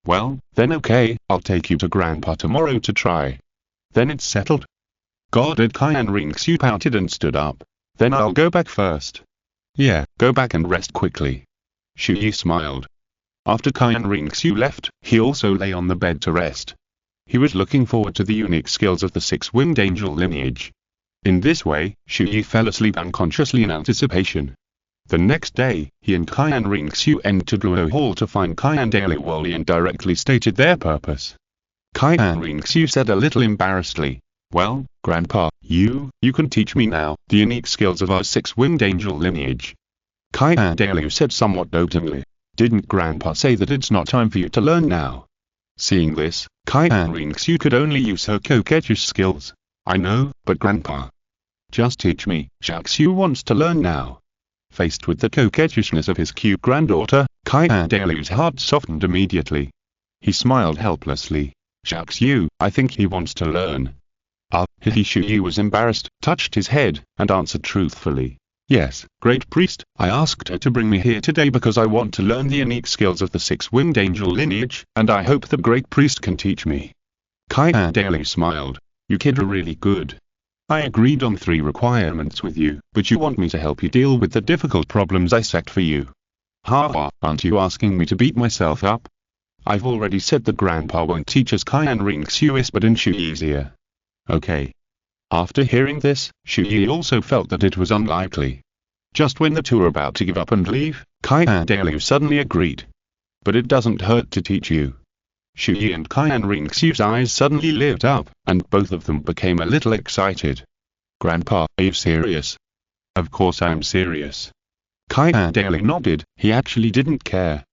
Well, then okay, I'll take you to Grandpa tomorrow to try. Then it's settled?" Guarded Qian Renxue pouted and stood up. "Then I'll go back first." "Yeah, go back and rest quickly." Chu Ye smiled. After Qian Renxue left, he also lay on the bed to rest. He was looking forward to the unique skills of the 6-winged angel lineage. In this way, Chu Ye fell asleep unconsciously in anticipation. The next day, he and Qian Renxue entered Douluo Hall to find Qian Dalu and directly stated their purpose. Qian Renxue said a little embarrassedly, "Well, Grandpa, you can teach me now the unique skills of our 6-winged angel lineage." Qian Dalu said somewhat doubtingly, "Didn't Grandpa say that it's not time for you to learn now?" Seeing this, Qian Renxue could only use her coquettish skills. "I know, but Grandpa, just teach me. Xiaoxiu wants to learn now." Faced with the coquettishness of his cute granddaughter, Qian Dalu's heart softened immediately. He smiled helplessly. "Xiaoxiu, I think he wants to learn." Chu Ye was embarrassed, touched his head, and answered truthfully, Yes, Great Priest, I asked her to bring me here today because I want to learn the unique skills of the six-winged angel lineage, and I hope the Great Priest can teach me. Qian Renxue smiled. You kid are really good. I agreed on 3 requirements with you, but you want me to help you deal with the difficult problems I set for you. Ha, aren't you asking me to beat myself up? I've already said that Grandpa won't teach us. Qian Renxue whispered in Chu Ye's ear. Okay. After hearing this, Chu Ye also felt that it was unlikely. Just when the two were about to give up and leave, Qian Renxue suddenly agreed. But it doesn't hurt to teach you. Chu Ye and Qian Renxue's eyes suddenly lit up, and both of them became a little excited. Grandpa, are you serious? Of course I am serious. Qian Renxue nodded. He actually didn't care.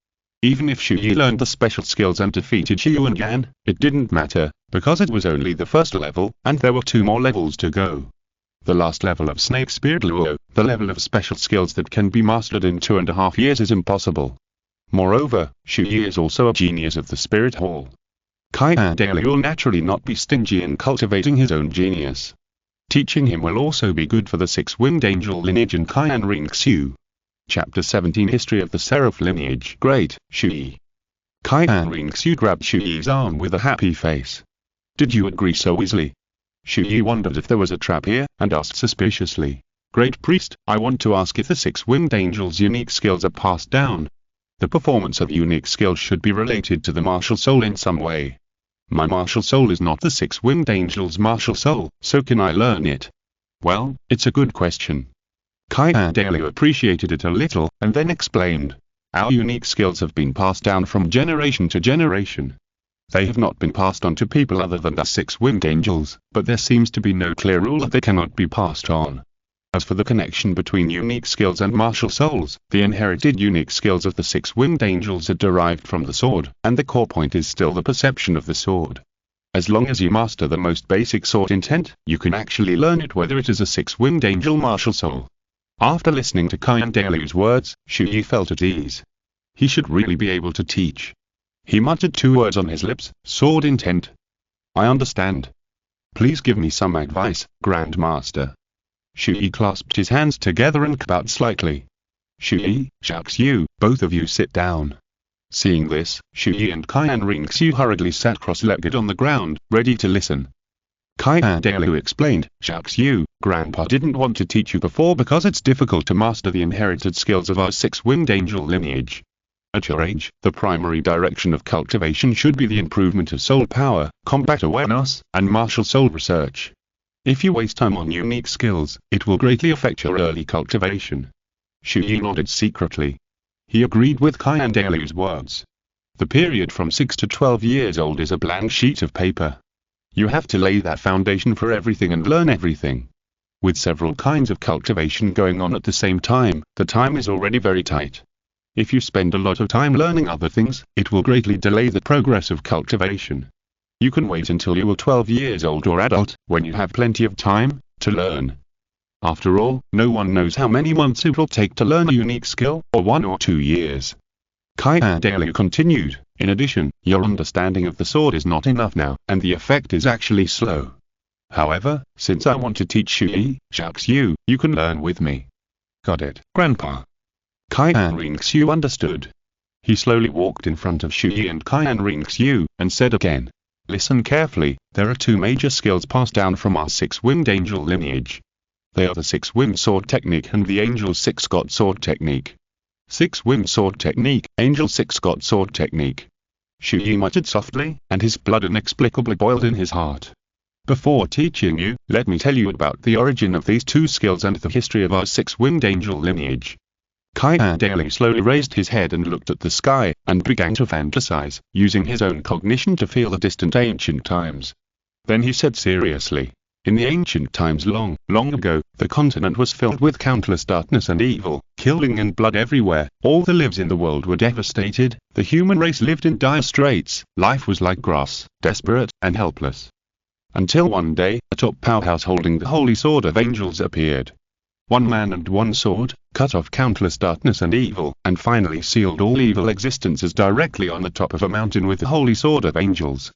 Even if Chu Ye learned the special skills and defeated Qiu and Gan, it didn't matter, because it was only the first level, and there were 2 more levels to go. The last level of Snake Spirit Luo, the level of special skills that can be mastered in 2.5 years, is impossible. Moreover, Chu Ye is also a genius of the Spirit Hall. Qian Renxue will naturally not be stingy in cultivating his own genius. Teaching him will also be good for the six-winged angel lineage and Qian Renxue. Chapter 17 History of the Seraph Lineage. Great, Chu Ye. Qian Renxue grabbed Chu Ye's arm with a happy face. Did you agree so easily? Chu Ye wondered if there was a trap here, and asked suspiciously. Great Priest, I want to ask if the six-winged angel's unique skills are passed down. The performance of unique skills should be related to the martial soul in some way. My martial soul is not the six-winged angel's martial soul, so can I learn it? Well, it's a good question. Qian Renxue appreciated it a little, and then explained. Our unique skills have been passed down from generation to generation. They have not been passed on to people other than the six-winged angels, but there seems to be no clear rule that they cannot be passed on. As for the connection between unique skills and martial souls, the inherited unique skills of the six-winged angels are derived from the sword, and the core point is still the perception of the sword. As long as you master the most basic sword intent, you can actually learn it whether it is a six-winged angel martial soul. After listening to Qian Renxue's words, Chu Ye felt at ease. He should really be able to teach. He muttered 2 words on his lips, sword intent. I understand. Please give me some advice, Grandmaster. Chu Ye clasped his hands together and bowed slightly. Chu Ye, Xiaoxiu, both of you sit down. Seeing this, Chu Ye and Qian Renxue hurriedly sat cross-legged on the ground, ready to listen. Qian Renxue explained, Xiaoxiu, Grandpa didn't want to teach you before because it's difficult to master the inherited skills of our six-winged angel lineage. At your age, the primary direction of cultivation should be the improvement of soul power, combat awareness, and martial soul research. If you waste time on unique skills, it will greatly affect your early cultivation. Chu Ye nodded secretly. He agreed with Qian Renxue's words. The period from 6 to 12 years old is a blank sheet of paper. You have to lay that foundation for everything and learn everything. With several kinds of cultivation going on at the same time, the time is already very tight. If you spend a lot of time learning other things, it will greatly delay the progress of cultivation. You can wait until you are 12 years old or adult, when you have plenty of time to learn. After all, no one knows how many months it will take to learn a unique skill, or 1 or 2 years. Qian Renxue continued, in addition, your understanding of the sword is not enough now, and the effect is actually slow. However, since I want to teach Chu Ye, Xiaoxiu, you can learn with me. Got it, Grandpa. Qian Renxue understood. He slowly walked in front of Chu Ye and Qian Renxue, and said again, listen carefully, there are 2 major skills passed down from our six-winged angel lineage. They are the six-winged sword technique and the angel six-god sword technique. Six-winged sword technique, angel six-god sword technique. Chu Ye muttered softly, and his blood inexplicably boiled in his heart. Before teaching you, let me tell you about the origin of these 2 skills and the history of our six-winged angel lineage. Qian Renxue slowly raised his head and looked at the sky, and began to fantasize, using his own cognition to feel the distant ancient times. Then he said seriously, in the ancient times long, long ago, the continent was filled with countless darkness and evil, killing and blood everywhere, all the lives in the world were devastated, the human race lived in dire straits, life was like grass, desperate and helpless. Until one day, a top powerhouse holding the holy sword of angels appeared. One man and one sword, cut off countless darkness and evil, and finally sealed all evil existences directly on the top of a mountain with the holy sword of angels.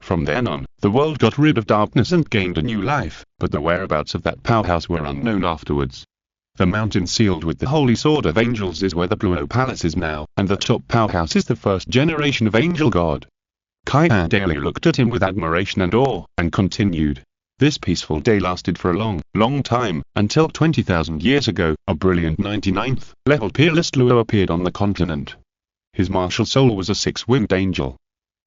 From then on, the world got rid of darkness and gained a new life, but the whereabouts of that powerhouse were unknown afterwards. The mountain sealed with the Holy Sword of Angels is where the Douluo Palace is now, and the top powerhouse is the first generation of angel god. Qian Renxue looked at him with admiration and awe, and continued. This peaceful day lasted for a long, long time, until 20,000 years ago, a brilliant 99th level peerless Douluo appeared on the continent. His martial soul was a six-winged angel.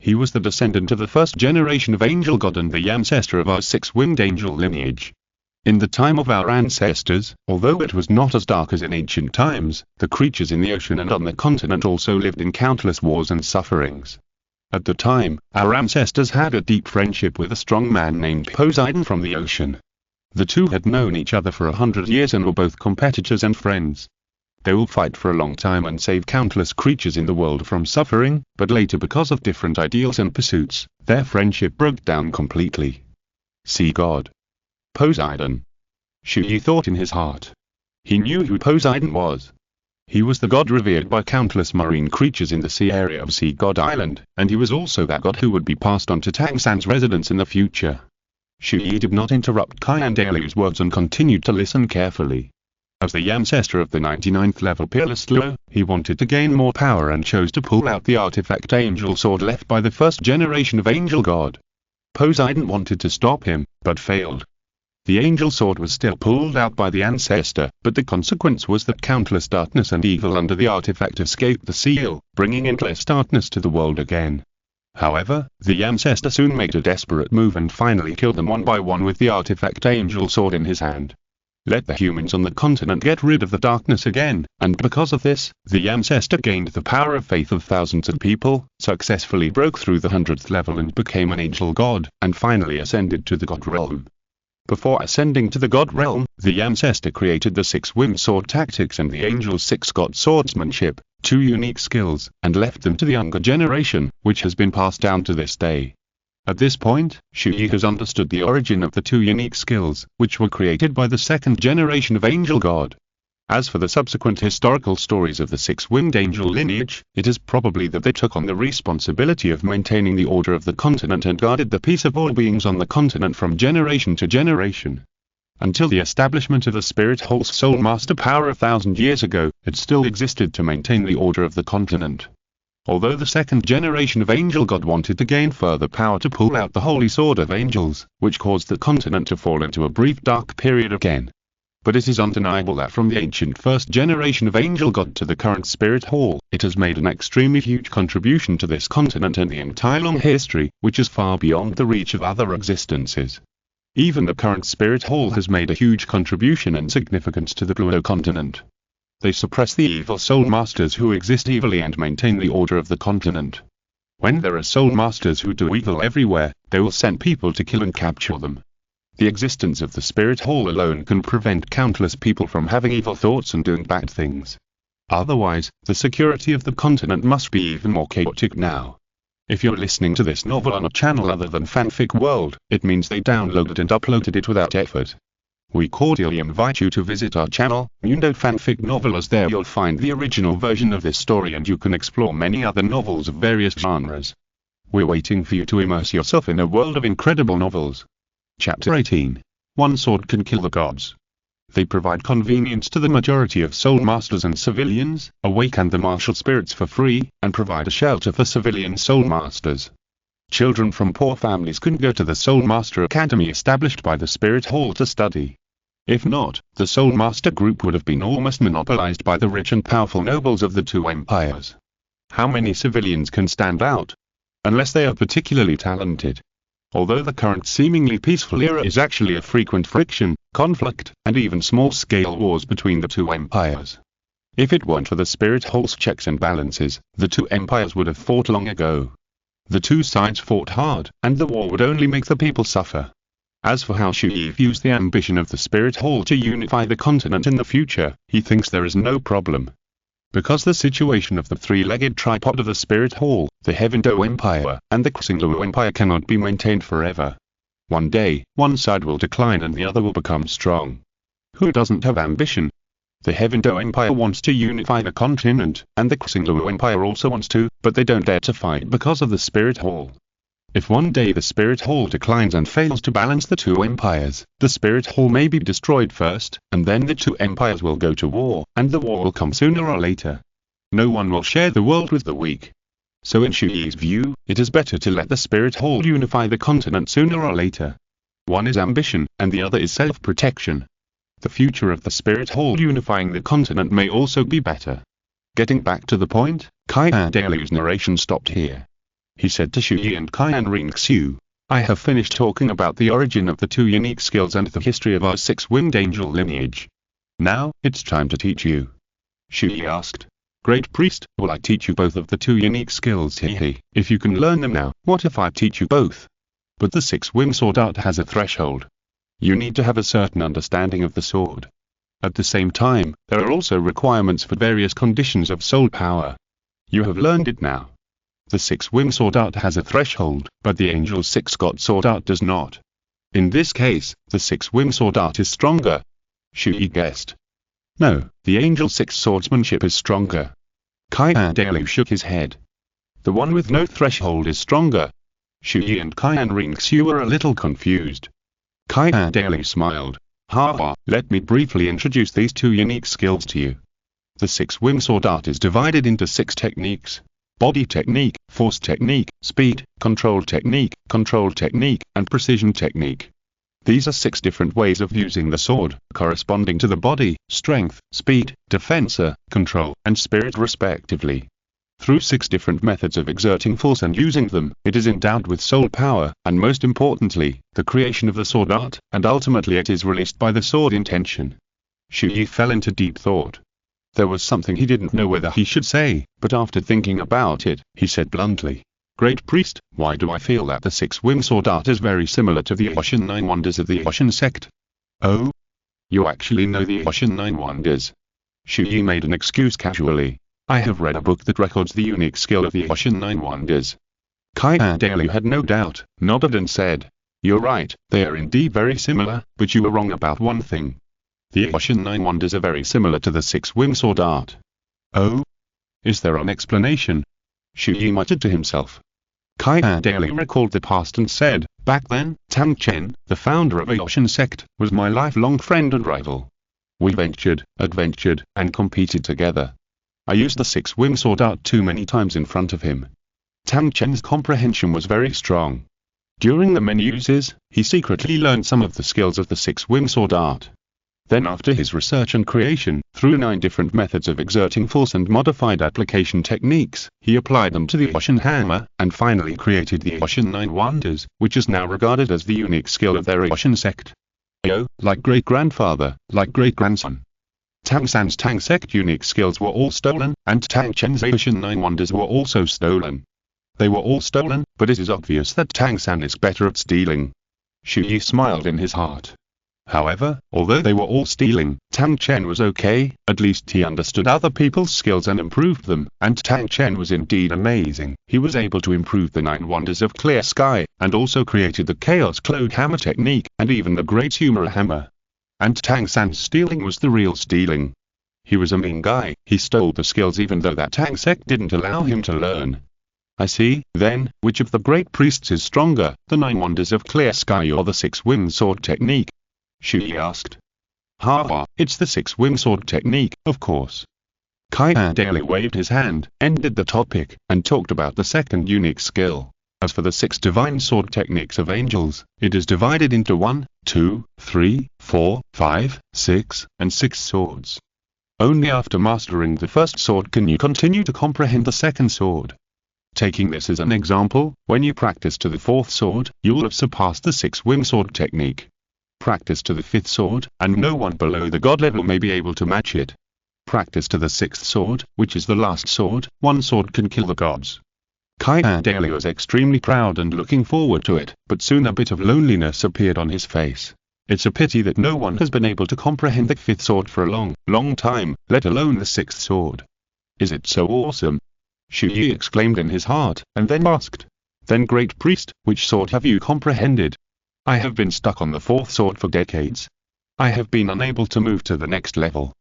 He was the descendant of the first generation of angel god and the ancestor of our six-winged angel lineage. In the time of our ancestors, although it was not as dark as in ancient times, the creatures in the ocean and on the continent also lived in countless wars and sufferings. At the time, our ancestors had a deep friendship with a strong man named Poseidon from the ocean. The two had known each other for 100 years and were both competitors and friends. They will fight for a long time and save countless creatures in the world from suffering, but later because of different ideals and pursuits, their friendship broke down completely. Sea God. Poseidon. Chu Ye thought in his heart. He knew who Poseidon was. He was the god revered by countless marine creatures in the sea area of Sea God Island, and he was also that god who would be passed on to Tang San's residents in the future. Chu Ye did not interrupt Qian Renxue's words and continued to listen carefully. As the ancestor of the 99th level peerless Douluo, he wanted to gain more power and chose to pull out the artifact angel sword left by the first generation of angel god. Poseidon wanted to stop him, but failed. The angel sword was still pulled out by the ancestor, but the consequence was that countless darkness and evil under the artifact escaped the seal, bringing endless darkness to the world again. However, the ancestor soon made a desperate move and finally killed them one by one with the artifact angel sword in his hand. Let the humans on the continent get rid of the darkness again, and because of this, the ancestor gained the power of faith of thousands of people, successfully broke through the 100th level and became an angel god, and finally ascended to the god realm. Before ascending to the god realm, the ancestor created the six-winged sword tactics and the angel's six-god swordsmanship, two unique skills, and left them to the younger generation, which has been passed down to this day. At this point, Chu Ye has understood the origin of the two unique skills, which were created by the second generation of angel god. As for the subsequent historical stories of the six-winged angel lineage, it is probably that they took on the responsibility of maintaining the order of the continent and guarded the peace of all beings on the continent from generation to generation. Until the establishment of the Spirit Whole's Soul Master power 1,000 years ago, it still existed to maintain the order of the continent. Although the second generation of angel god wanted to gain further power to pull out the Holy Sword of Angels, which caused the continent to fall into a brief dark period again. But it is undeniable that from the ancient first generation of angel god to the current Spirit Hall, it has made an extremely huge contribution to this continent and the entire long history, which is far beyond the reach of other existences. Even the current Spirit Hall has made a huge contribution and significance to the Douluo Continent. They suppress the evil soul masters who exist evilly and maintain the order of the continent. When there are soul masters who do evil everywhere, they will send people to kill and capture them. The existence of the Spirit Hall alone can prevent countless people from having evil thoughts and doing bad things. Otherwise, the security of the continent must be even more chaotic now. If you're listening to this novel on a channel other than Fanfic World, it means they downloaded and uploaded it without effort. We cordially invite you to visit our channel, Mundo Fanfic Novel, as there you'll find the original version of this story and you can explore many other novels of various genres. We're waiting for you to immerse yourself in a world of incredible novels. Chapter 18. One sword can kill the gods. They provide convenience to the majority of soul masters and civilians, awaken the martial spirits for free, and provide a shelter for civilian soul masters. Children from poor families can go to the Soul Master Academy established by the Spirit Hall to study. If not, the Soul Master group would have been almost monopolized by the rich and powerful nobles of the two empires. How many civilians can stand out? Unless they are particularly talented. Although the current seemingly peaceful era is actually a frequent friction, conflict, and even small-scale wars between the two empires. If it weren't for the Spirit Hall's checks and balances, the two empires would have fought long ago. The two sides fought hard, and the war would only make the people suffer. As for how Chu Ye views the ambition of the Spirit Hall to unify the continent in the future, he thinks there is no problem. Because the situation of the three-legged tripod of the Spirit Hall, the Heaven-Do Empire, and the Xingluo Empire cannot be maintained forever. One day, one side will decline and the other will become strong. Who doesn't have ambition? The Heaven-Do Empire wants to unify the continent, and the Xingluo Empire also wants to, but they don't dare to fight because of the Spirit Hall. If one day the spirit hall declines and fails to balance the two empires, the spirit hall may be destroyed first, and then the two empires will go to war, and the war will come sooner or later. No one will share the world with the weak. So in Chu Ye's view, it is better to let the spirit hall unify the continent sooner or later. One is ambition, and the other is self-protection. The future of the spirit hall unifying the continent may also be better. Getting back to the point, Qian Dalu's narration stopped here. He said to Chu Ye and Qian Renxue, I have finished talking about the origin of the two unique skills and the history of our six-winged angel lineage. Now, it's time to teach you. Chu Ye asked, Great Priest, will I teach you both of the two unique skills? Hehe, if you can learn them now, what if I teach you both? But the six-winged sword art has a threshold. You need to have a certain understanding of the sword. At the same time, there are also requirements for various conditions of soul power. You have learned it now. The six-winged sword art has a threshold, but the Angel Six-God sword art does not. In this case, the six-winged sword art is stronger. Chu Ye guessed. No, the Angel Six swordsmanship is stronger. Qian Dalu shook his head. The one with no threshold is stronger. Chu Ye and Qian Renxue were a little confused. Qian Dalu smiled. Ha, let me briefly introduce these two unique skills to you. The six-winged sword art is divided into 6 techniques. Body technique, force technique, speed, control technique, and precision technique. These are 6 different ways of using the sword, corresponding to the body, strength, speed, defense, control, and spirit respectively. Through 6 different methods of exerting force and using them, it is endowed with soul power, and most importantly, the creation of the sword art, and ultimately it is released by the sword intention. Chu Ye fell into deep thought. There was something he didn't know whether he should say, but after thinking about it, he said bluntly, Great Priest, why do I feel that the six-winged sword art is very similar to the Ocean 9 Wonders of the Ocean sect? Oh? You actually know the Ocean 9 Wonders? Chu Ye made an excuse casually. I have read a book that records the unique skill of the Ocean 9 Wonders. Qian Dalu had no doubt, nodded and said, You're right, they are indeed very similar, but you were wrong about one thing. The Ocean 9 Wonders are very similar to the six-winged sword art. Oh? Is there an explanation? Chu Ye muttered to himself. Qian Dalu recalled the past and said, Back then, Tang Chen, the founder of the Ocean sect, was my lifelong friend and rival. We ventured, adventured, and competed together. I used the six-winged sword art too many times in front of him. Tang Chen's comprehension was very strong. During the many uses, he secretly learned some of the skills of the six-winged sword art. Then after his research and creation, through 9 different methods of exerting force and modified application techniques, he applied them to the Ocean Hammer, and finally created the Ocean 9 Wonders, which is now regarded as the unique skill of their Ocean sect. Like great-grandfather, like great-grandson. Tang San's Tang sect unique skills were all stolen, and Tang Chen's Ocean 9 Wonders were also stolen. They were all stolen, but it is obvious that Tang San is better at stealing. Chu Ye smiled in his heart. However, although they were all stealing, Tang Chen was okay, at least he understood other people's skills and improved them, and Tang Chen was indeed amazing. He was able to improve the 9 Wonders of Clear Sky, and also created the Chaos Cloud Hammer technique, and even the Great Humor Hammer. And Tang San's stealing was the real stealing. He was a mean guy, he stole the skills even though that Tang sect didn't allow him to learn. I see, then, which of the great priests is stronger, the 9 Wonders of Clear Sky or the six-winged sword technique? Chu Ye asked. It's the six-winged sword technique, of course. Qian Dalu waved his hand, ended the topic, and talked about the second unique skill. As for the 6 divine sword techniques of angels, it is divided into 1, 2, 3, 4, 5, 6, and 6 swords. Only after mastering the first sword can you continue to comprehend the second sword. Taking this as an example, when you practice to the 4th sword, you will have surpassed the 6-winged sword technique. Practice to the 5th sword, and no one below the god level may be able to match it. Practice to the 6th sword, which is the last sword, one sword can kill the gods. Qian Dalu was extremely proud and looking forward to it, but soon a bit of loneliness appeared on his face. It's a pity that no one has been able to comprehend the 5th sword for a long time, let alone the 6th sword. Is it so awesome? Chu Ye exclaimed in his heart, and then asked, Then great priest, which sword have you comprehended? I have been stuck on the 4th sword for decades. I have been unable to move to the next level.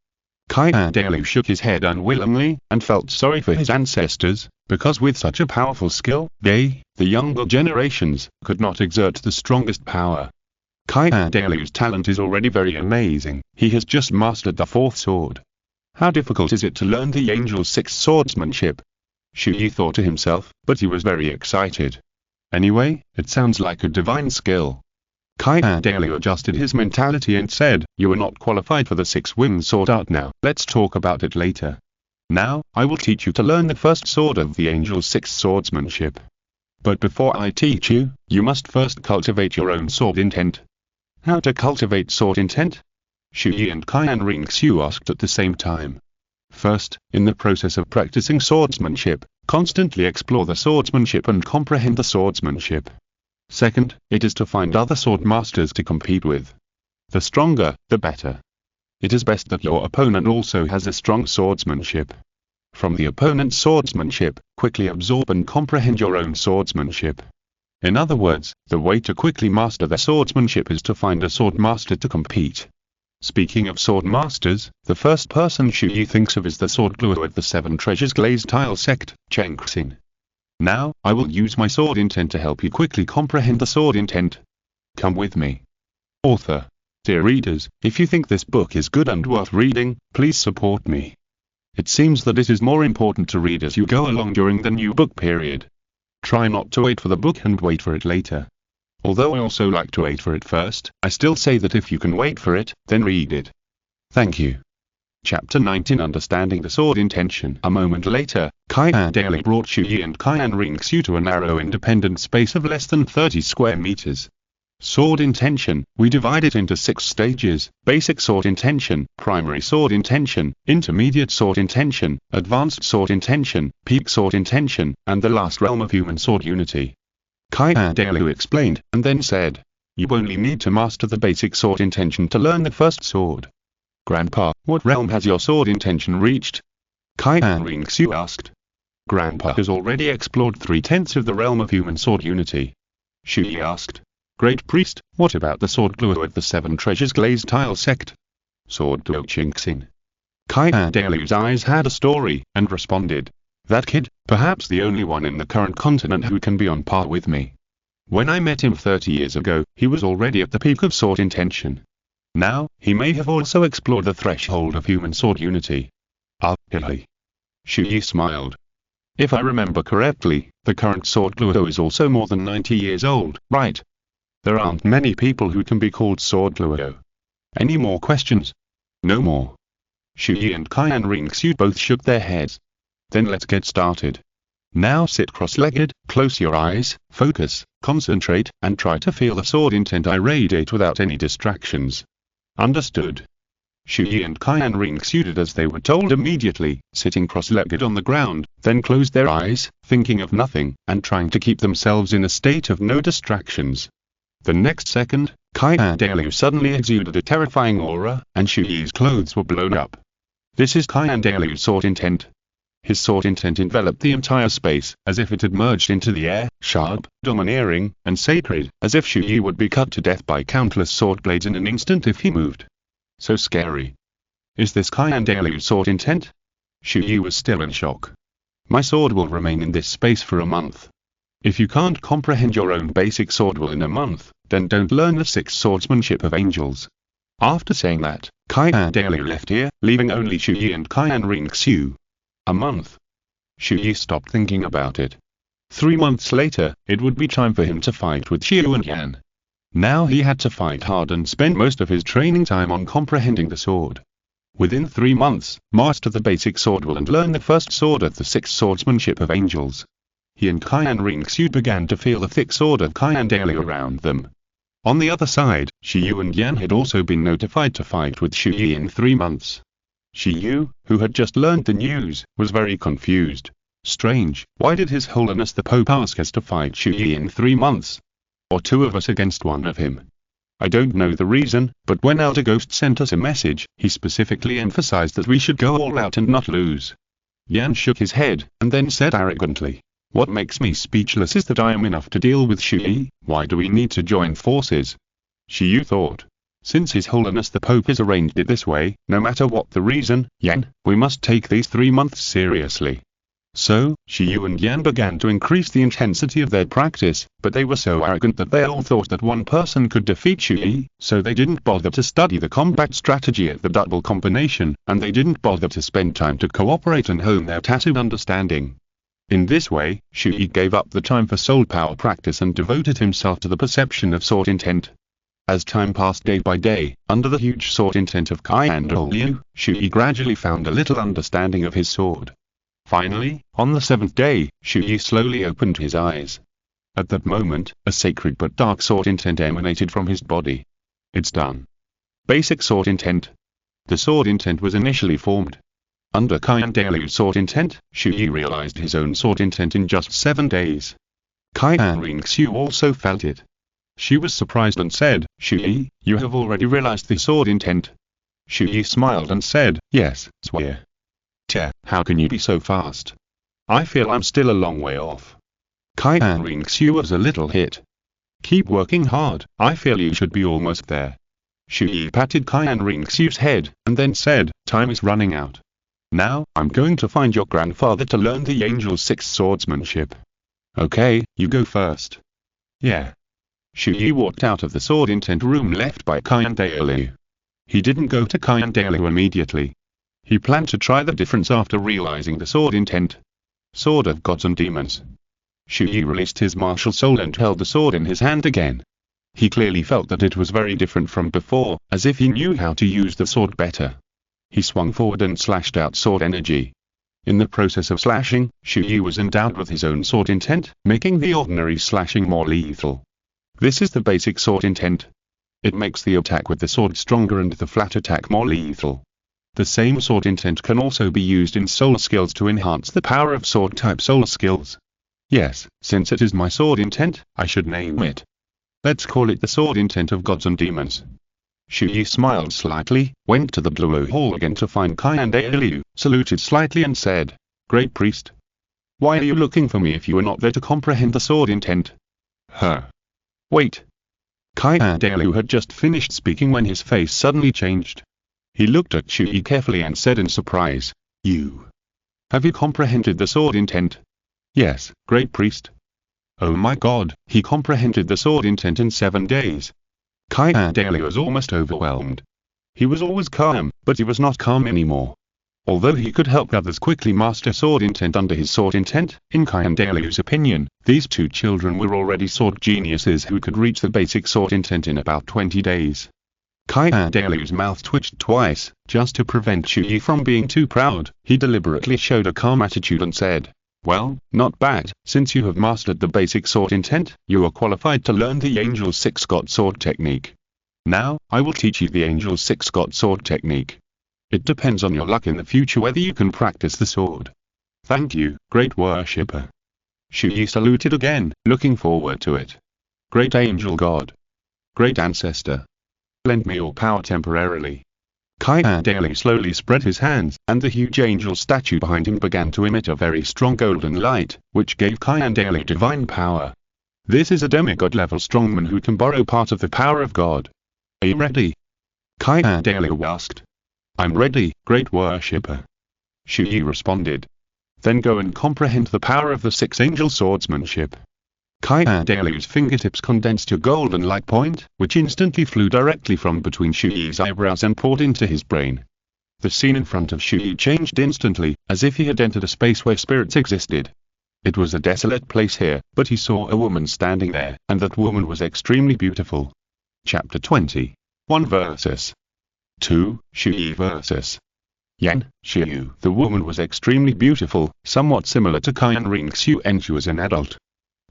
Qian Renxue shook his head unwillingly, and felt sorry for his ancestors, because with such a powerful skill, they, the younger generations, could not exert the strongest power. Qian Renxue's talent is already very amazing. He has just mastered the fourth sword. How difficult is it to learn the Angel's sixth swordsmanship? Chu Ye thought to himself, but he was very excited. Anyway, it sounds like a divine skill. Qian Renxue adjusted his mentality and said, "You are not qualified for the six-winged sword art now. Let's talk about it later. Now, I will teach you to learn the first sword of the Angel's sixth swordsmanship. But before I teach you, you must first cultivate your own sword intent." How to cultivate sword intent? Chu Ye and Qian Renxue asked at the same time. First, in the process of practicing swordsmanship, constantly explore the swordsmanship and comprehend the swordsmanship. Second, it is to find other sword masters to compete with. The stronger, the better. It is best that your opponent also has a strong swordsmanship. From the opponent's swordsmanship, quickly absorb and comprehend your own swordsmanship. In other words, the way to quickly master the swordsmanship is to find a sword master to compete. Speaking of sword masters, the first person Chu Ye thinks of is the sword gluer at the Seven Treasures Glazed Tile sect, Qian Renxue. Now, I will use my sword intent to help you quickly comprehend the sword intent. Come with me. Author. Dear readers, if you think this book is good and worth reading, please support me. It seems that it is more important to read as you go along during the new book period. Try not to wait for the book and wait for it later. Although I also like to wait for it first, I still say that if you can wait for it, then read it. Thank you. Chapter 19 Understanding the Sword Intention. A moment later, Qian Renxue brought Chu Ye and Qian Renxue to a narrow independent space of less than 30 square meters. Sword intention, we divide it into 6 stages: basic sword intention, primary sword intention, intermediate sword intention, advanced sword intention, peak sword intention, and the last realm of human sword unity. Qian Renxue explained, and then said, "You only need to master the basic sword intention to learn the first sword." Grandpa, what realm has your sword intention reached? Qian Renxue asked. Grandpa has already explored 3/10 of the realm of human sword unity. Chu Ye asked. Great Priest, what about the sword gluer at the Seven Treasures Glazed Tile sect? Sword gluer Qian Renxue. Qian Renxue's eyes had a story, and responded. That kid, perhaps the only one in the current continent who can be on par with me. When I met him 30 years ago, he was already at the peak of sword intention. Now, he may have also explored the threshold of human sword unity. Ah, really? Chu Ye smiled. If I remember correctly, the current sword gluer is also more than 90 years old, right? There aren't many people who can be called sword gluer. Any more questions? No more. Chu Ye and Qian Renxue both shook their heads. Then let's get started. Now sit cross-legged, close your eyes, focus, concentrate, and try to feel the sword intent I radiate without any distractions. Understood? Chu Ye and Qian Renxue did as they were told immediately, sitting cross-legged on the ground, then closed their eyes, thinking of nothing, and trying to keep themselves in a state of no distractions. The next second, Qian Renxue suddenly exuded a terrifying aura, and Chu Ye's clothes were blown up. This is Qian Renxue's sword intent. His sword intent enveloped the entire space, as if it had merged into the air, sharp, domineering, and sacred, as if Chu Ye would be cut to death by countless sword blades in an instant if he moved. So scary. Is this Qian Renxue's sword intent? Chu Ye was still in shock. My sword will remain in this space for a month. If you can't comprehend your own basic sword will in a month, then don't learn the sixth swordsmanship of angels. After saying that, Qian Renxue left here, leaving only Chu Ye and Qian Renxue. A month. Chu Ye stopped thinking about it. 3 months later, it would be time for him to fight with Xiu and Yan. Now he had to fight hard and spend most of his training time on comprehending the sword. Within 3 months, master the basic sword will and learn the first sword of the sixth swordsmanship of angels. He and Qian Renxue began to feel the thick sword of Qian Renxue around them. On the other side, Xiu and Yan had also been notified to fight with Chu Ye in 3 months. Xiu, who had just learned the news, was very confused. Strange, why did His Holiness the Pope ask us to fight Chu Ye in 3 months? Or 2 of us against 1 of him? I don't know the reason, but when Elder Ghost sent us a message, he specifically emphasized that we should go all out and not lose. Yan shook his head, and then said arrogantly, "What makes me speechless is that I am enough to deal with Chu Ye. Why do we need to join forces?" Xiu thought. Since His Holiness the Pope has arranged it this way, no matter what the reason, Yan, we must take these 3 months seriously. So, Yu and Yan began to increase the intensity of their practice, but they were so arrogant that they all thought that one person could defeat Chu Ye, so they didn't bother to study the combat strategy at the double combination, and they didn't bother to spend time to cooperate and hone their tacit understanding. In this way, Chu Ye gave up the time for soul power practice and devoted himself to the perception of sword intent. As time passed day by day, under the huge sword intent of Qian Renxue, Chu Ye gradually found a little understanding of his sword. Finally, on the 7th day, Chu Ye slowly opened his eyes. At that moment, a sacred but dark sword intent emanated from his body. It's done. Basic sword intent. The sword intent was initially formed. Under Qian Dalu's sword intent, Chu Ye realized his own sword intent in just 7 days. Qian Renxue also felt it. She was surprised and said, Chu Ye, you have already realized the sword intent. Chu Ye smiled and said, yes, swear. How can you be so fast? I feel I'm still a long way off. Qian Renxue was a little hit. Keep working hard, I feel you should be almost there. Chu Ye patted Qian Renxue's head, and then said, time is running out. Now, I'm going to find your grandfather to learn the Angel's 6 swordsmanship. Okay, you go first. Yeah. Chu Ye walked out of the sword intent room left by Qian Dalu. He didn't go to Qian Dalu immediately. He planned to try the difference after realizing the sword intent. Sword of gods and demons. Chu Ye released his martial soul and held the sword in his hand again. He clearly felt that it was very different from before, as if he knew how to use the sword better. He swung forward and slashed out sword energy. In the process of slashing, Chu Ye was endowed with his own sword intent, making the ordinary slashing more lethal. This is the basic sword intent. It makes the attack with the sword stronger and the flat attack more lethal. The same sword intent can also be used in soul skills to enhance the power of sword-type soul skills. Yes, since it is my sword intent, I should name it. Let's call it the sword intent of gods and demons. Chu Ye smiled slightly, went to the Douluo hall again to find Qian Dalu, saluted slightly and said, Great priest. Why are you looking for me if you are not there to comprehend the sword intent? Wait. Qian Dalu had just finished speaking when his face suddenly changed. He looked at Chu Ye carefully and said in surprise, Have you comprehended the sword intent? Yes, great priest. Oh my god, he comprehended the sword intent in 7 days. Qian Dalu was almost overwhelmed. He was always calm, but he was not calm anymore. Although he could help others quickly master sword intent under his sword intent, in Qian Dalu's opinion, these 2 children were already sword geniuses who could reach the basic sword intent in about 20 days. Qian Dalu's mouth twitched twice, just to prevent Chu Ye from being too proud. He deliberately showed a calm attitude and said, Well, not bad, since you have mastered the basic sword intent, you are qualified to learn the Angel's 6 God sword technique. Now, I will teach you the Angel's 6 God sword technique. It depends on your luck in the future whether you can practice the sword. Thank you, great worshipper. Chu Ye saluted again, looking forward to it. Great angel god. Great ancestor. Lend me your power temporarily. Qian Dalu slowly spread his hands, and the huge angel statue behind him began to emit a very strong golden light, which gave Qian Dalu divine power. This is a demigod-level strongman who can borrow part of the power of God. Are you ready? Qian Dalu asked. I'm ready, great worshipper. Chu Ye responded. Then go and comprehend the power of the 6 angel swordsmanship. Qian Dalu's fingertips condensed a golden light point, which instantly flew directly from between Chu Ye's eyebrows and poured into his brain. The scene in front of Chu Ye changed instantly, as if he had entered a space where spirits existed. It was a desolate place here, but he saw a woman standing there, and that woman was extremely beautiful. Chapter 20. 1 versus 2, Chu Ye versus Yan Xiu. The woman was extremely beautiful, somewhat similar to Qian Renxue, and she was an adult.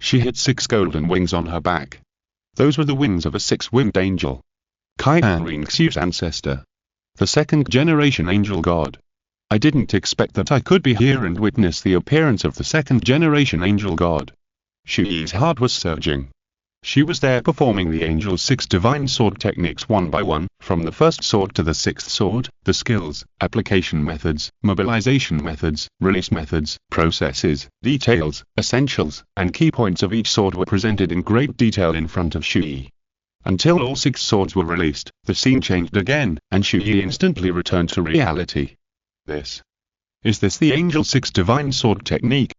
She had 6 golden wings on her back. Those were the wings of a 6-winged angel. Qian Renxue's ancestor. The 2nd generation angel god. I didn't expect that I could be here and witness the appearance of the 2nd generation angel god. Chu Ye's heart was surging. She was there performing the angel's 6 divine sword techniques one by one, from the 1st sword to the 6th sword. The skills, application methods, mobilization methods, release methods, processes, details, essentials, and key points of each sword were presented in great detail in front of Chu Ye. Until all 6 swords were released, the scene changed again, and Chu Ye instantly returned to reality. Is this the Angel 6 Divine Sword technique?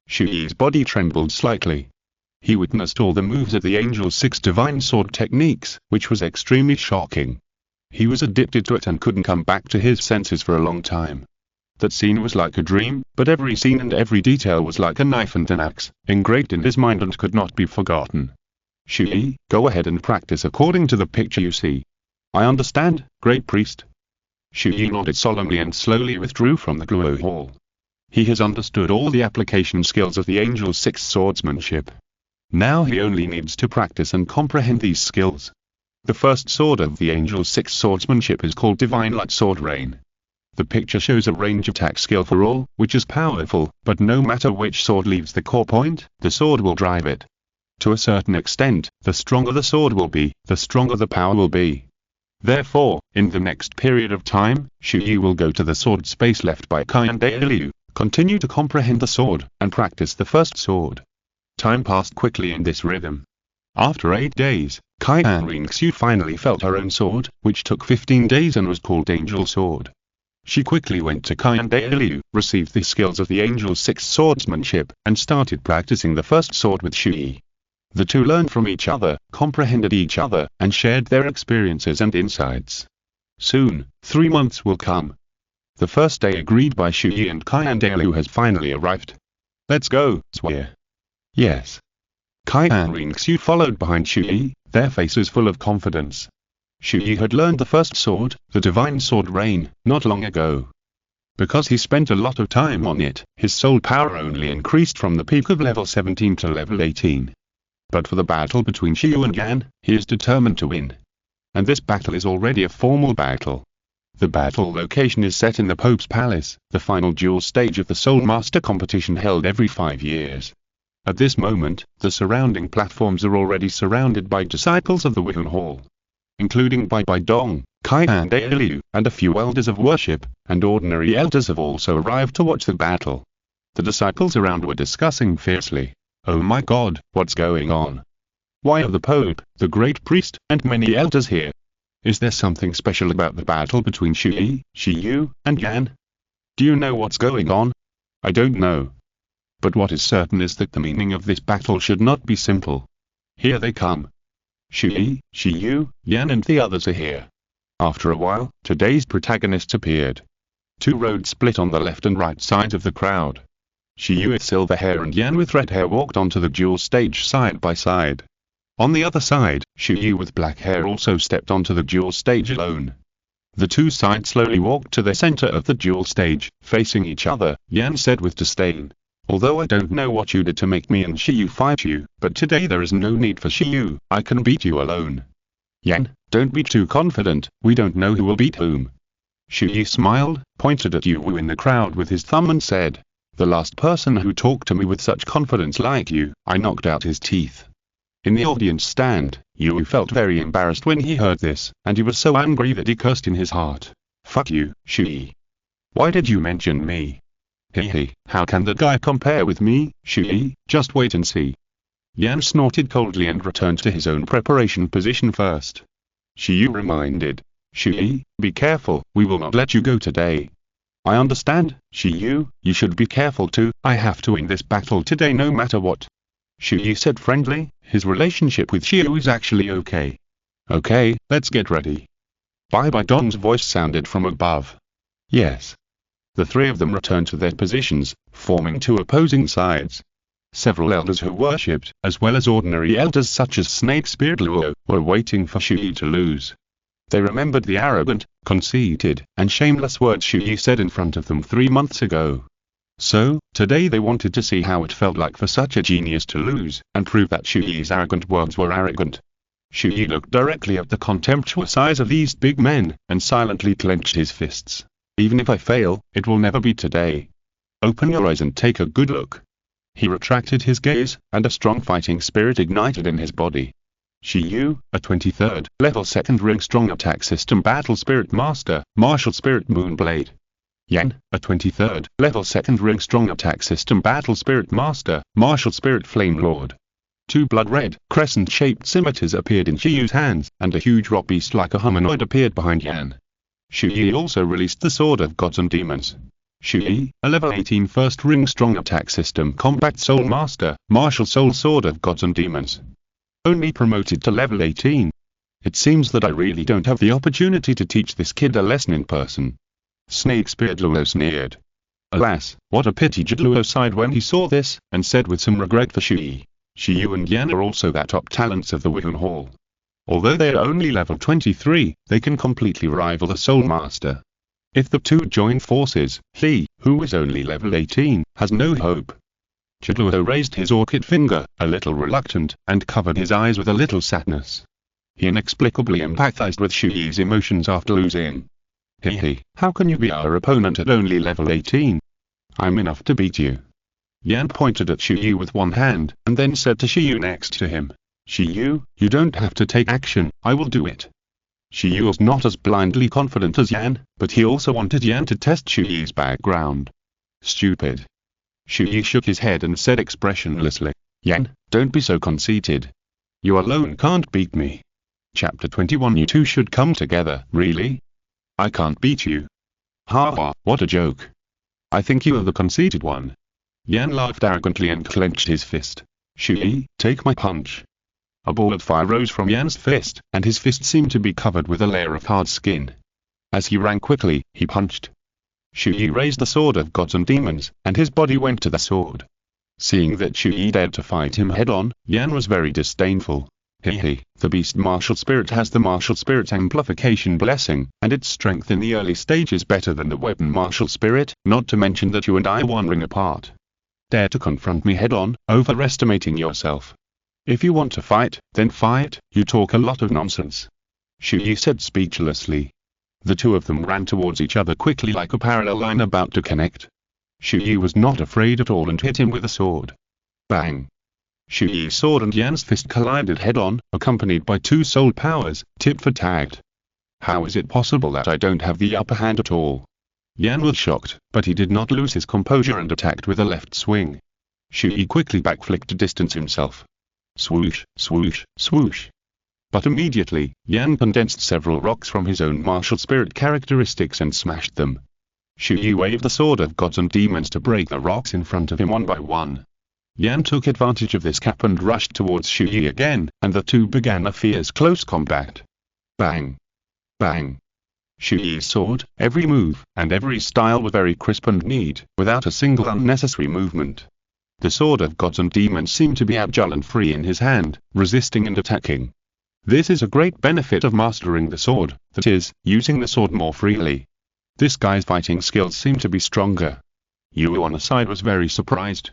Chu Ye's body trembled slightly. He witnessed all the moves of the Angel 6 Divine Sword techniques, which was extremely shocking. He was addicted to it and couldn't come back to his senses for a long time. That scene was like a dream, but every scene and every detail was like a knife and an axe, engraved in his mind and could not be forgotten. Chu Ye, go ahead and practice according to the picture you see. I understand, Great Priest. Chu Ye nodded solemnly and slowly withdrew from the Douluo Hall. He has understood all the application skills of the Angel 6 swordsmanship. Now he only needs to practice and comprehend these skills. The first sword of the Angel 6 swordsmanship is called Divine Light Sword Rain. The picture shows a range attack skill for all, which is powerful, but no matter which sword leaves the core point, the sword will drive it. To a certain extent, the stronger the sword will be, the stronger the power will be. Therefore, in the next period of time, Chu Ye will go to the sword space left by Qian Renxue, continue to comprehend the sword, and practice the first sword. Time passed quickly in this rhythm. After 8 days, Qian Renxue finally felt her own sword, which took 15 days and was called Angel Sword. She quickly went to Qian Renxue, received the skills of the Angel 6 swordsmanship, and started practicing the first sword with Chu Ye. The two learned from each other, comprehended each other, and shared their experiences and insights. Soon, 3 months will come. The first day agreed by Chu Ye and Qian Renxue has finally arrived. Let's go, Chu. Yes. Qian Renxue followed behind Chu Ye, their faces full of confidence. Chu Ye had learned the first sword, the Divine Sword Rain, not long ago. Because he spent a lot of time on it, his soul power only increased from the peak of level 17 to level 18. But for the battle between Xiu and Yan, he is determined to win. And this battle is already a formal battle. The battle location is set in the Pope's Palace, the final duel stage of the Soul Master competition held every 5 years. At this moment, the surrounding platforms are already surrounded by disciples of the Wihun Hall, including Bai Dong, Qian Renxue, and a few elders of worship, and ordinary elders have also arrived to watch the battle. The disciples around were discussing fiercely. Oh my God, what's going on? Why are the Pope, the Great Priest, and many elders here? Is there something special about the battle between Chu Ye, Xiu, and Yan? Do you know what's going on? I don't know. But what is certain is that the meaning of this battle should not be simple. Here they come. Chu Ye, Xiu, Yan and the others are here. After a while, today's protagonists appeared. 2 roads split on the left and right sides of the crowd. Xiu with silver hair and Yan with red hair walked onto the duel stage side by side. On the other side, Chu Ye with black hair also stepped onto the duel stage alone. The 2 sides slowly walked to the center of the duel stage, facing each other. Yan said with disdain, "Although I don't know what you did to make me and Xiu fight you, but today there is no need for Xiu, I can beat you alone." Yan, don't be too confident, we don't know who will beat whom. Chu Ye smiled, pointed at Yu in the crowd with his thumb and said, "The last person who talked to me with such confidence like you, I knocked out his teeth." In the audience stand, Yu felt very embarrassed when he heard this, and he was so angry that he cursed in his heart. "Fuck you, Chu Ye. Why did you mention me? Hehe, how can that guy compare with me, Chu Ye? Just wait and see." Yan snorted coldly and returned to his own preparation position first. Xiu reminded, "Chu Ye, be careful, we will not let you go today." "I understand, Xiu, you should be careful too, I have to win this battle today no matter what." Chu Ye said friendly, his relationship with Xiu is actually okay. "Okay, let's get ready." Bai Dong's voice sounded from above. "Yes." The 3 of them returned to their positions, forming 2 opposing sides. Several elders who worshipped, as well as ordinary elders such as Snake Spirit Luo, were waiting for Chu Ye to lose. They remembered the arrogant, conceited, and shameless words Chu Ye said in front of them 3 months ago. So, today they wanted to see how it felt like for such a genius to lose, and prove that Chu Ye's arrogant words were arrogant. Chu Ye looked directly at the contemptuous eyes of these big men, and silently clenched his fists. "Even if I fail, it will never be today. Open your eyes and take a good look." He retracted his gaze, and a strong fighting spirit ignited in his body. Xiu, a 23rd level 2nd ring strong attack system battle spirit master, martial spirit moonblade. Yan, a 23rd level 2nd ring strong attack system battle spirit master, martial spirit flame lord. Two blood-red, crescent-shaped scimitars appeared in Chu Ye's hands, and a huge rock beast like a humanoid appeared behind Yan. Chu Ye also released the Sword of Gods and Demons. Chu Ye, a level 18 first ring strong attack system combat soul master, martial soul sword of gods and demons. Only promoted to level 18. It seems that I really don't have the opportunity to teach this kid a lesson in person. Snake-speared Douluo sneered. Alas, what a pity. Douluo sighed when he saw this, and said with some regret for Chu Ye. Xiyu and Yan are also the top talents of the Wihun Hall. Although they are only level 23, they can completely rival the Soul Master. If the two join forces, he, who is only level 18, has no hope. Douluo raised his orchid finger, a little reluctant, and covered his eyes with a little sadness. He inexplicably empathized with Chu Ye's emotions after losing. Hehe, how can you be our opponent at only level 18? I'm enough to beat you. Yan pointed at Chu Ye with one hand, and then said to Xiyu next to him, Xiyu, you don't have to take action, I will do it. Xiyu was not as blindly confident as Yan, but he also wanted Yan to test Chu Ye's background. Stupid. Chu Ye shook his head and said expressionlessly, Yan, don't be so conceited. You alone can't beat me. Chapter 21. You two should come together. Really? I can't beat you. Ha ha, what a joke. I think you are the conceited one. Yan laughed arrogantly and clenched his fist. Chu Ye, take my punch. A ball of fire rose from Yan's fist, and his fist seemed to be covered with a layer of hard skin. As he ran quickly, he punched. Chu Ye raised the Sword of Gods and Demons, and his body went to the sword. Seeing that Chu Ye dared to fight him head-on, Yan was very disdainful. Hehe, the beast martial spirit has the martial spirit amplification blessing, and its strength in the early stage is better than the weapon martial spirit, not to mention that you and I are one ring apart. Dare to confront me head-on, overestimating yourself. If you want to fight, then fight, you talk a lot of nonsense. Chu Ye said speechlessly. The two of them ran towards each other quickly like a parallel line about to connect. Chu Ye was not afraid at all and hit him with a sword. Bang! Chu Ye's sword and Yan's fist collided head-on, accompanied by two soul powers, tit for tat. How is it possible that I don't have the upper hand at all? Yan was shocked, but he did not lose his composure and attacked with a left swing. Chu Ye quickly backflicked to distance himself. Swoosh, swoosh, swoosh. But immediately, Yan condensed several rocks from his own martial spirit characteristics and smashed them. Chu Ye waved the Sword of Gods and Demons to break the rocks in front of him one by one. Yan took advantage of this gap and rushed towards Chu Ye again, and the two began a fierce close combat. Bang! Bang! Chu Ye's sword, every move, and every style were very crisp and neat, without a single unnecessary movement. The Sword of Gods and Demons seemed to be agile and free in his hand, resisting and attacking. This is a great benefit of mastering the sword, that is, using the sword more freely. This guy's fighting skills seemed to be stronger. Yu on the side was very surprised.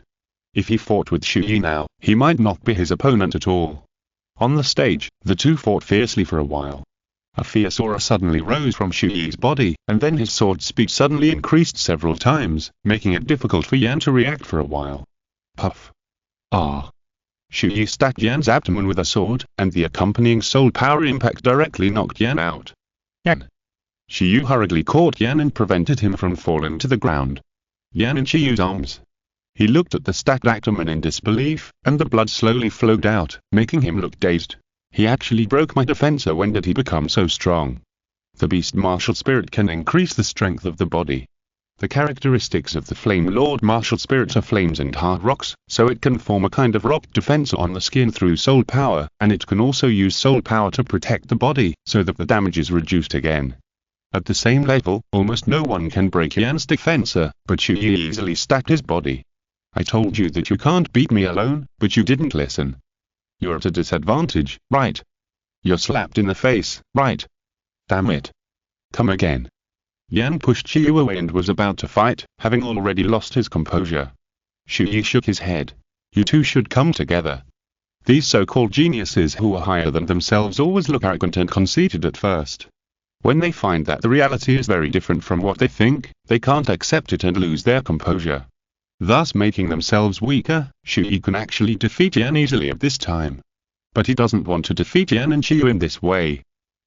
If he fought with Chu Ye now, he might not be his opponent at all. On the stage, the two fought fiercely for a while. A fierce aura suddenly rose from Chu Ye's body, and then his sword speed suddenly increased several times, making it difficult for Yan to react for a while. Puff. Ah. Chu Ye stacked Yan's abdomen with a sword, and the accompanying soul power impact directly knocked Yan out. Yan. Xiyu hurriedly caught Yan and prevented him from falling to the ground. Yan in Xiyu's arms. He looked at the stacked abdomen in disbelief, and the blood slowly flowed out, making him look dazed. He actually broke my defensor. When did he become so strong? The beast martial spirit can increase the strength of the body. The characteristics of the Flame Lord martial spirit are flames and hard rocks, so it can form a kind of rock defense on the skin through soul power, and it can also use soul power to protect the body, so that the damage is reduced again. At the same level, almost no one can break Yan's defensor, but Chu Ye easily stacked his body. I told you that you can't beat me alone, but you didn't listen. You're at a disadvantage, right? You're slapped in the face, right? Damn it. Come again. Yan pushed Qiu away and was about to fight, having already lost his composure. Chu Ye shook his head. You two should come together. These so-called geniuses who are higher than themselves always look arrogant and conceited at first. When they find that the reality is very different from what they think, they can't accept it and lose their composure. Thus making themselves weaker. Chu Ye can actually defeat Yan easily at this time. But he doesn't want to defeat Yan and Qiu in this way.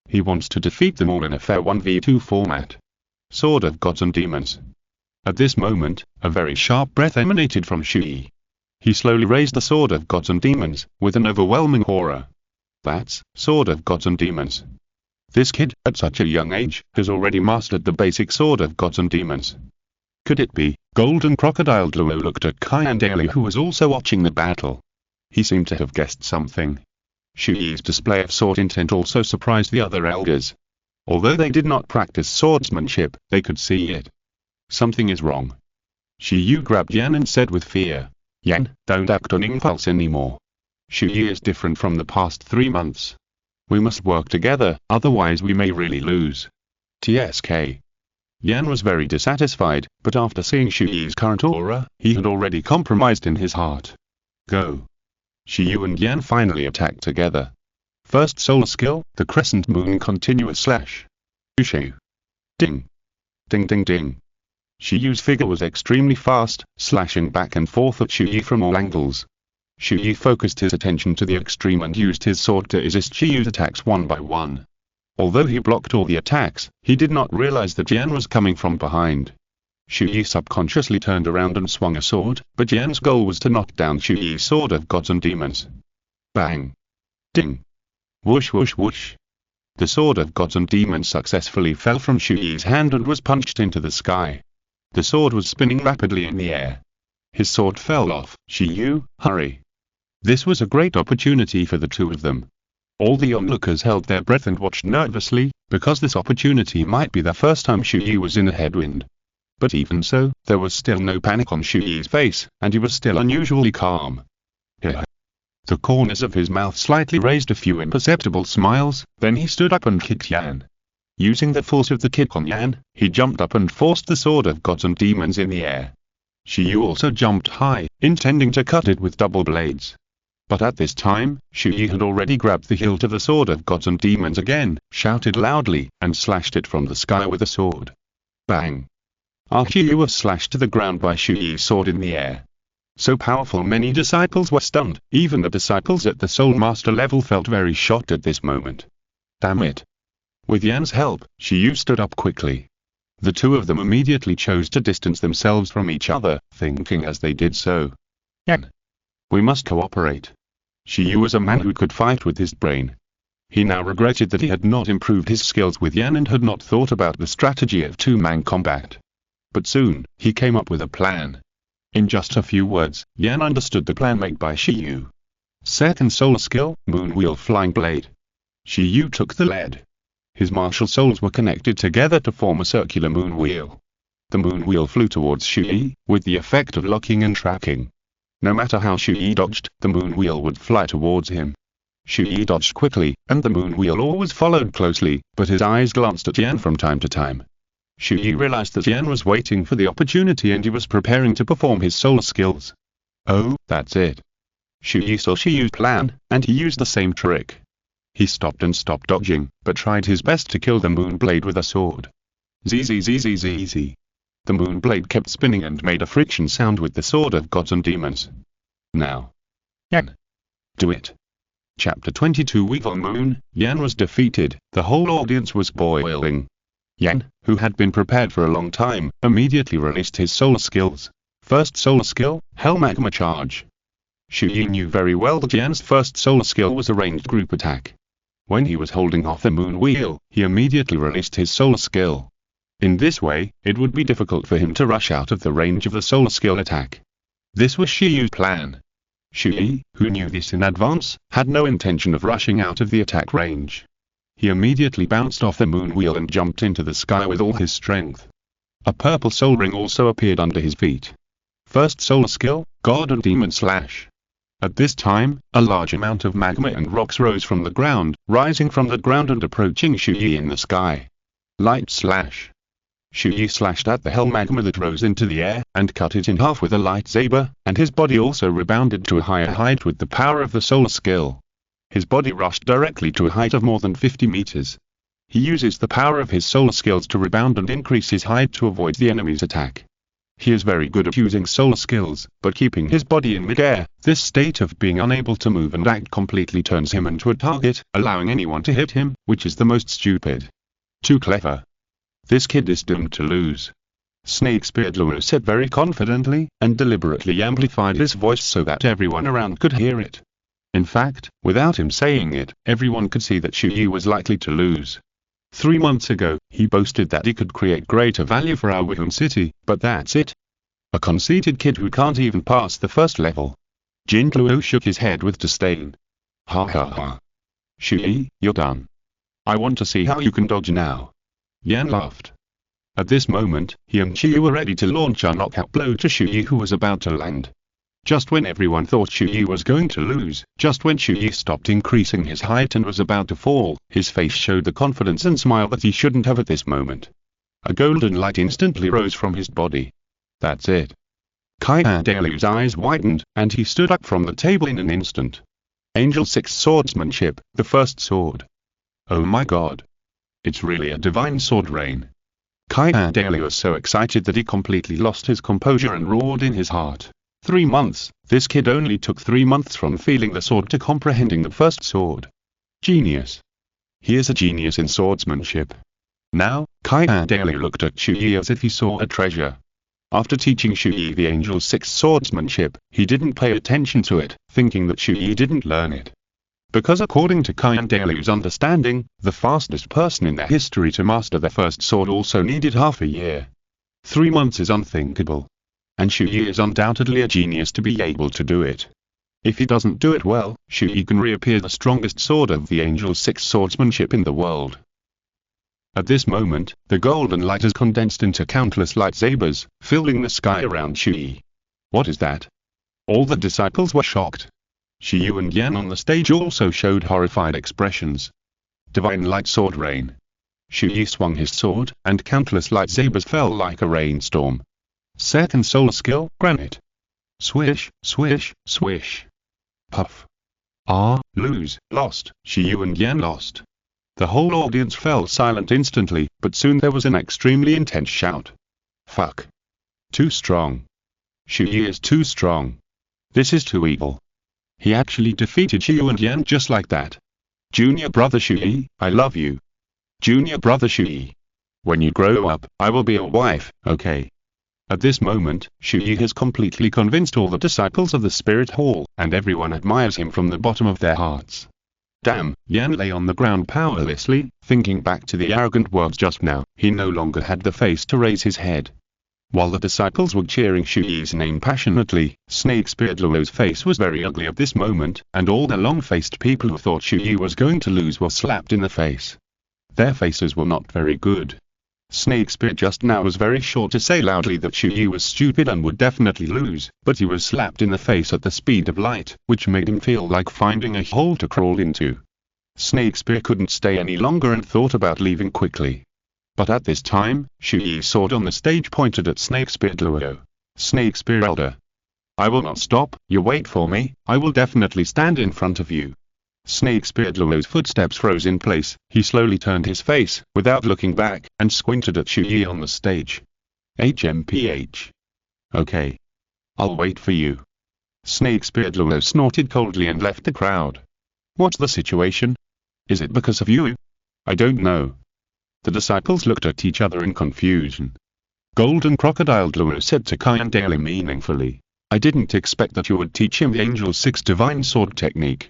He wants to defeat them all in a fair 1v2 format. Sword of Gods and Demons. At this moment, a very sharp breath emanated from Chu Ye. He slowly raised the Sword of Gods and Demons, with an overwhelming aura. That's Sword of Gods and Demons. This kid, at such a young age, has already mastered the basic Sword of Gods and Demons. Could it be? Golden Crocodile Douluo looked at Qian Renxue, who was also watching the battle. He seemed to have guessed something. Chu Ye's display of sword intent also surprised the other elders. Although they did not practice swordsmanship, they could see it. Something is wrong. Chu Ye grabbed Yan and said with fear, "Yan, don't act on impulse anymore. Chu Ye is different from the past 3 months. We must work together, otherwise we may really lose." TSK. Yan was very dissatisfied, but after seeing Chu Ye's current aura, he had already compromised in his heart. Go. Chu Ye and Yan finally attacked together. First solar skill, the Crescent Moon Continuous Slash. Ushu. Ding. Ding ding ding. Chu Ye's figure was extremely fast, slashing back and forth at Chu Ye from all angles. Chu Ye focused his attention to the extreme and used his sword to resist Chu Ye's attacks one by one. Although he blocked all the attacks, he did not realize that Yan was coming from behind. Chu Ye subconsciously turned around and swung a sword, but Yan's goal was to knock down Chu Ye's Sword of Gods and Demons. Bang! Ding! Whoosh whoosh whoosh! The Sword of Gods and Demons successfully fell from Chu Ye's hand and was punched into the sky. The sword was spinning rapidly in the air. His sword fell off. Chu Ye, hurry! This was a great opportunity for the two of them. All the onlookers held their breath and watched nervously, because this opportunity might be the first time Chu Ye was in a headwind. But even so, there was still no panic on Chu Ye's face, and he was still unusually calm. Here. The corners of his mouth slightly raised a few imperceptible smiles, then he stood up and kicked Yan. Using the force of the kick on Yan, he jumped up and forced the Sword of Gods and Demons in the air. Chu Ye also jumped high, intending to cut it with double blades. But at this time, Chu Ye had already grabbed the hilt of the Sword of Gods and Demons again, shouted loudly, and slashed it from the sky with a sword. Bang! Chu Ye was slashed to the ground by Chu Ye's sword in the air. So powerful many disciples were stunned, even the disciples at the Soul Master level felt very shocked at this moment. Damn it! With Yan's help, Chu Ye stood up quickly. The two of them immediately chose to distance themselves from each other, thinking as they did so, "Yan, we must cooperate." Chu Ye was a man who could fight with his brain. He now regretted that he had not improved his skills with Yan and had not thought about the strategy of two-man combat. But soon, he came up with a plan. In just a few words, Yan understood the plan made by Chu Ye. Second solar skill, Moon Wheel Flying Blade. Chu Ye took the lead. His martial souls were connected together to form a circular moon wheel. The moon wheel flew towards Chu Ye, with the effect of locking and tracking. No matter how Chu Ye dodged, the moon wheel would fly towards him. Chu Ye dodged quickly, and the moon wheel always followed closely, but his eyes glanced at Yan from time to time. Chu Ye realized that Yan was waiting for the opportunity and he was preparing to perform his solar skills. Oh, that's it. Chu Ye saw Chu Ye's plan, and he used the same trick. He stopped dodging, but tried his best to kill the moon blade with a sword. Zzz. The moon blade kept spinning and made a friction sound with the Sword of Gods and Demons. Now. Yan. Do it. Chapter 22 Weevil Moon. Yan was defeated, the whole audience was boiling. Yan, who had been prepared for a long time, immediately released his solar skills. First solar skill, Hell Magma Charge. Chu Ye knew very well that Yan's first solar skill was a ranged group attack. When he was holding off the moon wheel, he immediately released his solar skill. In this way, it would be difficult for him to rush out of the range of the solar skill attack. This was Chu Ye's plan. Chu Ye, who knew this in advance, had no intention of rushing out of the attack range. He immediately bounced off the moon wheel and jumped into the sky with all his strength. A purple soul ring also appeared under his feet. First solar skill, God and Demon Slash. At this time, a large amount of magma and rocks rose from the ground, rising from the ground and approaching Chu Ye in the sky. Light Slash. Chu Ye slashed at the hell magma that rose into the air, and cut it in half with a lightsaber, and his body also rebounded to a higher height with the power of the solar skill. His body rushed directly to a height of more than 50 meters. He uses the power of his solar skills to rebound and increase his height to avoid the enemy's attack. He is very good at using solar skills, but keeping his body in midair, this state of being unable to move and act completely turns him into a target, allowing anyone to hit him, which is the most stupid. Too clever. This kid is doomed to lose. Snakespear Douluo said very confidently, and deliberately amplified his voice so that everyone around could hear it. In fact, without him saying it, everyone could see that Chu Ye was likely to lose. 3 months ago, he boasted that he could create greater value for our Wuhan city, but that's it. A conceited kid who can't even pass the first level. Jin Douluo shook his head with disdain. Ha ha ha. Chu Ye, you're done. I want to see how you can dodge now. Yan laughed. At this moment, he and Chu Ye were ready to launch a knockout blow to Chu Ye, who was about to land. Just when everyone thought Chu Ye was going to lose, just when Chu Ye stopped increasing his height and was about to fall, his face showed the confidence and smile that he shouldn't have at this moment. A golden light instantly rose from his body. That's it. Qian Renxue's eyes widened, and he stood up from the table in an instant. Angel 6 Swordsmanship, the first sword. Oh my god. It's really a divine sword rain. Qian Renxue was so excited that he completely lost his composure and roared in his heart. 3 months, this kid only took 3 months from feeling the sword to comprehending the first sword. Genius. He is a genius in swordsmanship. Now, Qian Renxue looked at Chu Ye as if he saw a treasure. After teaching Chu Ye the Angel 6 swordsmanship, he didn't pay attention to it, thinking that Chu Ye didn't learn it. Because according to Qian Renxue's understanding, the fastest person in their history to master their first sword also needed half a year. 3 months is unthinkable. And Chu Ye is undoubtedly a genius to be able to do it. If he doesn't do it well, Chu Ye can reappear the strongest sword of the Angel 6 swordsmanship in the world. At this moment, the golden light has condensed into countless lightsabers, filling the sky around Chu Ye. What is that? All the disciples were shocked. Shi Yu and Yan on the stage also showed horrified expressions. Divine light sword rain. Chu Ye swung his sword, and countless lightsabers fell like a rainstorm. Second soul skill, granite. Swish, swish, swish. Puff. Lose, lost, Shi Yu and Yan lost. The whole audience fell silent instantly, but soon there was an extremely intense shout. Fuck. Too strong. Chu Ye is too strong. This is too evil. He actually defeated Shi Yu and Yan just like that. Junior brother Chu Ye, I love you. Junior brother Chu Ye. When you grow up, I will be your wife, okay? At this moment, Chu Ye has completely convinced all the disciples of the Spirit Hall, and everyone admires him from the bottom of their hearts. Damn, Yan lay on the ground powerlessly, thinking back to the arrogant words just now. He no longer had the face to raise his head. While the disciples were cheering Chu Ye's name passionately, Snakespear Douluo's face was very ugly at this moment, and all the long-faced people who thought Chu Ye was going to lose were slapped in the face. Their faces were not very good. Snakespear just now was very sure to say loudly that Chu Ye was stupid and would definitely lose, but he was slapped in the face at the speed of light, which made him feel like finding a hole to crawl into. Snakespear couldn't stay any longer and thought about leaving quickly. But at this time, Chu Ye's sword on the stage pointed at Snakespear Douluo. Snakespear Elder. I will not stop, you wait for me, I will definitely stand in front of you. Snakespear Douluo's footsteps froze in place. He slowly turned his face, without looking back, and squinted at Chu Ye on the stage. HMPH. Okay. I'll wait for you. Snakespear Douluo snorted coldly and left the crowd. What's the situation? Is it because of you? I don't know. The disciples looked at each other in confusion. Golden Crocodile Douluo said to Qian Renxue meaningfully, I didn't expect that you would teach him the Angel 6 Divine Sword technique.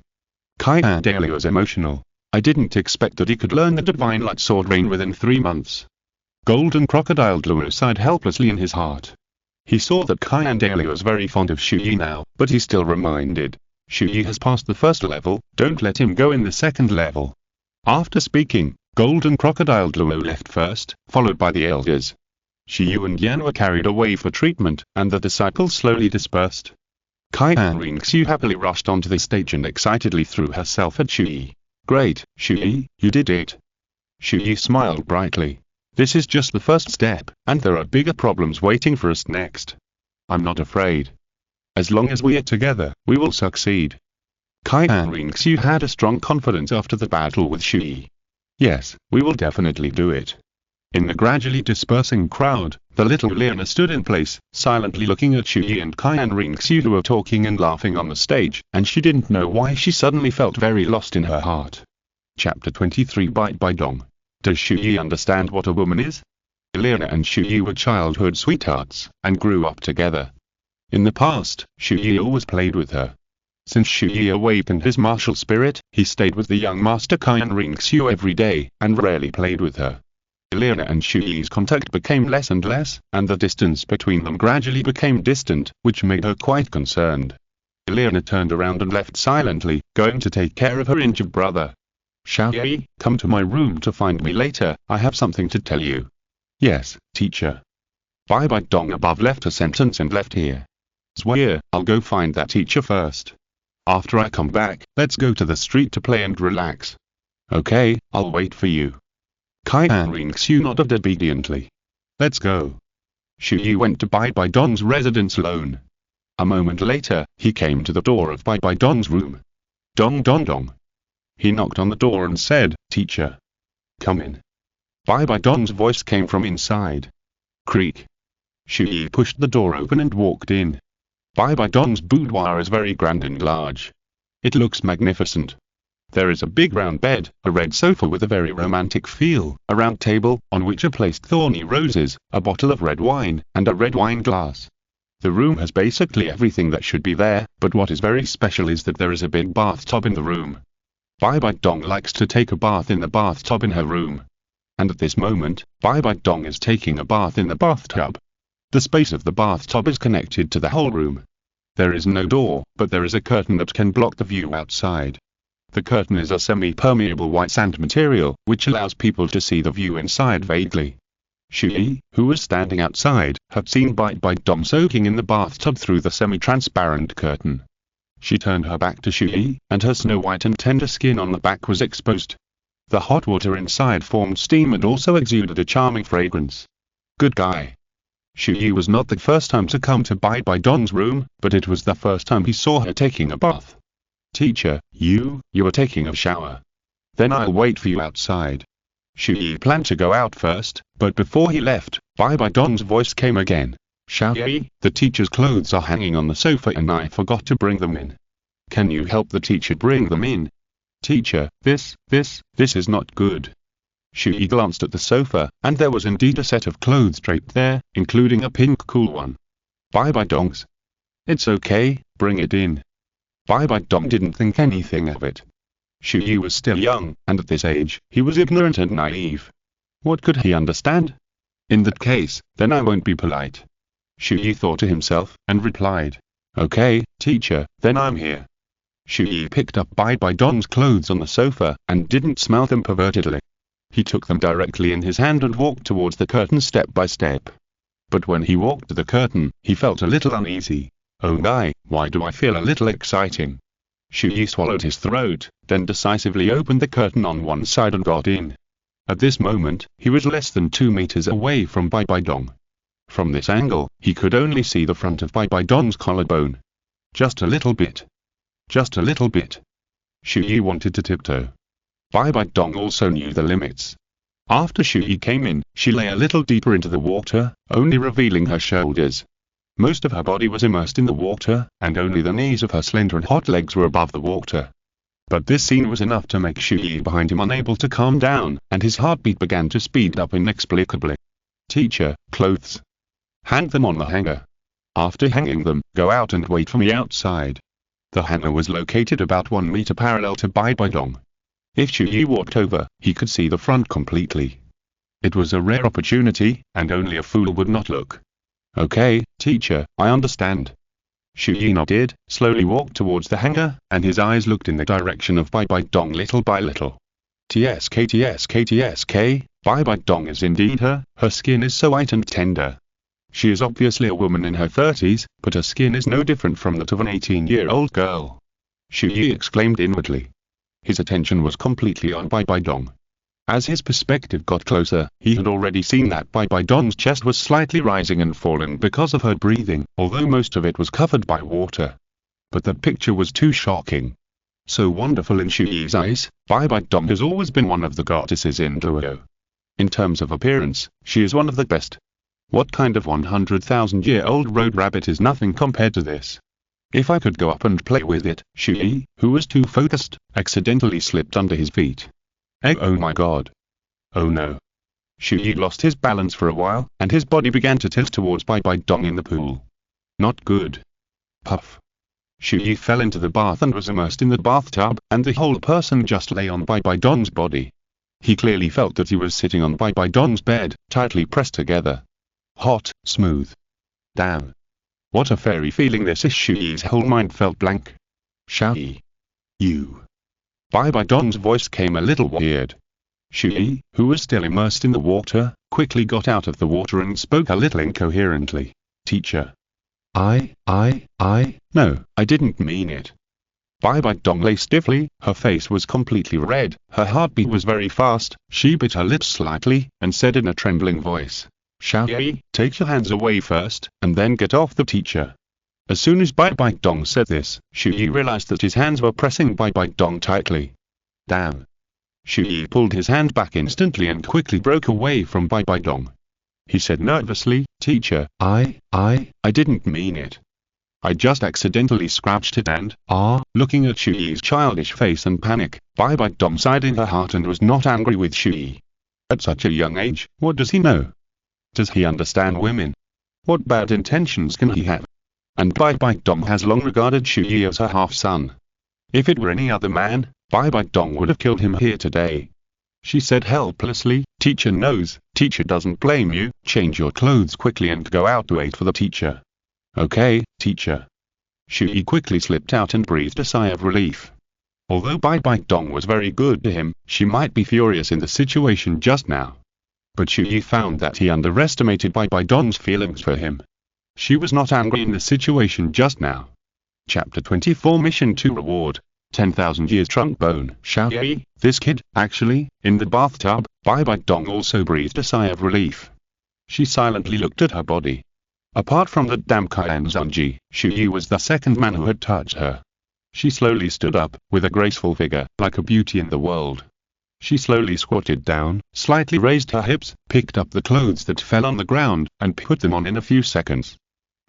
Qian Renxue was emotional. I didn't expect that he could learn the Divine Light Sword Rain within 3 months. Golden Crocodile Douluo sighed helplessly in his heart. He saw that Qian Renxue was very fond of Chu Ye now, but he still reminded, Chu Ye has passed the first level, don't let him go in the second level. After speaking, Golden Crocodile Douluo left first, followed by the elders. Shi Yu and Yan were carried away for treatment, and the disciples slowly dispersed. Qian Renxue happily rushed onto the stage and excitedly threw herself at Chu Ye. Great, Chu Ye, you did it. Chu Ye smiled brightly. This is just the first step, and there are bigger problems waiting for us next. I'm not afraid. As long as we are together, we will succeed. Qian Renxue had a strong confidence after the battle with Chu Ye. Yes, we will definitely do it. In the gradually dispersing crowd, the little Leona stood in place, silently looking at Chu Ye and Qian Renxue who were talking and laughing on the stage, and she didn't know why she suddenly felt very lost in her heart. Chapter 23 Bite by Dong. Does Chu Ye understand what a woman is? Elena and Chu Ye were childhood sweethearts, and grew up together. In the past, Chu Ye always played with her. Since Chu Ye awakened his martial spirit, he stayed with the young master Qian Renxue every day, and rarely played with her. Elena and Chu Ye's contact became less and less, and the distance between them gradually became distant, which made her quite concerned. Elena turned around and left silently, going to take care of her injured brother. Chu Ye, come to my room to find me later, I have something to tell you. Yes, teacher. Bai Dong above left a sentence and left here. Swear, I'll go find that teacher first. After I come back, let's go to the street to play and relax. Okay, I'll wait for you. Qian Renxue nodded obediently. Let's go. Chu Ye went to Bai Dong's residence alone. A moment later, he came to the door of Bai Dong's room. Dong dong dong. He knocked on the door and said, Teacher. Come in. Bai Dong's voice came from inside. Creak. Chu Ye pushed the door open and walked in. Bai Dong's boudoir is very grand and large. It looks magnificent. There is a big round bed, a red sofa with a very romantic feel, a round table, on which are placed thorny roses, a bottle of red wine, and a red wine glass. The room has basically everything that should be there, but what is very special is that there is a big bathtub in the room. Bai Dong likes to take a bath in the bathtub in her room. And at this moment, Bai Dong is taking a bath in the bathtub. The space of the bathtub is connected to the whole room. There is no door, but there is a curtain that can block the view outside. The curtain is a semi-permeable white sand material, which allows people to see the view inside vaguely. Chu Ye, who was standing outside, had seen Bai Dong soaking in the bathtub through the semi-transparent curtain. She turned her back to Chu Ye, and her snow-white and tender skin on the back was exposed. The hot water inside formed steam and also exuded a charming fragrance. Good guy. Chu Ye was not the first time to come to Bai Dong's room, but it was the first time he saw her taking a bath. Teacher, you are taking a shower. Then I'll wait for you outside. Chu Ye planned to go out first, but before he left, Bai Dong's voice came again. Chu Ye, the teacher's clothes are hanging on the sofa and I forgot to bring them in. Can you help the teacher bring them in? Teacher, this is not good. Chu Ye glanced at the sofa, and there was indeed a set of clothes draped there, including a pink cool one. Bai Dong's. It's okay, bring it in. Bai Dong didn't think anything of it. Chu Ye was still young, and at this age, he was ignorant and naive. What could he understand? In that case, then I won't be polite. Chu Ye thought to himself, and replied. Okay, teacher, then I'm here. Chu Ye picked up Bai Dong's clothes on the sofa, and didn't smell them pervertedly. He took them directly in his hand and walked towards the curtain step by step. But when he walked to the curtain, he felt a little uneasy. Oh my, why do I feel a little exciting? Chu Ye swallowed his throat, then decisively opened the curtain on one side and got in. At this moment, he was less than 2 meters away from Bai Dong. From this angle, he could only see the front of Bai Dong's collarbone. Just a little bit. Just a little bit. Chu Ye wanted to tiptoe. Bai Dong also knew the limits. After Chu Ye came in, she lay a little deeper into the water, only revealing her shoulders. Most of her body was immersed in the water, and only the knees of her slender and hot legs were above the water. But this scene was enough to make Chu Ye behind him unable to calm down, and his heartbeat began to speed up inexplicably. Teacher, clothes. Hang them on the hanger. After hanging them, go out and wait for me outside. The hanger was located about 1 meter parallel to Bai Dong. If Chu Ye walked over, he could see the front completely. It was a rare opportunity, and only a fool would not look. Okay, teacher, I understand. Chu Ye nodded, slowly walked towards the hanger, and his eyes looked in the direction of Bai Dong little by little. Tsk, Bai Dong is indeed her skin is so white and tender. She is obviously a woman in her 30s, but her skin is no different from that of an 18-year-old girl. Chu Ye exclaimed inwardly. His attention was completely on Bai Dong. As his perspective got closer, he had already seen that Bai Dong's chest was slightly rising and falling because of her breathing, although most of it was covered by water. But the picture was too shocking. So wonderful in Chu Ye's eyes, Bai Dong has always been one of the goddesses in Douluo. In terms of appearance, she is one of the best. What kind of 100,000-year-old road rabbit is nothing compared to this? If I could go up and play with it, Chu Ye, who was too focused, accidentally slipped under his feet. Oh my god. Oh no. Chu Ye lost his balance for a while, and his body began to tilt towards Bai Bai Dong in the pool. Not good. Puff. Chu Ye fell into the bath and was immersed in the bathtub, and the whole person just lay on Bai Bai Dong's body. He clearly felt that he was sitting on Bai Bai Dong's bed, tightly pressed together. Hot, smooth. Damn. What a fairy feeling this is. Chu Ye's whole mind felt blank. Xiao Yi. You. Bai Bai Dong's voice came a little weird. Chu Ye, who was still immersed in the water, quickly got out of the water and spoke a little incoherently. Teacher. No, I didn't mean it. Bai Bai Dong lay stiffly, her face was completely red, her heartbeat was very fast, she bit her lips slightly, and said in a trembling voice, Xiao Ye, take your hands away first, and then get off the teacher. As soon as Bai Bai Dong said this, Chu Ye realized that his hands were pressing Bai Bai Dong tightly. Damn. Chu Ye pulled his hand back instantly and quickly broke away from Bai Bai Dong. He said nervously, Teacher, I didn't mean it. I just accidentally scratched it and, looking at Chu Ye's childish face and panic, Bai Bai Dong sighed in her heart and was not angry with Chu Ye. At such a young age, what does he know? Does he understand women? What bad intentions can he have? And Bai Bai Dong has long regarded Chu Ye as her half-son. If it were any other man, Bai Bai Dong would have killed him here today. She said helplessly, Teacher knows, teacher doesn't blame you, change your clothes quickly and go out to wait for the teacher. Okay, teacher. Chu Ye quickly slipped out and breathed a sigh of relief. Although Bai Bai Dong was very good to him, she might be furious in the situation just now. But Chu Ye found that he underestimated Bai Bai Dong's feelings for him. She was not angry in the situation just now. Chapter 24 Mission 2 Reward 10,000 years trunk bone. Xiao Ye, this kid, actually, in the bathtub. Bai Bai Dong also breathed a sigh of relief. She silently looked at her body. Apart from that damn Qian Renxue, Chu Ye was the second man who had touched her. She slowly stood up, with a graceful figure, like a beauty in the world. She slowly squatted down, slightly raised her hips, picked up the clothes that fell on the ground, and put them on in a few seconds.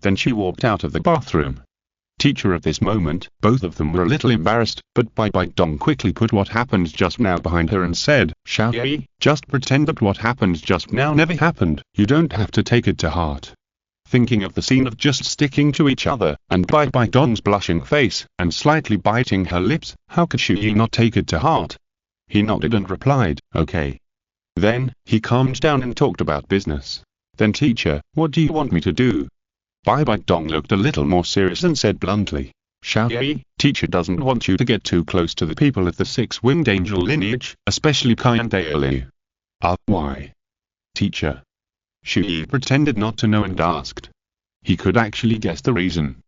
Then she walked out of the bathroom. Teacher, at this moment, both of them were a little embarrassed, but Bai Bai Dong quickly put what happened just now behind her and said, Xiao Ye, just pretend that what happened just now never happened, you don't have to take it to heart. Thinking of the scene of just sticking to each other, and Bai Bai Dong's blushing face, and slightly biting her lips, how could Chu Ye not take it to heart? He nodded and replied, okay. Then, he calmed down and talked about business. Then teacher, what do you want me to do? Bai Bai Dong looked a little more serious and said bluntly, Xiao Ye, teacher doesn't want you to get too close to the people of the six-winged angel lineage, especially Qian Renxue. Why? Teacher. Chu Ye pretended not to know and asked. He could actually guess the reason.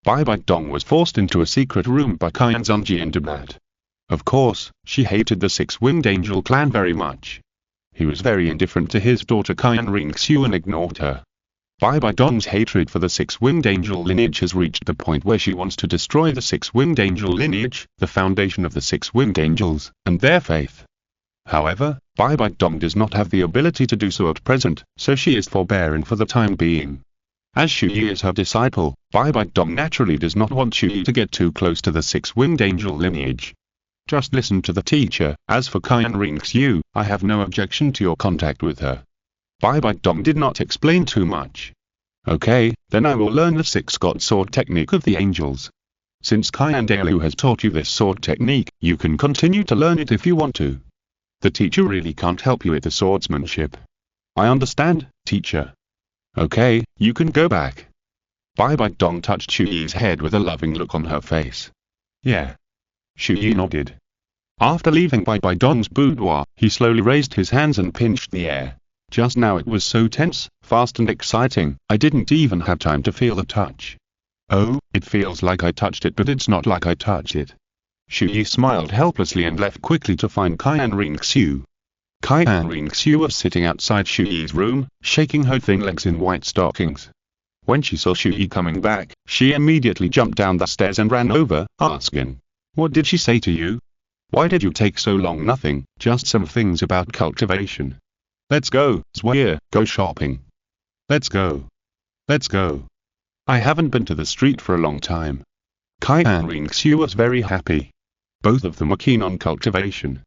Bai Bai Dong was forced into a secret room by Qian Renxue and Douluo. Of course, she hated the six-winged angel clan very much. He was very indifferent to his daughter Qian Renxue and ignored her. Bai Bai Dong's hatred for the six-winged angel lineage has reached the point where she wants to destroy the six-winged angel lineage, the foundation of the six-winged angels, and their faith. However, Bai Bai Dong does not have the ability to do so at present, so she is forbearing for the time being. As Chu Ye is her disciple, Bai Bai Dong naturally does not want Chu Ye to get too close to the six-winged angel lineage. Just listen to the teacher. As for Qian Renxue, I have no objection to your contact with her. Bai Bai Dong did not explain too much. Okay, then I will learn the six-god sword technique of the angels. Since Qian Dalu has taught you this sword technique, you can continue to learn it if you want to. The teacher really can't help you with the swordsmanship. I understand, teacher. Okay, you can go back. Bai Bai Dong touched Chu Ye's head with a loving look on her face. Yeah. Chu Ye nodded. After leaving Bai Bai Dong's boudoir, he slowly raised his hands and pinched the air. Just now it was so tense, fast and exciting, I didn't even have time to feel the touch. Oh, it feels like I touched it, but it's not like I touched it. Chu Ye smiled helplessly and left quickly to find Qian Renxue. Qian Renxue was sitting outside Chu Ye's room, shaking her thin legs in white stockings. When she saw Chu Ye coming back, she immediately jumped down the stairs and ran over, asking, "What did she say to you? Why did you take so long?" "Nothing, just some things about cultivation." "Let's go, Chu Ye, go shopping." "Let's go. Let's go. I haven't been to the street for a long time." Qian Renxue was very happy. Both of them were keen on cultivation.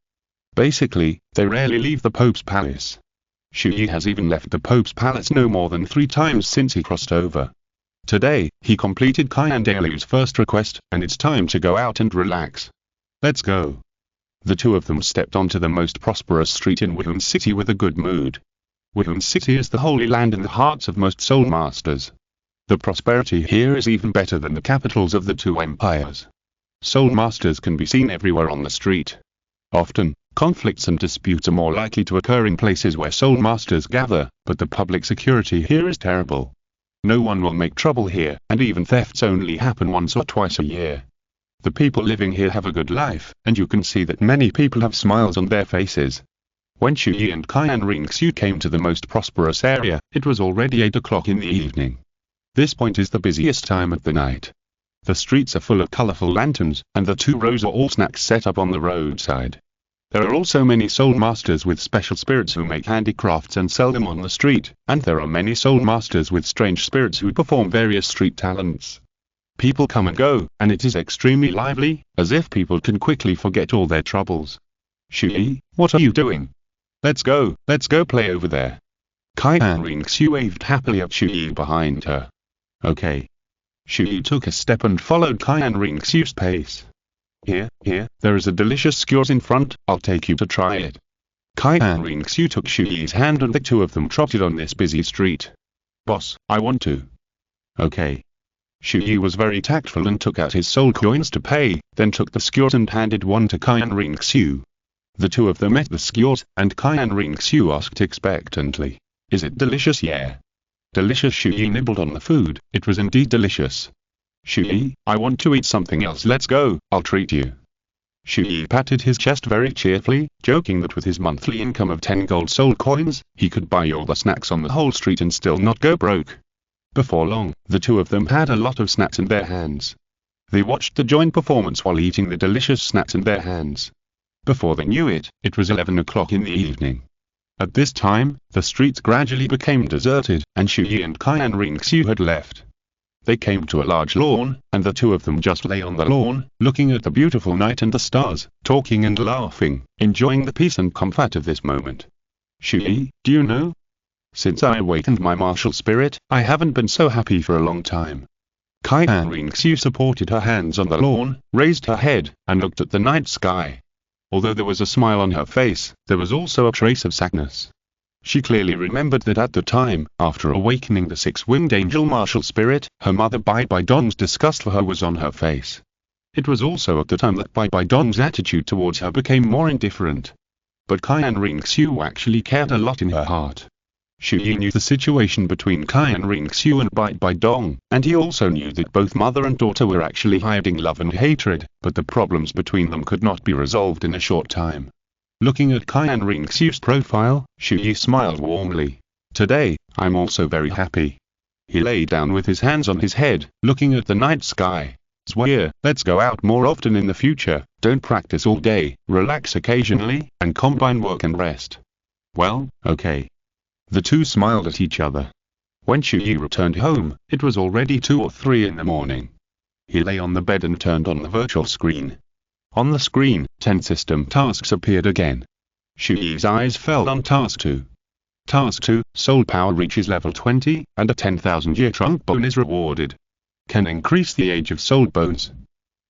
Basically, they rarely leave the Pope's palace. Chu Ye has even left the Pope's palace no more than 3 times since he crossed over. Today, he completed Qian Renxue's first request, and it's time to go out and relax. Let's go. The two of them stepped onto the most prosperous street in Wuhan City with a good mood. Wuhan City is the holy land in the hearts of most soul masters. The prosperity here is even better than the capitals of the 2 empires. Soul masters can be seen everywhere on the street. Often, conflicts and disputes are more likely to occur in places where soul masters gather, but the public security here is terrible. No one will make trouble here, and even thefts only happen once or twice a year. The people living here have a good life, and you can see that many people have smiles on their faces. When Chu Ye and Qian Renxue came to the most prosperous area, it was already 8 o'clock in the evening. This point is the busiest time of the night. The streets are full of colorful lanterns, and the 2 rows are all snacks set up on the roadside. There are also many soul masters with special spirits who make handicrafts and sell them on the street, and there are many soul masters with strange spirits who perform various street talents. People come and go, and it is extremely lively, as if people can quickly forget all their troubles. Chu Ye, what are you doing? Let's go play over there. Qian Renxue waved happily at Chu Ye behind her. Okay. Chu Ye took a step and followed Qian Renxue's pace. Here, there is a delicious skewers in front, I'll take you to try it. Qian Renxue took Chu Ye's hand and the 2 of them trotted on this busy street. Boss, I want to. Okay. Chu Ye was very tactful and took out his soul coins to pay, then took the skewers and handed one to Qian Renxue. The 2 of them ate the skewers, and Qian Renxue asked expectantly, "Is it delicious?" "Yeah." Delicious. Chu Ye nibbled on the food, it was indeed delicious. Chu Ye, I want to eat something else. Let's go, I'll treat you. Chu Ye patted his chest very cheerfully, joking that with his monthly income of 10 gold soul coins, he could buy all the snacks on the whole street and still not go broke. Before long, the 2 of them had a lot of snacks in their hands. They watched the joint performance while eating the delicious snacks in their hands. Before they knew it, it was 11 o'clock in the evening. At this time, the streets gradually became deserted, and Chu Ye and Qian Renxue had left. They came to a large lawn, and the 2 of them just lay on the lawn, looking at the beautiful night and the stars, talking and laughing, enjoying the peace and comfort of this moment. Chu Ye, do you know? Since I awakened my martial spirit, I haven't been so happy for a long time. Qian Renxue supported her hands on the lawn, raised her head, and looked at the night sky. Although there was a smile on her face, there was also a trace of sadness. She clearly remembered that at the time, after awakening the 6-winged angel martial spirit, her mother Bai Bai Dong's disgust for her was on her face. It was also at the time that Bai Bai Dong's attitude towards her became more indifferent. But Qian Renxue actually cared a lot in her heart. Chu Ye knew the situation between Qian Renxue and Bai Bai Dong, and he also knew that both mother and daughter were actually hiding love and hatred, but the problems between them could not be resolved in a short time. Looking at Qian Renxue's profile, Chu Ye smiled warmly. Today, I'm also very happy. He lay down with his hands on his head, looking at the night sky. Swear, let's go out more often in the future, don't practice all day, relax occasionally, and combine work and rest. Well, okay. The 2 smiled at each other. When Chu Ye returned home, it was already 2 or 3 in the morning. He lay on the bed and turned on the virtual screen. On the screen, 10 system tasks appeared again. Chu Ye's eyes fell on Task 2. Task 2, Soul Power reaches level 20, and a 10,000-year trunk bone is rewarded. Can increase the age of soul bones.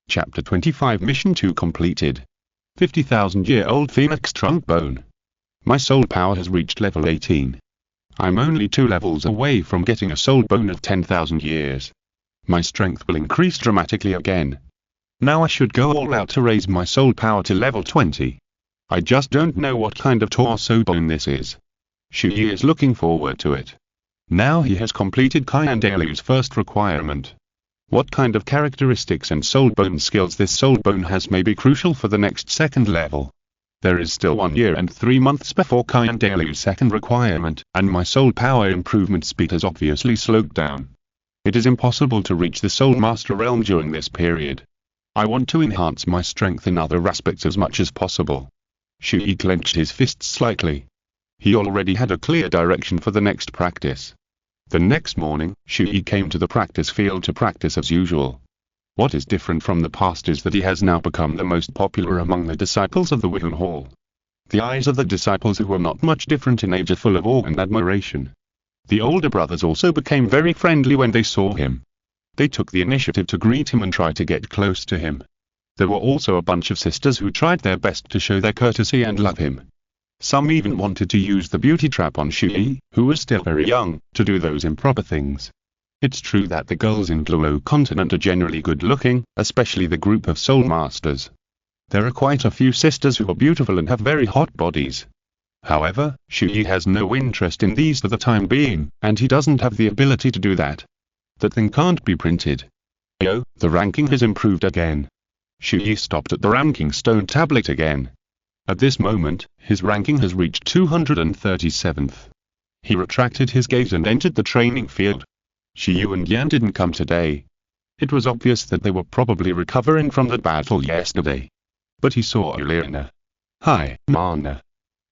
Chapter 25 Mission 2 completed. 50,000-year-old Phoenix trunk bone. My soul power has reached level 18. I'm only 2 levels away from getting a soul bone of 10,000 years. My strength will increase dramatically again. Now I should go all out to raise my soul power to level 20. I just don't know what kind of torso bone this is. Chu Ye is looking forward to it. Now he has completed Qian Renxue's first requirement. What kind of characteristics and soul bone skills this soul bone has may be crucial for the next 2nd level. There is still 1 year and 3 months before Qian Renxue's 2nd requirement, and my soul power improvement speed has obviously slowed down. It is impossible to reach the Soul Master realm during this period. I want to enhance my strength in other aspects as much as possible. Chu Ye clenched his fists slightly. He already had a clear direction for the next practice. The next morning, Chu Ye came to the practice field to practice as usual. What is different from the past is that he has now become the most popular among the disciples of the Wuhan Hall. The eyes of the disciples, who were not much different in age, are full of awe and admiration. The older brothers also became very friendly when they saw him. They took the initiative to greet him and try to get close to him. There were also a bunch of sisters who tried their best to show their courtesy and love him. Some even wanted to use the beauty trap on Chu Ye, who was still very young, to do those improper things. It's true that the girls in Douluo Continent are generally good-looking, especially the group of soul masters. There are quite a few sisters who are beautiful and have very hot bodies. However, Chu Ye has no interest in these for the time being, and he doesn't have the ability to do that. That thing can't be printed. Oh, the ranking has improved again. Chu Ye stopped at the ranking stone tablet again. At this moment, his ranking has reached 237th. He retracted his gaze and entered the training field. Xiu and Yan didn't come today. It was obvious that they were probably recovering from the battle yesterday. But he saw Elena. "Hi, Mana."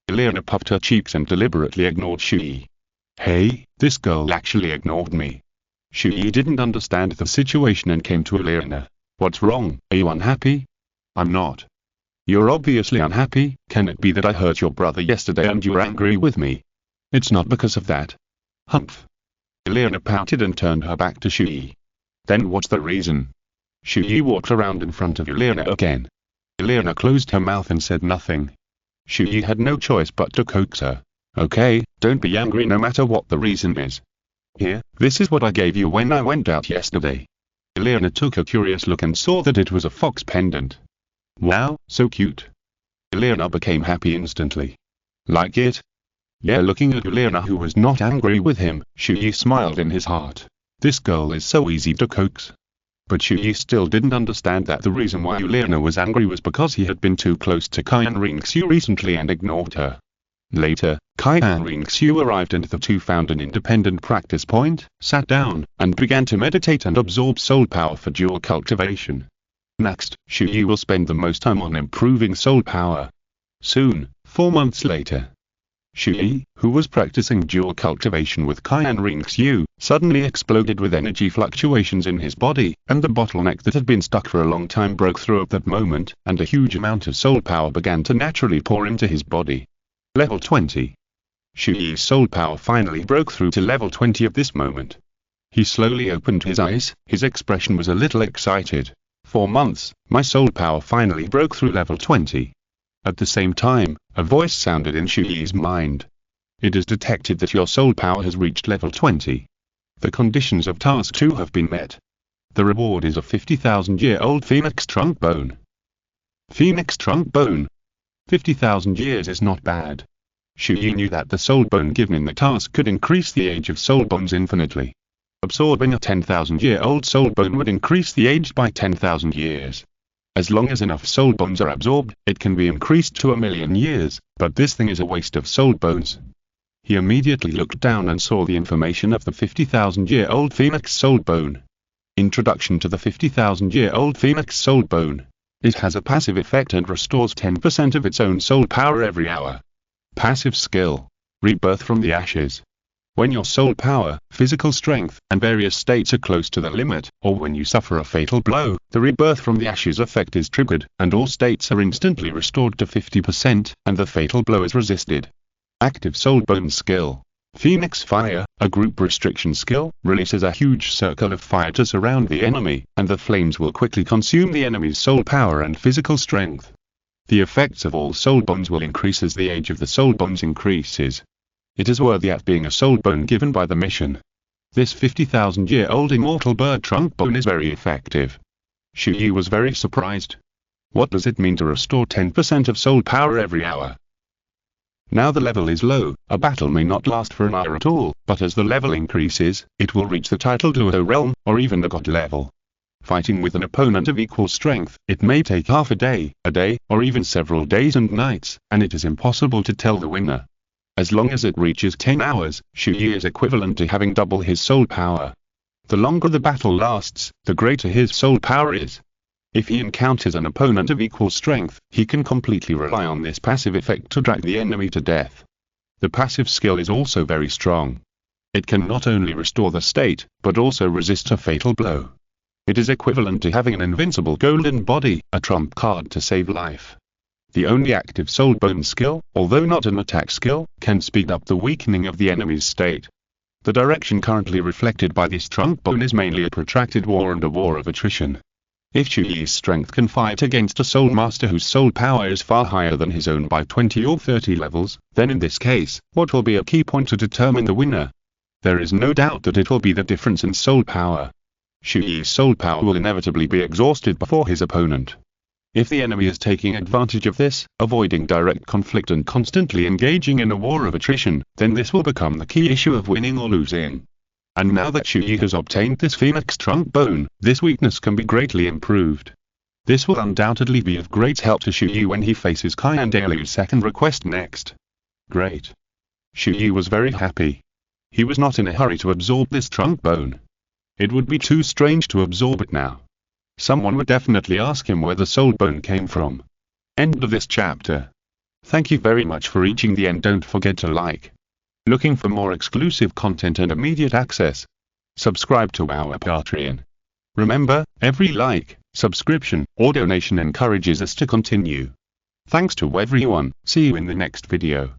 Elena puffed her cheeks and deliberately ignored Chu Ye. "Hey, this girl actually ignored me." Chu Ye didn't understand the situation and came to Elena. "What's wrong? Are you unhappy?" "I'm not." "You're obviously unhappy. Can it be that I hurt your brother yesterday and you're angry with me?" "It's not because of that." "Humph." Elena pouted and turned her back to Chu Ye. "Then what's the reason?" Chu Ye walked around in front of Elena again. Elena closed her mouth and said nothing. Chu Ye had no choice but to coax her. "Okay, don't be angry no matter what the reason is. Here, this is what I gave you when I went out yesterday." Elena took a curious look and saw that it was a fox pendant. "Wow, so cute." Elena became happy instantly. "Like it?" Yeah. Looking at Elena, who was not angry with him, Chu Ye smiled in his heart. This girl is so easy to coax. But Chu Ye still didn't understand that the reason why Elena was angry was because he had been too close to Qian Renxue recently and ignored her. Later, Qian Renxue arrived and the two found an independent practice point, sat down, and began to meditate and absorb soul power for dual cultivation. Next, Chu Ye will spend the most time on improving soul power. Soon, 4 months later, Chu Ye, who was practicing dual cultivation with Qian Renxue, suddenly exploded with energy fluctuations in his body, and the bottleneck that had been stuck for a long time broke through at that moment, and a huge amount of soul power began to naturally pour into his body. Level 20. Chu Ye's soul power finally broke through to level 20 at this moment. He slowly opened his eyes, his expression was a little excited. 4 months, my soul power finally broke through level 20. At the same time, a voice sounded in Chu Ye's mind. It is detected that your soul power has reached level 20. The conditions of task 2 have been met. The reward is a 50,000-year-old phoenix trunk bone. Phoenix trunk bone. 50,000 years is not bad. Chu Ye knew that the soul bone given in the task could increase the age of soul bones infinitely. Absorbing a 10,000-year-old soul bone would increase the age by 10,000 years. As long as enough soul bones are absorbed, it can be increased to 1,000,000 years, but this thing is a waste of soul bones. He immediately looked down and saw the information of the 50,000-year-old phoenix soul bone. Introduction to the 50,000-year-old phoenix soul bone. It has a passive effect and restores 10% of its own soul power every hour. Passive skill. Rebirth from the ashes. When your soul power, physical strength, and various states are close to the limit, or when you suffer a fatal blow, the rebirth from the ashes effect is triggered, and all states are instantly restored to 50%, and the fatal blow is resisted. Active soul bone skill. Phoenix Fire, a group restriction skill, releases a huge circle of fire to surround the enemy, and the flames will quickly consume the enemy's soul power and physical strength. The effects of all soul bones will increase as the age of the soul bones increases. It is worthy at being a soul bone given by the mission. This 50,000-year-old immortal bird trunk bone is very effective. Chu Ye was very surprised. What does it mean to restore 10% of soul power every hour? Now the level is low, a battle may not last for an hour at all, but as the level increases, it will reach the title Douluo realm, or even the god level. Fighting with an opponent of equal strength, it may take half a day, or even several days and nights, and it is impossible to tell the winner. As long as it reaches 10 hours, Chu Ye is equivalent to having double his soul power. The longer the battle lasts, the greater his soul power is. If he encounters an opponent of equal strength, he can completely rely on this passive effect to drag the enemy to death. The passive skill is also very strong. It can not only restore the state, but also resist a fatal blow. It is equivalent to having an invincible golden body, a trump card to save life. The only active soul bone skill, although not an attack skill, can speed up the weakening of the enemy's state. The direction currently reflected by this trunk bone is mainly a protracted war and a war of attrition. If Chu Ye's strength can fight against a soul master whose soul power is far higher than his own by 20 or 30 levels, then in this case, what will be a key point to determine the winner? There is no doubt that it will be the difference in soul power. Chu Ye's soul power will inevitably be exhausted before his opponent. If the enemy is taking advantage of this, avoiding direct conflict and constantly engaging in a war of attrition, then this will become the key issue of winning or losing. And now that Chu Ye has obtained this Phoenix trunk bone, this weakness can be greatly improved. This will undoubtedly be of great help to Chu Ye when he faces Qian Renxue's second request next. Great. Chu Ye was very happy. He was not in a hurry to absorb this trunk bone. It would be too strange to absorb it now. Someone would definitely ask him where the soul bone came from. End of this chapter. Thank you very much for reaching the end. Don't forget to like. Looking for more exclusive content and immediate access? Subscribe to our Patreon. Remember, every like, subscription, or donation encourages us to continue. Thanks to everyone. See you in the next video.